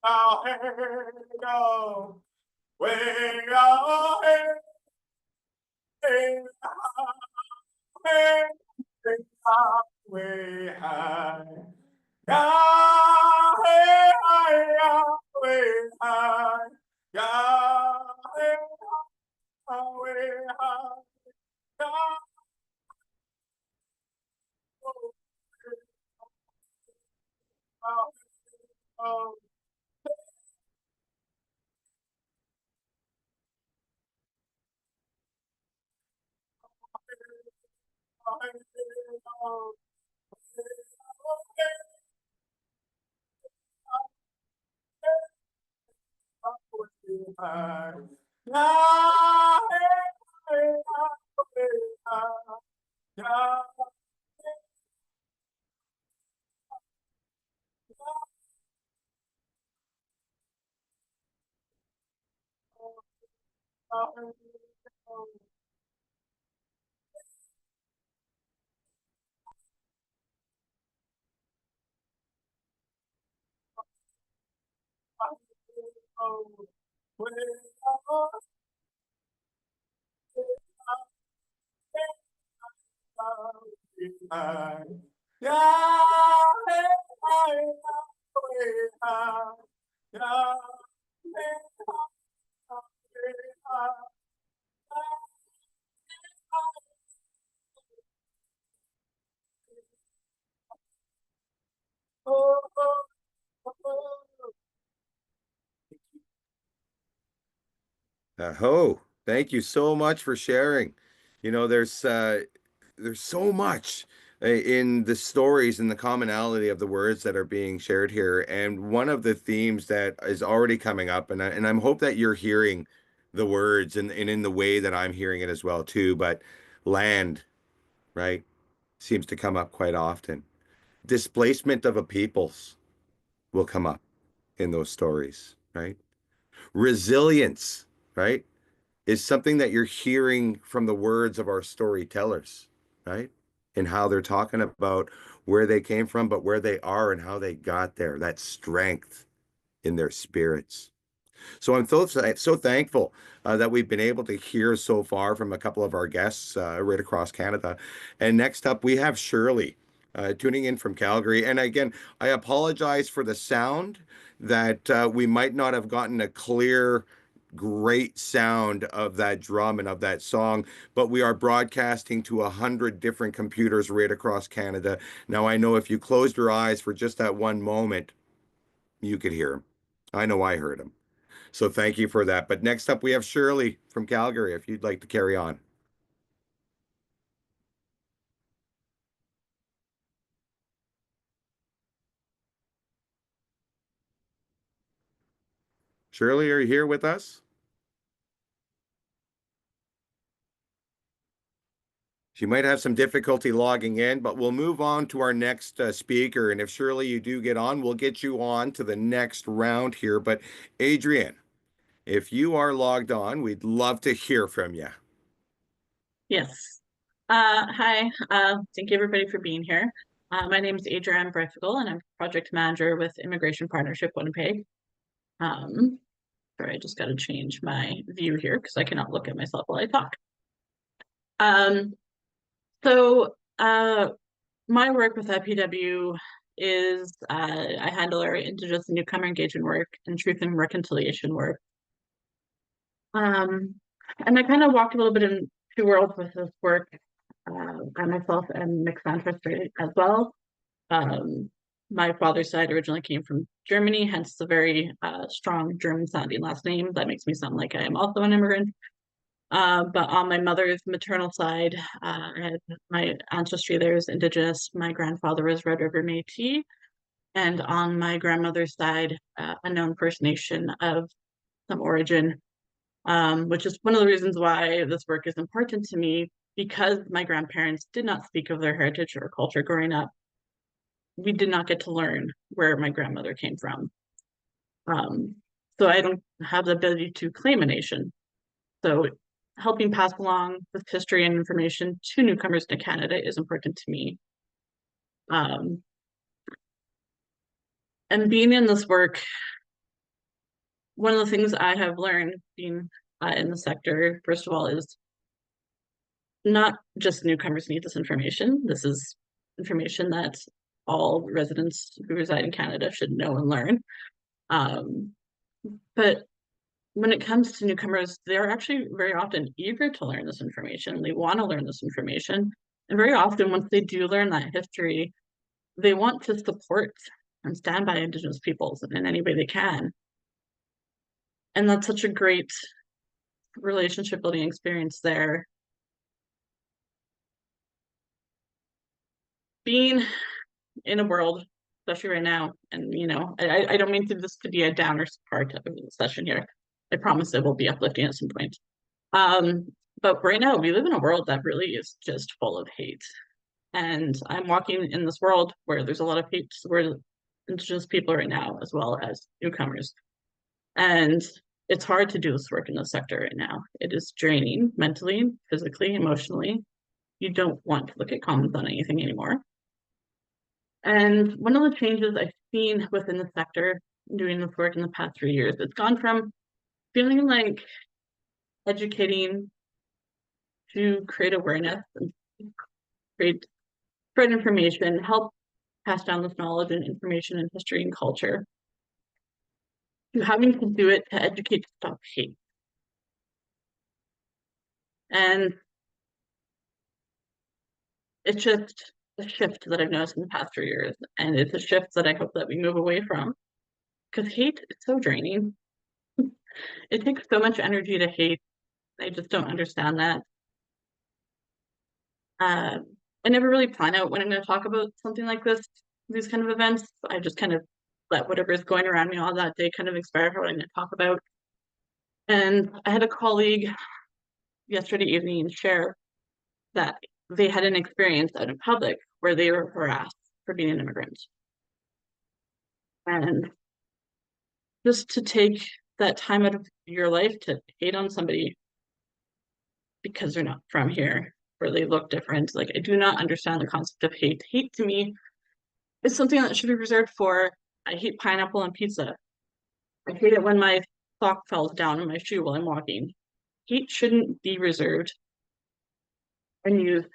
Oh, hey, go, way, oh, hey, hey, hey, way high. Yeah, hey, yeah, way high. Yeah, hey, way high. Yeah, oh, oh, oh, Ho, thank you so much for sharing. You know, there's so much in the stories and the commonality of the words that are being shared here. And one of the themes that is already coming up, and I'm hope that you're hearing the words and in the way that I'm hearing it as well too, but land, right, seems to come up quite often. Displacement of a peoples will come up in those stories, right? Resilience, right, is something that you're hearing from the words of our storytellers, right? And how they're talking about where they came from, but where they are and how they got there, that strength in their spirits. So I'm so thankful that we've been able to hear so far from a couple of our guests right across Canada. And next up, we have Shirley tuning in from Calgary. And again, I apologize for the sound that we might not have gotten a clear, great sound of that drum and of that song, but we are broadcasting to 100 different computers right across Canada. Now, I know if you closed your eyes for just that one moment, you could hear him. I know I heard him. So thank you for that. But next up, we have Shirley from Calgary, if you'd like to carry on. Shirley, are you here with us? She might have some difficulty logging in, but we'll move on to our next speaker. And if Shirley, you do get on, we'll get you on to the next round here. But Adrian, if you are logged on, we'd love to hear from you. Yes. Hi. Thank you everybody for being here. My name is Adrienne Breithigal, and I'm project manager with Immigration Partnership Winnipeg. Sorry, I just got to change my view here because I cannot look at myself while I talk. My work with IPW is I handle our Indigenous and newcomer engagement work and truth and reconciliation work. And I kind of walked a little bit in two worlds with this work. I myself am mixed ancestry as well. My father's side originally came from Germany, hence the very strong German sounding last name. That makes me sound like I am also an immigrant. But on my mother's maternal side, my ancestry there is Indigenous. My grandfather was Red River Métis. And on my grandmother's side, unknown First Nation of some origin, which is one of the reasons why this work is important to me, because my grandparents did not speak of their heritage or culture growing up. We did not get to learn where my grandmother came from. So I don't have the ability to claim a nation. So helping pass along this history and information to newcomers to Canada is important to me. And being in this work, one of the things I have learned being in the sector, first of all, is not just newcomers need this information. This is information that all residents who reside in Canada should know and learn. But when it comes to newcomers, they're actually very often eager to learn this information. They want to learn this information. And very often, once they do learn that history, they want to support and stand by Indigenous peoples in any way they can. And that's such a great relationship building experience there. Being in a world, especially right now, and I don't mean this to be a downer part of the session here. I promise it will be uplifting at some point. But right now we live in a world that really is just full of hate. And I'm walking in this world where there's a lot of hate toward Indigenous people right now, as well as newcomers. And it's hard to do this work in the sector right now. It is draining mentally, physically, emotionally. You don't want to look at comments on anything anymore. And one of the changes I've seen within the sector doing this work in the past 3 years, it's gone from feeling like educating to create awareness and spread information, help pass down this knowledge and information and history and culture, to having to do it to educate to stop hate. And it's just a shift that I've noticed in the past 3 years. And it's a shift that I hope that we move away from, because hate is so draining. It takes so much energy to hate. I just don't understand that. I never really plan out when I'm going to talk about something like this, these kind of events. I just kind of let whatever is going around me all that day kind of inspire what I'm going to talk about. And I had a colleague yesterday evening share that they had an experience out in public where they were harassed for being an immigrant. And just to take that time out of your life to hate on somebody because they're not from here, or they look different. Like, I do not understand the concept of hate. Hate to me is something that should be reserved for, I hate pineapple on pizza. I hate it when my sock falls down in my shoe while I'm walking. Hate shouldn't be reserved and used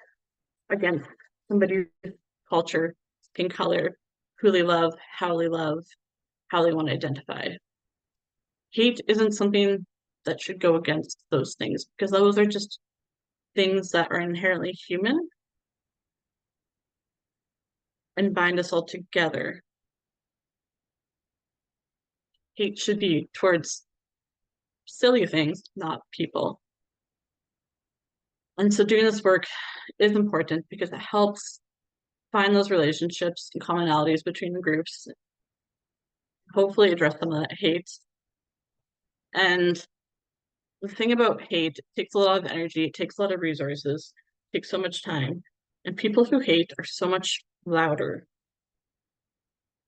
against somebody's culture, skin color, who they love, how they want to identify. Hate isn't something that should go against those things, because those are just things that are inherently human and bind us all together. Hate should be towards silly things, not people. And so doing this work is important because it helps find those relationships and commonalities between the groups, hopefully address some of that hate. And the thing about hate, it takes a lot of energy, it takes a lot of resources, it takes so much time. And people who hate are so much louder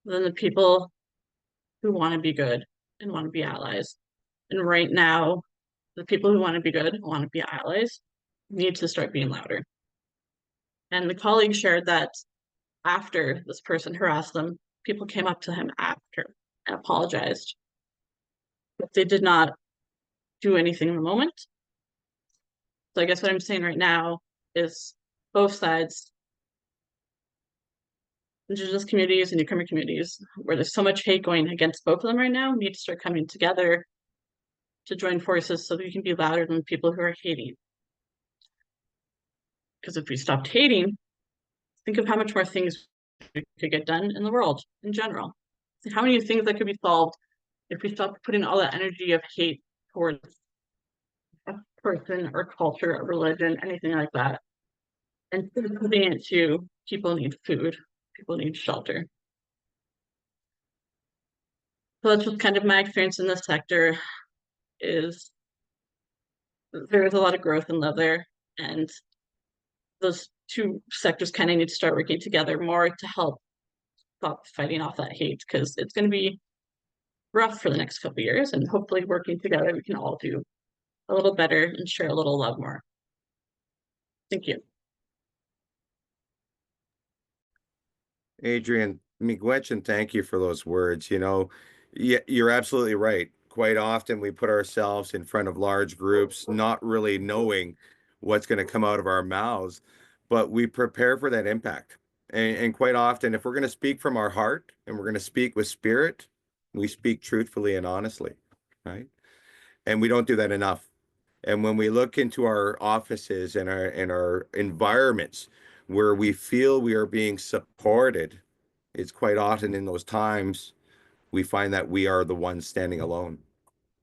than the people who want to be good and want to be allies. And right now, the people who want to be good, want to be allies, need to start being louder. And the colleague shared that after this person harassed them, people came up to him after and apologized. But they did not do anything in the moment. So I guess what I'm saying right now is both sides, Indigenous communities and newcomer communities, where there's so much hate going against both of them right now, need to start coming together to join forces so that we can be louder than the people who are hating. Because if we stopped hating, think of how much more things we could get done in the world in general. How many things that could be solved if we stopped putting all that energy of hate towards person or culture or religion, anything like that. And convenient too, people need food, people need shelter. So that's just kind of my experience in this sector is there is a lot of growth and love there. And those two sectors kind of need to start working together more to help stop fighting off that hate, because it's going to be rough for the next couple of years. And hopefully working together, we can all do a little better and share a little love more. Thank you. Adrian, miigwech, thank you for those words. You know, yeah, you're absolutely right. Quite often we put ourselves in front of large groups, not really knowing what's going to come out of our mouths, but we prepare for that impact. And quite often, if we're going to speak from our heart and we're going to speak with spirit, we speak truthfully and honestly, right? And we don't do that enough. And when we look into our offices and our environments where we feel we are being supported, it's quite often in those times we find that we are the ones standing alone.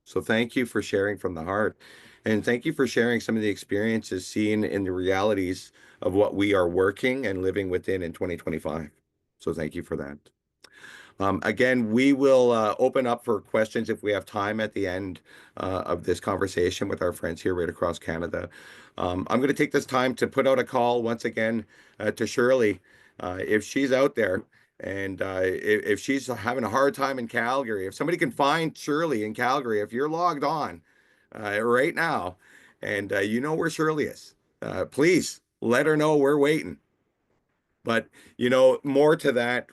So thank you for sharing from the heart. And thank you for sharing some of the experiences seen in the realities of what we are working and living within in 2025. So thank you for that. Again, we will open up for questions if we have time at the end of this conversation with our friends here right across Canada. I'm going to take this time to put out a call once again to Shirley. If she's out there and if she's having a hard time in Calgary, if somebody can find Shirley in Calgary, if you're logged on right now and you know where Shirley is, please let her know we're waiting. But, you know, more to that,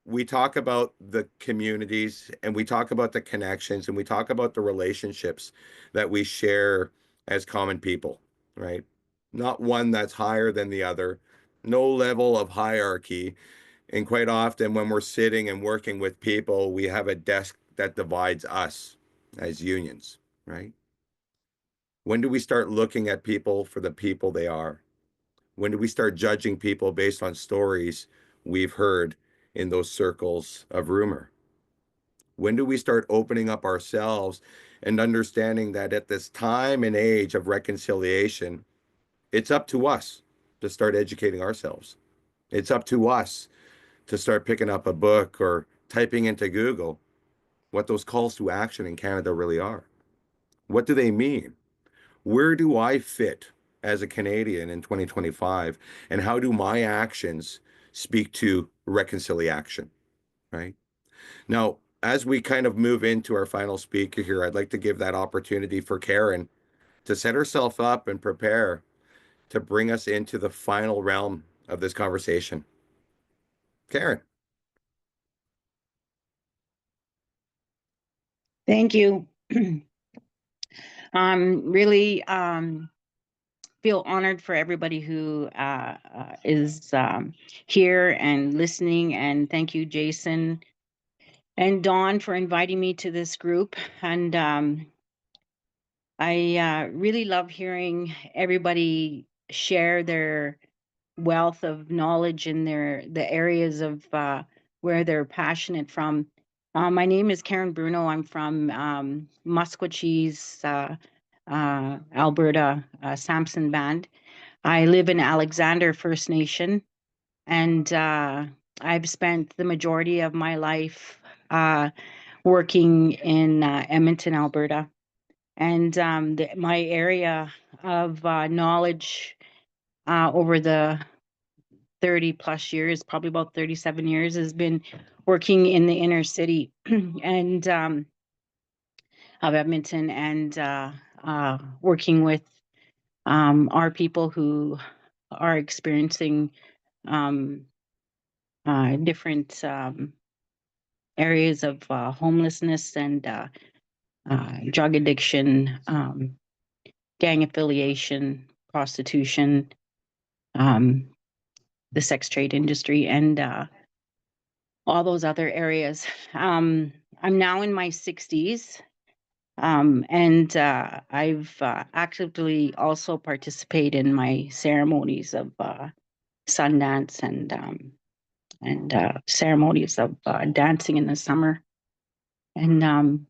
we talk about the communities and we talk about the connections and we talk about the relationships that we share as common people, right? Not one that's higher than the other, no level of hierarchy. And quite often when we're sitting and working with people, we have a desk that divides us as unions, right? When do we start looking at people for the people they are? When do we start judging people based on stories we've heard in those circles of rumor? When do we start opening up ourselves and understanding that at this time and age of reconciliation, it's up to us to start educating ourselves. It's up to us to start picking up a book or typing into Google what those calls to action in Canada really are. What do they mean? Where do I fit as a Canadian in 2025? And how do my actions speak to reconciliation, right? Now, as we kind of move into our final speaker here, I'd like to give that opportunity for Karen to set herself up and prepare to bring us into the final realm of this conversation. Karen. Thank you. Really feel honored for everybody who is here and listening. And thank you, Jason and Dawn, for inviting me to this group. And I really love hearing everybody share their wealth of knowledge in the areas of where they're passionate from. My name is Karen Bruno. I'm from Musquecheese, Alberta, Samson Band. I live in Alexander First Nation, and I've spent the majority of my life working in Edmonton, Alberta. And my area of knowledge over the 30 plus years, probably about 37 years, has been working in the inner city and of Edmonton and working with our people who are experiencing different areas of homelessness and drug addiction, gang affiliation, prostitution, the sex trade industry, and all those other areas. I'm now in my 60s, and I've actively also participated in my ceremonies of Sundance and ceremonies of dancing in the summer. And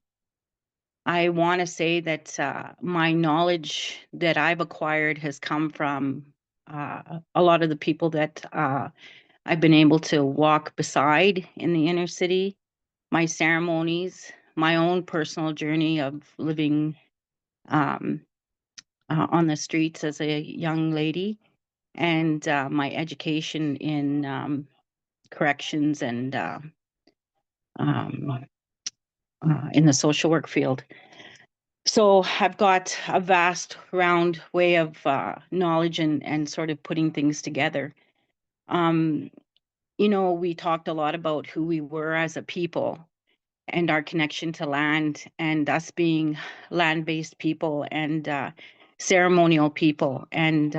I want to say that my knowledge that I've acquired has come from a lot of the people that I've been able to walk beside in the inner city, my ceremonies, my own personal journey of living um, on the streets as a young lady, and my education in corrections and um, in the social work field. So I've got a vast round way of knowledge and sort of putting things together. Um, we talked a lot about who we were as a people and our connection to land, and us being land-based people and ceremonial people. And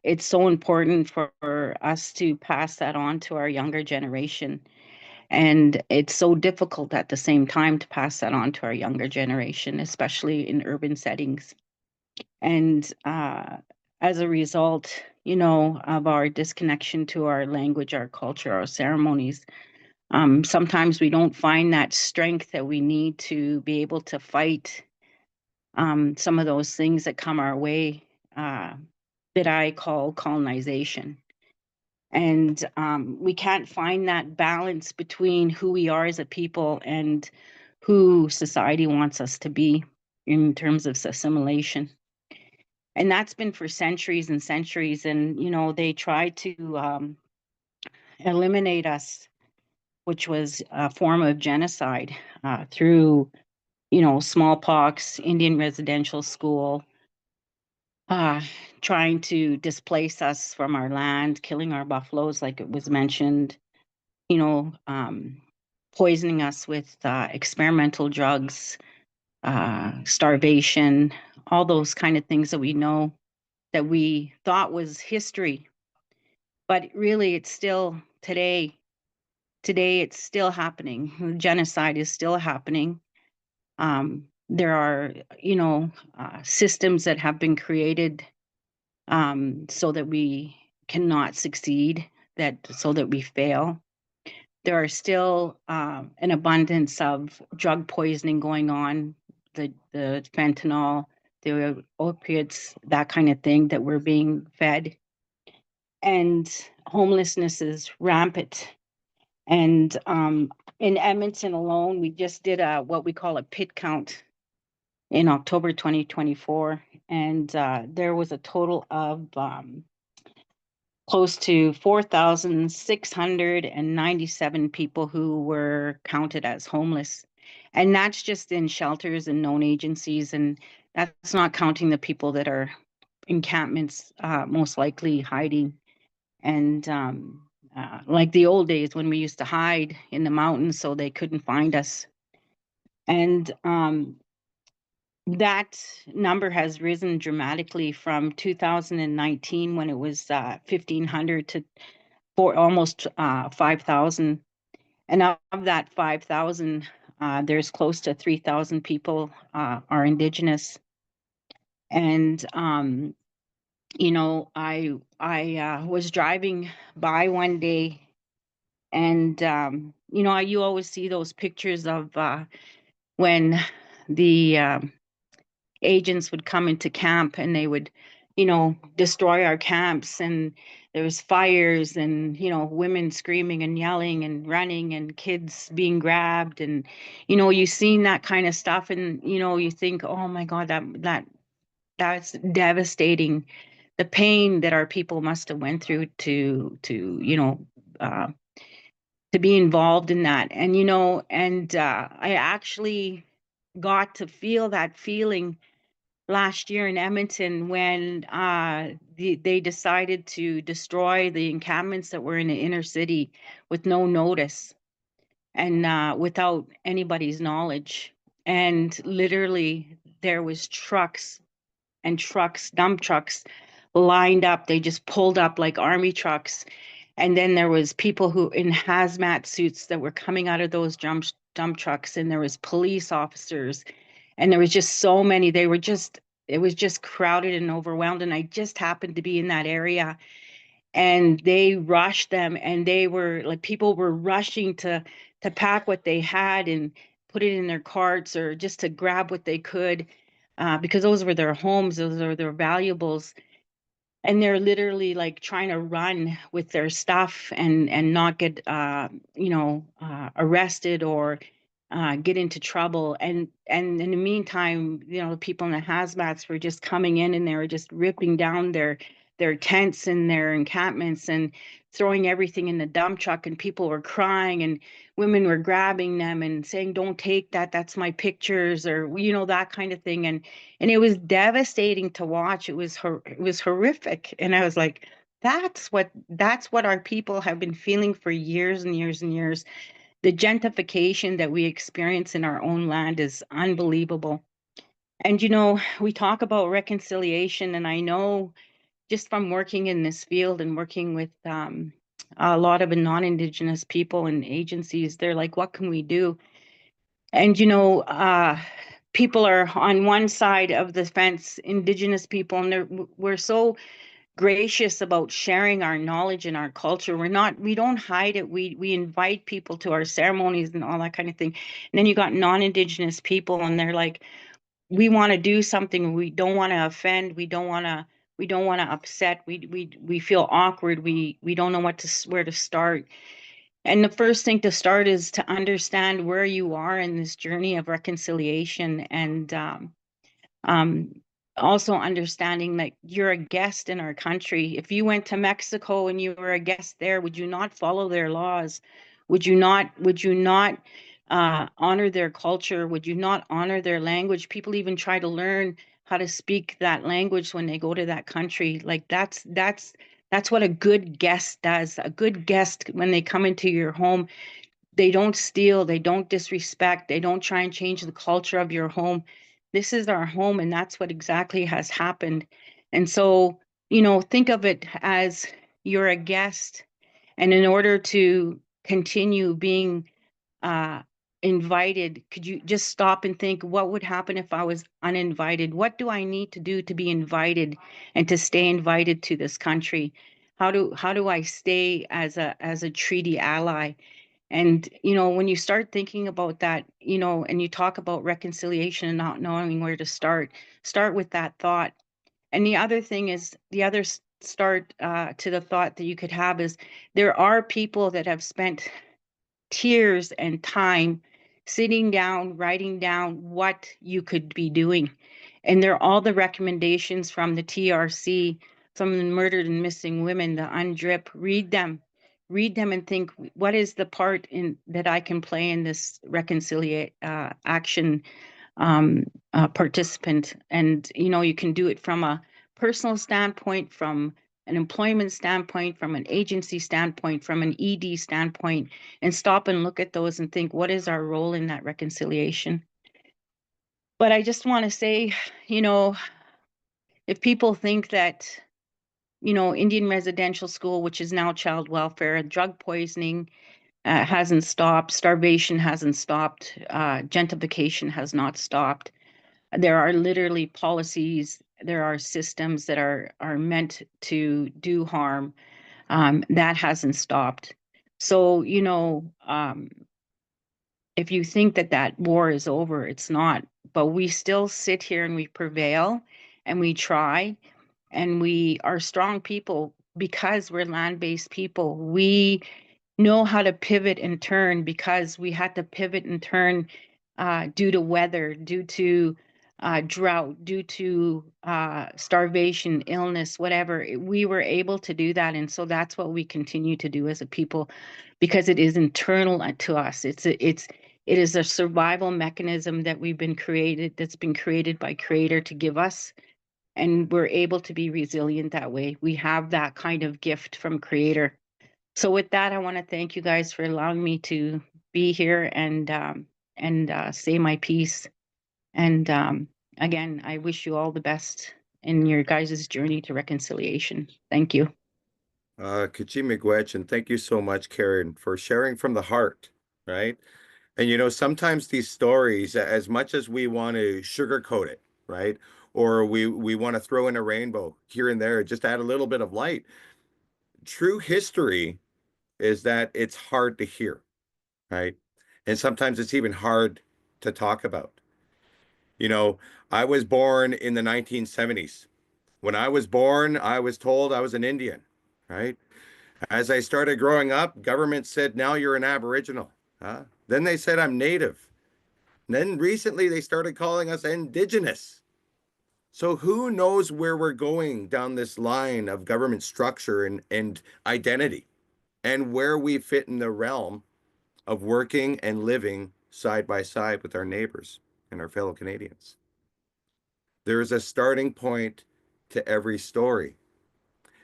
it's so important for us to pass that on to our younger generation. And it's so difficult at the same time to pass that on to our younger generation, especially in urban settings. And as a result, of our disconnection to our language, our culture, our ceremonies, sometimes we don't find that strength that we need to be able to fight some of those things that come our way that I call colonization. And we can't find that balance between who we are as a people and who society wants us to be in terms of assimilation. And that's been for centuries and centuries. And, they tried to eliminate us, which was a form of genocide through, smallpox, Indian residential school, trying to displace us from our land, killing our buffaloes, like it was mentioned, poisoning us with experimental drugs, starvation, all those kind of things that we know that we thought was history. But really, it's still today. Today, it's still happening. Genocide is still happening. There are, systems that have been created so that we cannot succeed, so that we fail. There are still an abundance of drug poisoning going on, the fentanyl, the opiates, that kind of thing that we're being fed. And homelessness is rampant. And in Edmonton alone, we just did what we call a pit count in October 2024. And there was a total of close to 4,697 people who were counted as homeless. And that's just in shelters and known agencies. And that's not counting the people that are encampments, most likely hiding. And like the old days when we used to hide in the mountains so they couldn't find us. And that number has risen dramatically from 2019 when it was 1,500 to almost 5,000. And of that 5,000, there's close to 3,000 people are Indigenous. And I was driving by one day, and you always see those pictures of when the agents would come into camp and they would, destroy our camps, and there was fires and, women screaming and yelling and running and kids being grabbed. And, you've seen that kind of stuff, and, you think, oh my God, that's devastating. The pain that our people must have went through to be involved in that. And, I actually got to feel that feeling last year in Edmonton when they decided to destroy the encampments that were in the inner city with no notice and without anybody's knowledge. And literally there was trucks and trucks, dump trucks lined up. They just pulled up like army trucks. And then there was people who in hazmat suits that were coming out of those dump trucks, and there was police officers, and there was just so many. It was just crowded and overwhelmed. And I just happened to be in that area, and they rushed them, and they were like, people were rushing to pack what they had, and put it in their carts or just to grab what they could, because those were their homes, those are their valuables. And they're literally like trying to run with their stuff and not get arrested or get into trouble. And in the meantime, the people in the hazmats were just coming in and they were just ripping down their tents and their encampments and throwing everything in the dump truck, and people were crying and women were grabbing them and saying, "Don't take that, that's my pictures," or that kind of thing. And it was devastating to watch. It was horrific. And I was like, that's what our people have been feeling for years and years and years. The gentrification that we experience in our own land is unbelievable. And we talk about reconciliation, and I know just from working in this field and working with a lot of non-Indigenous people and agencies, they're like, what can we do? And people are on one side of the fence, Indigenous people, and we're so gracious about sharing our knowledge and our culture. We don't hide it. We invite people to our ceremonies and all that kind of thing. And then you got non-Indigenous people, and they're like, we want to do something. We don't want to offend. We don't want to upset. We feel awkward. We don't know where to start. And the first thing to start is to understand where you are in this journey of reconciliation, and also understanding that you're a guest in our country. If you went to Mexico and you were a guest there, would you not follow their laws? Would you not honor their culture? Would you not honor their language? People even try to learn how to speak that language when they go to that country. Like that's what a good guest does. A good guest, when they come into your home, they don't steal, they don't disrespect, they don't try and change the culture of your home. This is our home, and that's what exactly has happened. And so, think of it as you're a guest, and in order to continue being invited, could you just stop and think, what would happen if I was uninvited? What do I need to do to be invited and to stay invited to this country? How do I stay as a treaty ally? And when you start thinking about that, and you talk about reconciliation and not knowing where to start with that thought. And the other thing is, start to the thought that you could have is, there are people that have spent tears and time sitting down, writing down what you could be doing. And they're all the recommendations from the TRC, from the Murdered and Missing Women, the UNDRIP. Read them and think, what is the part that I can play in this action participant? And you can do it from a personal standpoint, from an employment standpoint, from an agency standpoint, from an ED standpoint, and stop and look at those and think, what is our role in that reconciliation? But I just want to say, if people think that, Indian residential school, which is now child welfare, drug poisoning hasn't stopped, starvation hasn't stopped, gentrification has not stopped. There are literally policies, there are systems that are meant to do harm. That hasn't stopped. So, if you think that war is over, it's not. But we still sit here and we prevail and we try, and we are strong people because we're land-based people. We know how to pivot and turn, because we had to pivot and turn due to weather, due to drought, due to starvation, illness, whatever. We were able to do that. And so that's what we continue to do as a people, because it is internal to us. It is a survival mechanism that's been created by Creator to give us, and we're able to be resilient that way. We have that kind of gift from Creator. So with that, I want to thank you guys for allowing me to be here and say my piece. And again, I wish you all the best in your guys' journey to reconciliation. Thank you. Kachi Miigwech, and thank you so much, Karen, for sharing from the heart, right? And sometimes these stories, as much as we want to sugarcoat it, right? Or we want to throw in a rainbow here and there, just add a little bit of light. True history is that it's hard to hear, right? And sometimes it's even hard to talk about. You know, I was born in the 1970s. When I was born, I was told I was an Indian, right? As I started growing up, government said, now you're an Aboriginal. Then they said I'm Native. And then recently they started calling us Indigenous. So who knows where we're going down this line of government structure and identity, and where we fit in the realm of working and living side by side with our neighbors and our fellow Canadians. There is a starting point to every story.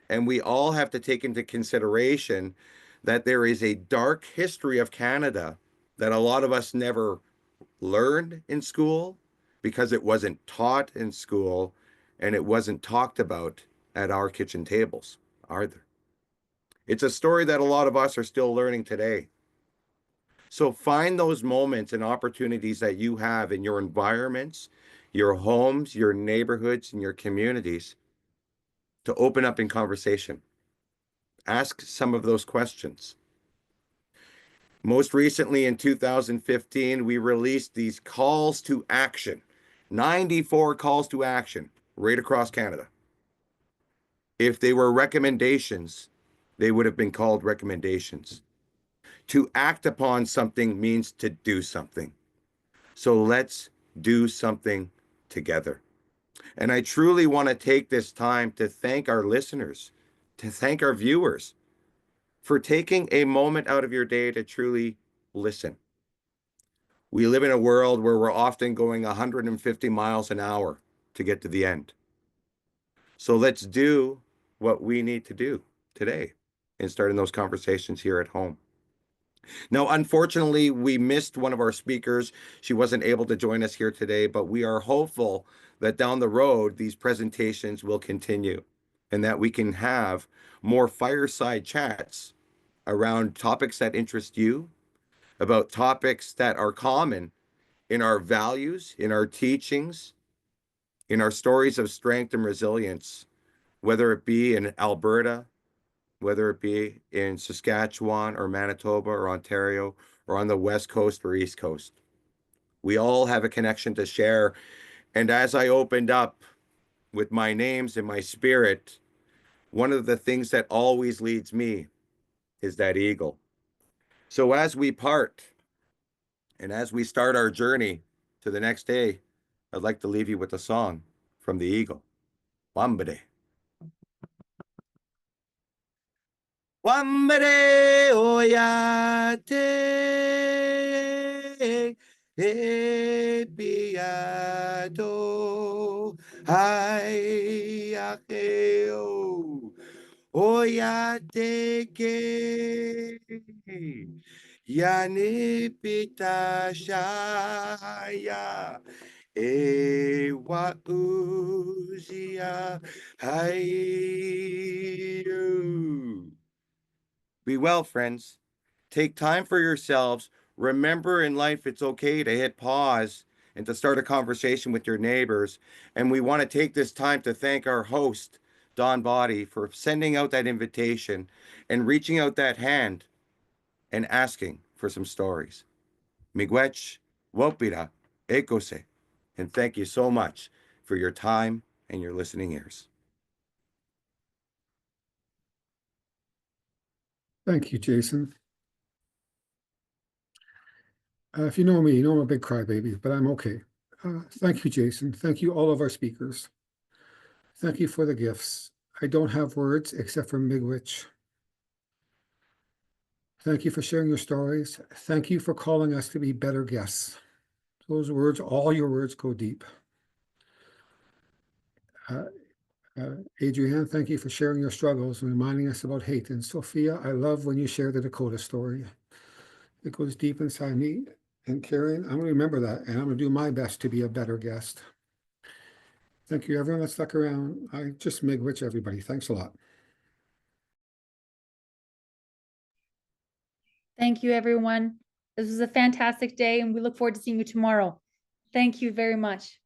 And we all have to take into consideration that there is a dark history of Canada that a lot of us never learned in school because it wasn't taught in school and it wasn't talked about at our kitchen tables, are there? It's a story that a lot of us are still learning today. So find those moments and opportunities that you have in your environments, your homes, your neighborhoods, and your communities to open up in conversation. Ask some of those questions. Most recently in 2015, we released these calls to action, 94 calls to action right across Canada. If they were recommendations, they would have been called recommendations. To act upon something means to do something. So let's do something together. And I truly want to take this time to thank our listeners, to thank our viewers for taking a moment out of your day to truly listen. We live in a world where we're often going 150 miles an hour to get to the end. So let's do what we need to do today and starting those conversations here at home. Now, unfortunately, we missed one of our speakers. She wasn't able to join us here today, but we are hopeful that down the road, these presentations will continue and that we can have more fireside chats around topics that interest you, about topics that are common in our values, in our teachings, in our stories of strength and resilience, whether it be in Alberta, whether it be in Saskatchewan or Manitoba or Ontario or on the West Coast or East Coast. We all have a connection to share. And as I opened up with my names and my spirit, one of the things that always leads me is that eagle. So as we part and as we start our journey to the next day, I'd like to leave you with a song from the eagle. Wambade. Wambade oyate ebiado hayakeo oyate ke yanipita shaya ewa uzia hayu. Be well, friends. Take time for yourselves. Remember in life, it's okay to hit pause and to start a conversation with your neighbors. And we want to take this time to thank our host, Don Body, for sending out that invitation and reaching out that hand and asking for some stories. Miigwech, wopira, ekose. And thank you so much for your time and your listening ears. Thank you, Jason. If you know me, you know I'm a big crybaby, but I'm okay. Thank you, Jason. Thank you, all of our speakers. Thank you for the gifts. I don't have words except for miigwech. Thank you for sharing your stories. Thank you for calling us to be better guests. Those words, all your words go deep. Adrienne, thank you for sharing your struggles and reminding us about hate. And Sophia, I love when you share the Dakota story. It goes deep inside me. And Karen, I'm going to remember that, and I'm going to do my best to be a better guest. Thank you, everyone that stuck around. I just miigwech everybody. Thanks a lot. Thank you, everyone. This was a fantastic day, and we look forward to seeing you tomorrow. Thank you very much.